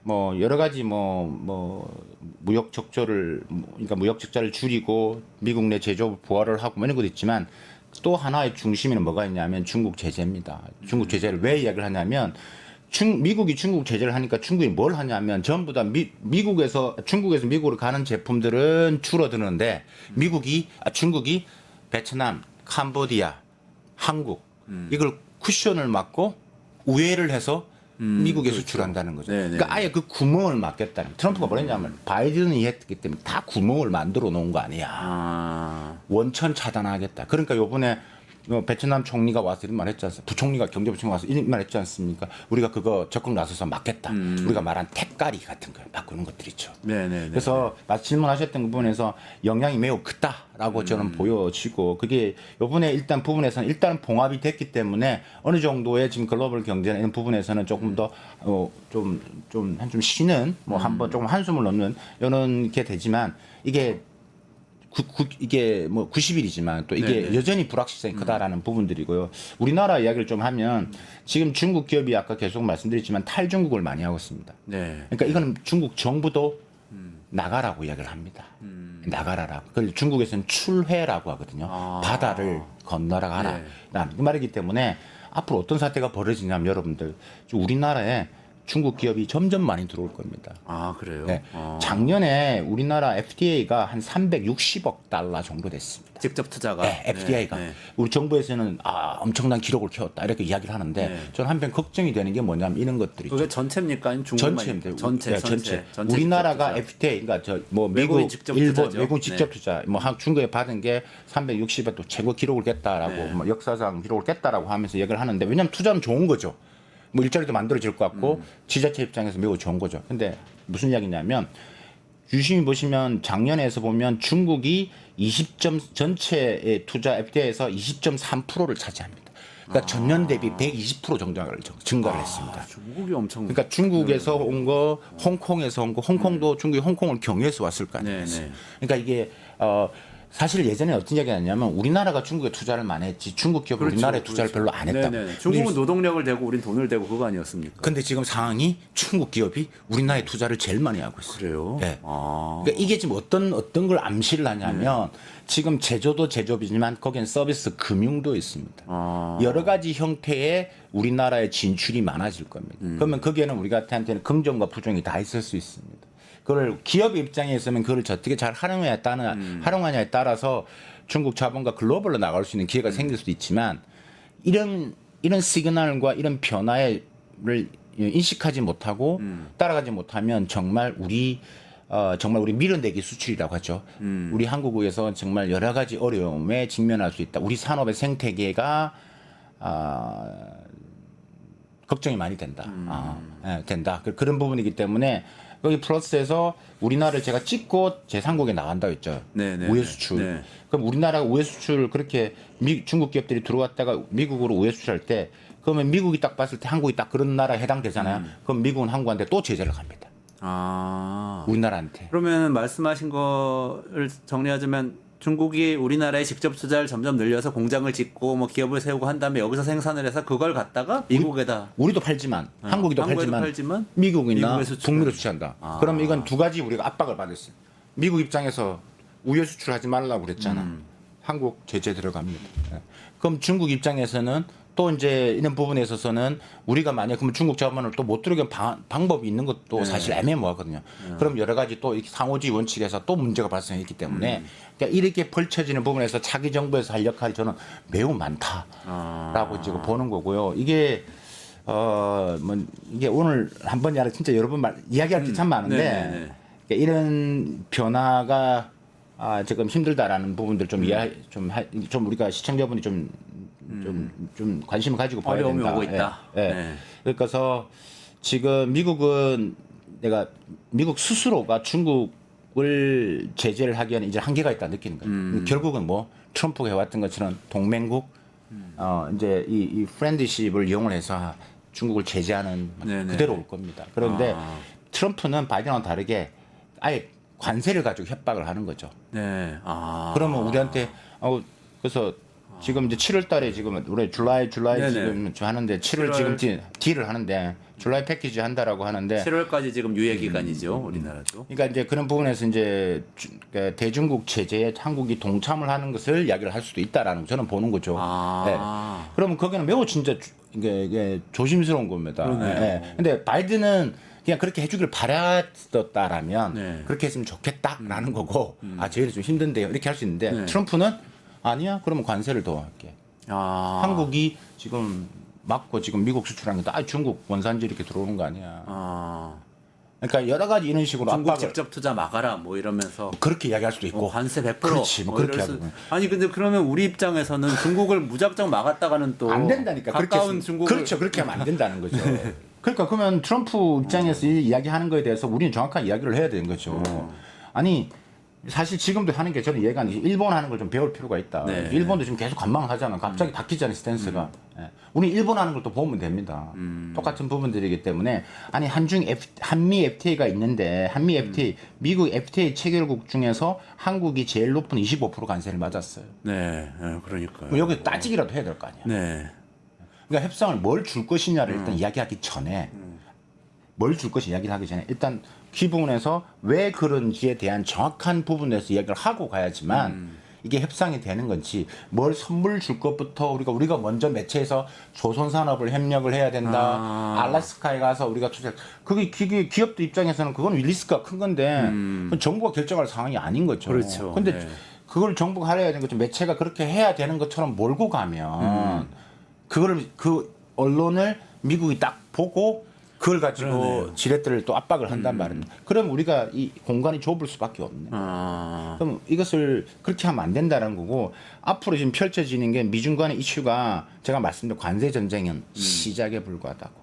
뭐 여러 가지 뭐 무역 적자를 줄이고 미국 내 제조업 부활을 하고 뭐 이런 것도 있지만. 또 하나의 중심에는 뭐가 있냐면 중국 제재입니다. 중국 제재를 왜 이야기를 하냐면 미국이 중국 제재를 하니까 중국이 뭘 하냐면 전부 다 중국에서 미국으로 가는 제품들은 줄어드는데 중국이 베트남, 캄보디아, 한국 이걸 쿠션을 막고 우회를 해서 미국에 수출한다는 거죠. 그러니까 아예 그 구멍을 막겠다는. 트럼프가 뭐랬냐면 바이든이 했기 때문에 다 구멍을 만들어 놓은 거 아니야. 원천 차단하겠다. 그러니까 요번에 베트남 총리가 와서 이런 말 했지 않습니까? 부총리가 경제부총리가 와서 이런 말 했지 않습니까? 우리가 그거 적극 나서서 막겠다. 우리가 말한 택가리 같은 걸 바꾸는 것들이죠. 그래서 질문하셨던 부분에서 영향이 매우 크다라고 저는 보여지고 그게 요번에 일단 부분에서는 일단 봉합이 됐기 때문에 어느 정도의 지금 글로벌 경제나 이런 부분에서는 조금 더 좀 쉬는 뭐 한번 조금 한숨을 넣는 이런 게 되지만 이게 이게 뭐 90일이지만 또 이게 여전히 불확실성이 크다라는 부분들이고요. 우리나라 이야기를 좀 하면 지금 중국 기업이 아까 계속 말씀드렸지만 탈중국을 많이 하고 있습니다. 그러니까 이거는 중국 정부도 나가라고 이야기를 합니다. 나가라라고. 그걸 중국에서는 출회라고 하거든요. 바다를 건너라 가라. 그 말이기 때문에 앞으로 어떤 사태가 벌어지냐면 여러분들 우리나라에 중국 기업이 점점 많이 들어올 겁니다. 그래요? 네. 작년에 우리나라 FDA가 한 360억 달러 정도 됐습니다. 직접 투자가? 네, FDA가. 우리 정부에서는 엄청난 기록을 세웠다 이렇게 이야기를 하는데 저는 한편 걱정이 되는 게 뭐냐면 이런 것들이 그게 전체입니까? 아니면 중국만? 전체입니다. 전체. 우리나라가 FTA, 그러니까 미국, 일본, 외국인 직접 투자, 중국에 받은 게 360억 또 최고 기록을 깼다라고 역사상 기록을 깼다라고 하면서 얘기를 하는데 왜냐하면 투자는 좋은 거죠. 뭐 일자리도 만들어질 것 같고 지자체 입장에서 매우 좋은 거죠. 근데 무슨 이야기냐면 유심히 보시면 작년에서 보면 중국이 전체의 투자 FDA에서 20.3%를 차지합니다. 그러니까 전년 대비 120% 정도를 증가를 했습니다. 중국이 엄청. 그러니까 중국에서 온 거, 홍콩에서 온 거, 홍콩도 중국이 홍콩을 경유해서 왔을 거 아니에요. 그러니까 이게 사실 예전에 어떤 이야기가 났냐면 우리나라가 중국에 투자를 많이 했지 중국 기업은 우리나라에 투자를 별로 안 했다. 중국은 노동력을 대고 우린 돈을 대고 그거 아니었습니까? 근데 지금 상황이 중국 기업이 우리나라에 투자를 제일 많이 하고 있어요. 그래요? 네. 그러니까 이게 지금 어떤 걸 암시를 하냐면 지금 제조도 제조업이지만 거기엔 서비스 금융도 있습니다. 여러 가지 형태의 우리나라의 진출이 많아질 겁니다. 그러면 거기에는 우리한테는 긍정과 부정이 다 있을 수 있습니다. 그걸 기업 입장에서는 그걸 어떻게 잘 활용하냐에 따라서 중국 자본과 글로벌로 나갈 수 있는 기회가 생길 수도 있지만 이런 시그널과 이런 변화를 인식하지 못하고 따라가지 못하면 정말 우리 밀어내기 수출이라고 하죠. 우리 한국에서 정말 여러 가지 어려움에 직면할 수 있다. 우리 산업의 생태계가 걱정이 많이 된다. 된다. 그런 부분이기 때문에 여기 플러스에서 우리나라를 제가 찍고 제3국에 나간다고 했죠. 우회 수출. 그럼 우리나라가 우회 수출 그렇게 중국 기업들이 들어왔다가 미국으로 우회 수출할 때 그러면 미국이 딱 봤을 때 한국이 딱 그런 나라에 해당되잖아요. 그럼 미국은 한국한테 또 제재를 갑니다. 우리나라한테. 그러면 말씀하신 거를 정리하자면 중국이 우리나라에 직접 투자를 점점 늘려서 공장을 짓고 뭐 기업을 세우고 한 다음에 여기서 생산을 해서 그걸 갖다가 미국에다 우리도 팔지만 한국도 팔지만 미국이나 북미로 수출한다. 그럼 이건 두 가지 우리가 압박을 받았어요. 미국 입장에서 우회 수출하지 말라고 그랬잖아. 한국 제재 들어갑니다. 그럼 중국 입장에서는 또 이제 이런 부분에 있어서는 우리가 만약 그러면 중국 자본을 또 못 들어오게 방법이 있는 것도 사실 애매모호하거든요. 그럼 여러 가지 또 상호주의 원칙에서 또 문제가 발생했기 때문에 그러니까 이렇게 벌쳐지는 부분에서 차기 정부에서 할 역할이 저는 매우 많다라고 지금 보는 거고요. 이게 이게 오늘 한 번 진짜 여러 번 이야기할 게 참 많은데 그러니까 이런 변화가 지금 힘들다라는 부분들 좀 좀 우리가 시청자분이 좀 관심을 가지고 봐야 된다. 어려움이 오고 있다. 그래서 지금 미국 스스로가 중국을 제재를 하기에는 이제 한계가 있다 느끼는 거예요. 결국은 뭐 트럼프가 해왔던 것처럼 동맹국 이제 이 프렌드십을 이용을 해서 중국을 제재하는 그대로 올 겁니다. 그런데 트럼프는 바이든과 다르게 아예 관세를 가지고 협박을 하는 거죠. 그러면 우리한테 그래서 지금 이제 7월 달에 지금 올해 줄라이 지금 하는데 7월 지금 딜을 하는데 줄라이 패키지 한다라고 하는데 7월까지 지금 유예 기간이죠. 우리나라도. 그러니까 이제 그런 부분에서 이제 대중국 제재에 한국이 동참을 하는 것을 이야기를 할 수도 있다라는 저는 보는 거죠. 그러면 거기는 매우 진짜 이게 조심스러운 겁니다. 그러네요. 예. 근데 바이든은 그냥 그렇게 해주길 바랐었다라면 네. 그렇게 했으면 좋겠다라는 거고 아 저희는 좀 힘든데요 이렇게 할 수 있는데 네. 트럼프는 아니야 그러면 관세를 더 할게. 아. 한국이 지금 막고 지금 미국 수출하는 게 다 중국 원산지 이렇게 들어오는 거 아니야. 아. 그러니까 여러 가지 이런 식으로 중국 압박을 직접 투자 막아라 뭐 이러면서 그렇게 이야기할 수도 있고 관세 100% 그렇지, 뭐 그렇게 이럴 수- 하고. 아니 근데 그러면 우리 입장에서는 중국을 무작정 막았다가는 또 안 된다니까. 그렇게 가까운 했으면. 중국을 그렇죠. 그렇게 하면 안 된다는 거죠. 그러니까 그러면 트럼프 입장에서 이 이야기하는 거에 대해서 우리는 정확한 이야기를 해야 되는 거죠. 아니 사실 지금도 하는 게 저는 이해가 안 돼. 일본 하는 걸 좀 배울 필요가 있다. 네. 일본도 지금 계속 관망을 하잖아. 갑자기 바뀌잖아요 스탠스가. 예. 우리 일본 하는 걸 또 보면 됩니다. 똑같은 부분들이기 때문에 아니 한미 FTA가 있는데 한미 FTA 미국 FTA 체결국 중에서 한국이 제일 높은 25% 관세를 맞았어요. 네, 그러니까요. 그럼 여기 따지기라도 해야 될 거 아니야. 네. 그러니까 협상을 뭘 줄 것이냐를 일단 이야기하기 전에 뭘 줄 것이 이야기를 하기 전에 일단 그 부분에서 왜 그런지에 대한 정확한 부분에서 이야기를 하고 가야지만 이게 협상이 되는 건지 뭘 선물 줄 것부터 우리가 먼저 매체에서 조선산업을 협력을 해야 된다. 알래스카에 가서 우리가 투자 그게 기업들 입장에서는 그건 리스크가 큰 건데 그건 정부가 결정할 상황이 아닌 거죠. 그렇죠. 근데 네. 그걸 정부가 하려야 되는 거죠. 매체가 그렇게 해야 되는 것처럼 몰고 가면 그거를 그 언론을 미국이 딱 보고 그걸 가지고 그러네요. 지렛대를 또 압박을 한단 말입니다. 그럼 우리가 이 공간이 좁을 수밖에 없네. 그럼 이것을 그렇게 하면 안 된다는 거고 앞으로 지금 펼쳐지는 게 미중 간의 이슈가 제가 말씀드린 관세 전쟁은 시작에 불과하다고.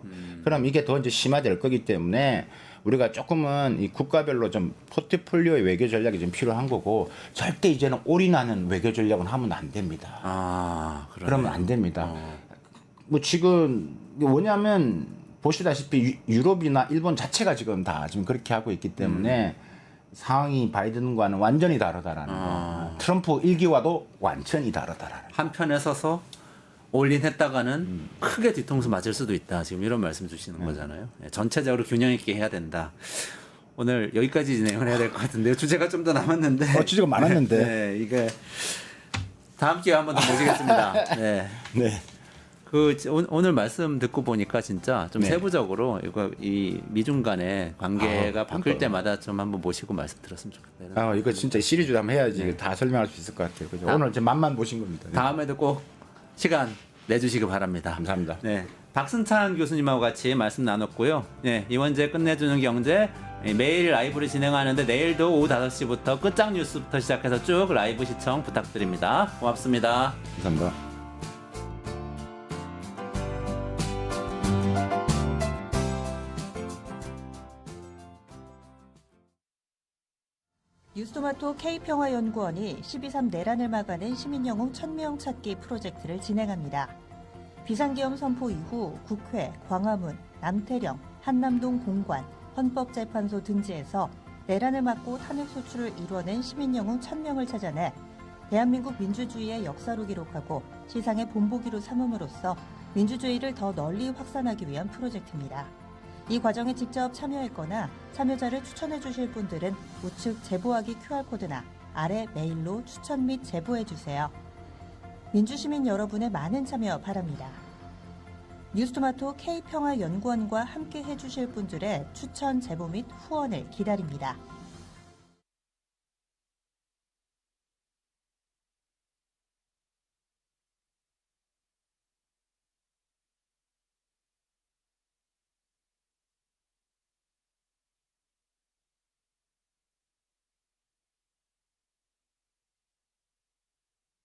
그럼 이게 더 이제 심화될 거기 때문에 우리가 조금은 이 국가별로 좀 포트폴리오의 외교 전략이 좀 필요한 거고 절대 이제는 올인하는 외교 전략은 하면 안 됩니다. 그러면 안 됩니다. 뭐 지금 뭐냐면 보시다시피 유럽이나 일본 자체가 지금 다 지금 그렇게 하고 있기 때문에 상황이 바이든과는 완전히 다르다라는 거. 트럼프 1기와도 완전히 다르다라는 한편에 서서 올인했다가는 크게 뒤통수 맞을 수도 있다. 지금 이런 말씀 주시는 거잖아요. 네, 전체적으로 균형 있게 해야 된다. 오늘 여기까지 진행을 해야 될 것 같은데요. 주제가 좀 더 남았는데. 주제가 많았는데. 네, 이게 다음 기회에 한 번 더 모시겠습니다. 네. 네. 오늘 말씀 듣고 보니까 진짜 좀 네. 세부적으로 이 미중 간의 관계가 바뀔 그러니까. 때마다 좀 한번 모시고 말씀 들었으면 좋겠다. 이거 진짜 시리즈로 한번 해야지 다 설명할 수 있을 것 같아요. 그죠? 오늘 제 맛만 보신 겁니다. 네. 다음에도 꼭 시간 내주시기 바랍니다. 감사합니다. 네, 박승찬 교수님하고 같이 말씀 나눴고요. 네, 이원재 끝내주는 경제 매일 라이브를 진행하는데 내일도 오후 5시부터 끝장 뉴스부터 시작해서 쭉 라이브 시청 부탁드립니다. 고맙습니다. 감사합니다. 뉴스토마토 K평화연구원이 12.3 내란을 막아낸 시민영웅 1000명 찾기 프로젝트를 진행합니다. 비상계엄 선포 이후 국회, 광화문, 남태령, 한남동 공관, 헌법재판소 등지에서 내란을 막고 탄핵 소추를 이뤄낸 시민영웅 1000명을 찾아내 대한민국 민주주의의 역사로 기록하고 시상의 본보기로 삼음으로써 민주주의를 더 널리 확산하기 위한 프로젝트입니다. 이 과정에 직접 참여했거나 참여자를 추천해 주실 분들은 우측 제보하기 QR코드나 아래 메일로 추천 및 제보해 주세요. 민주시민 여러분의 많은 참여 바랍니다. 뉴스토마토 K평화연구원과 함께 해주실 분들의 추천 제보 및 후원을 기다립니다.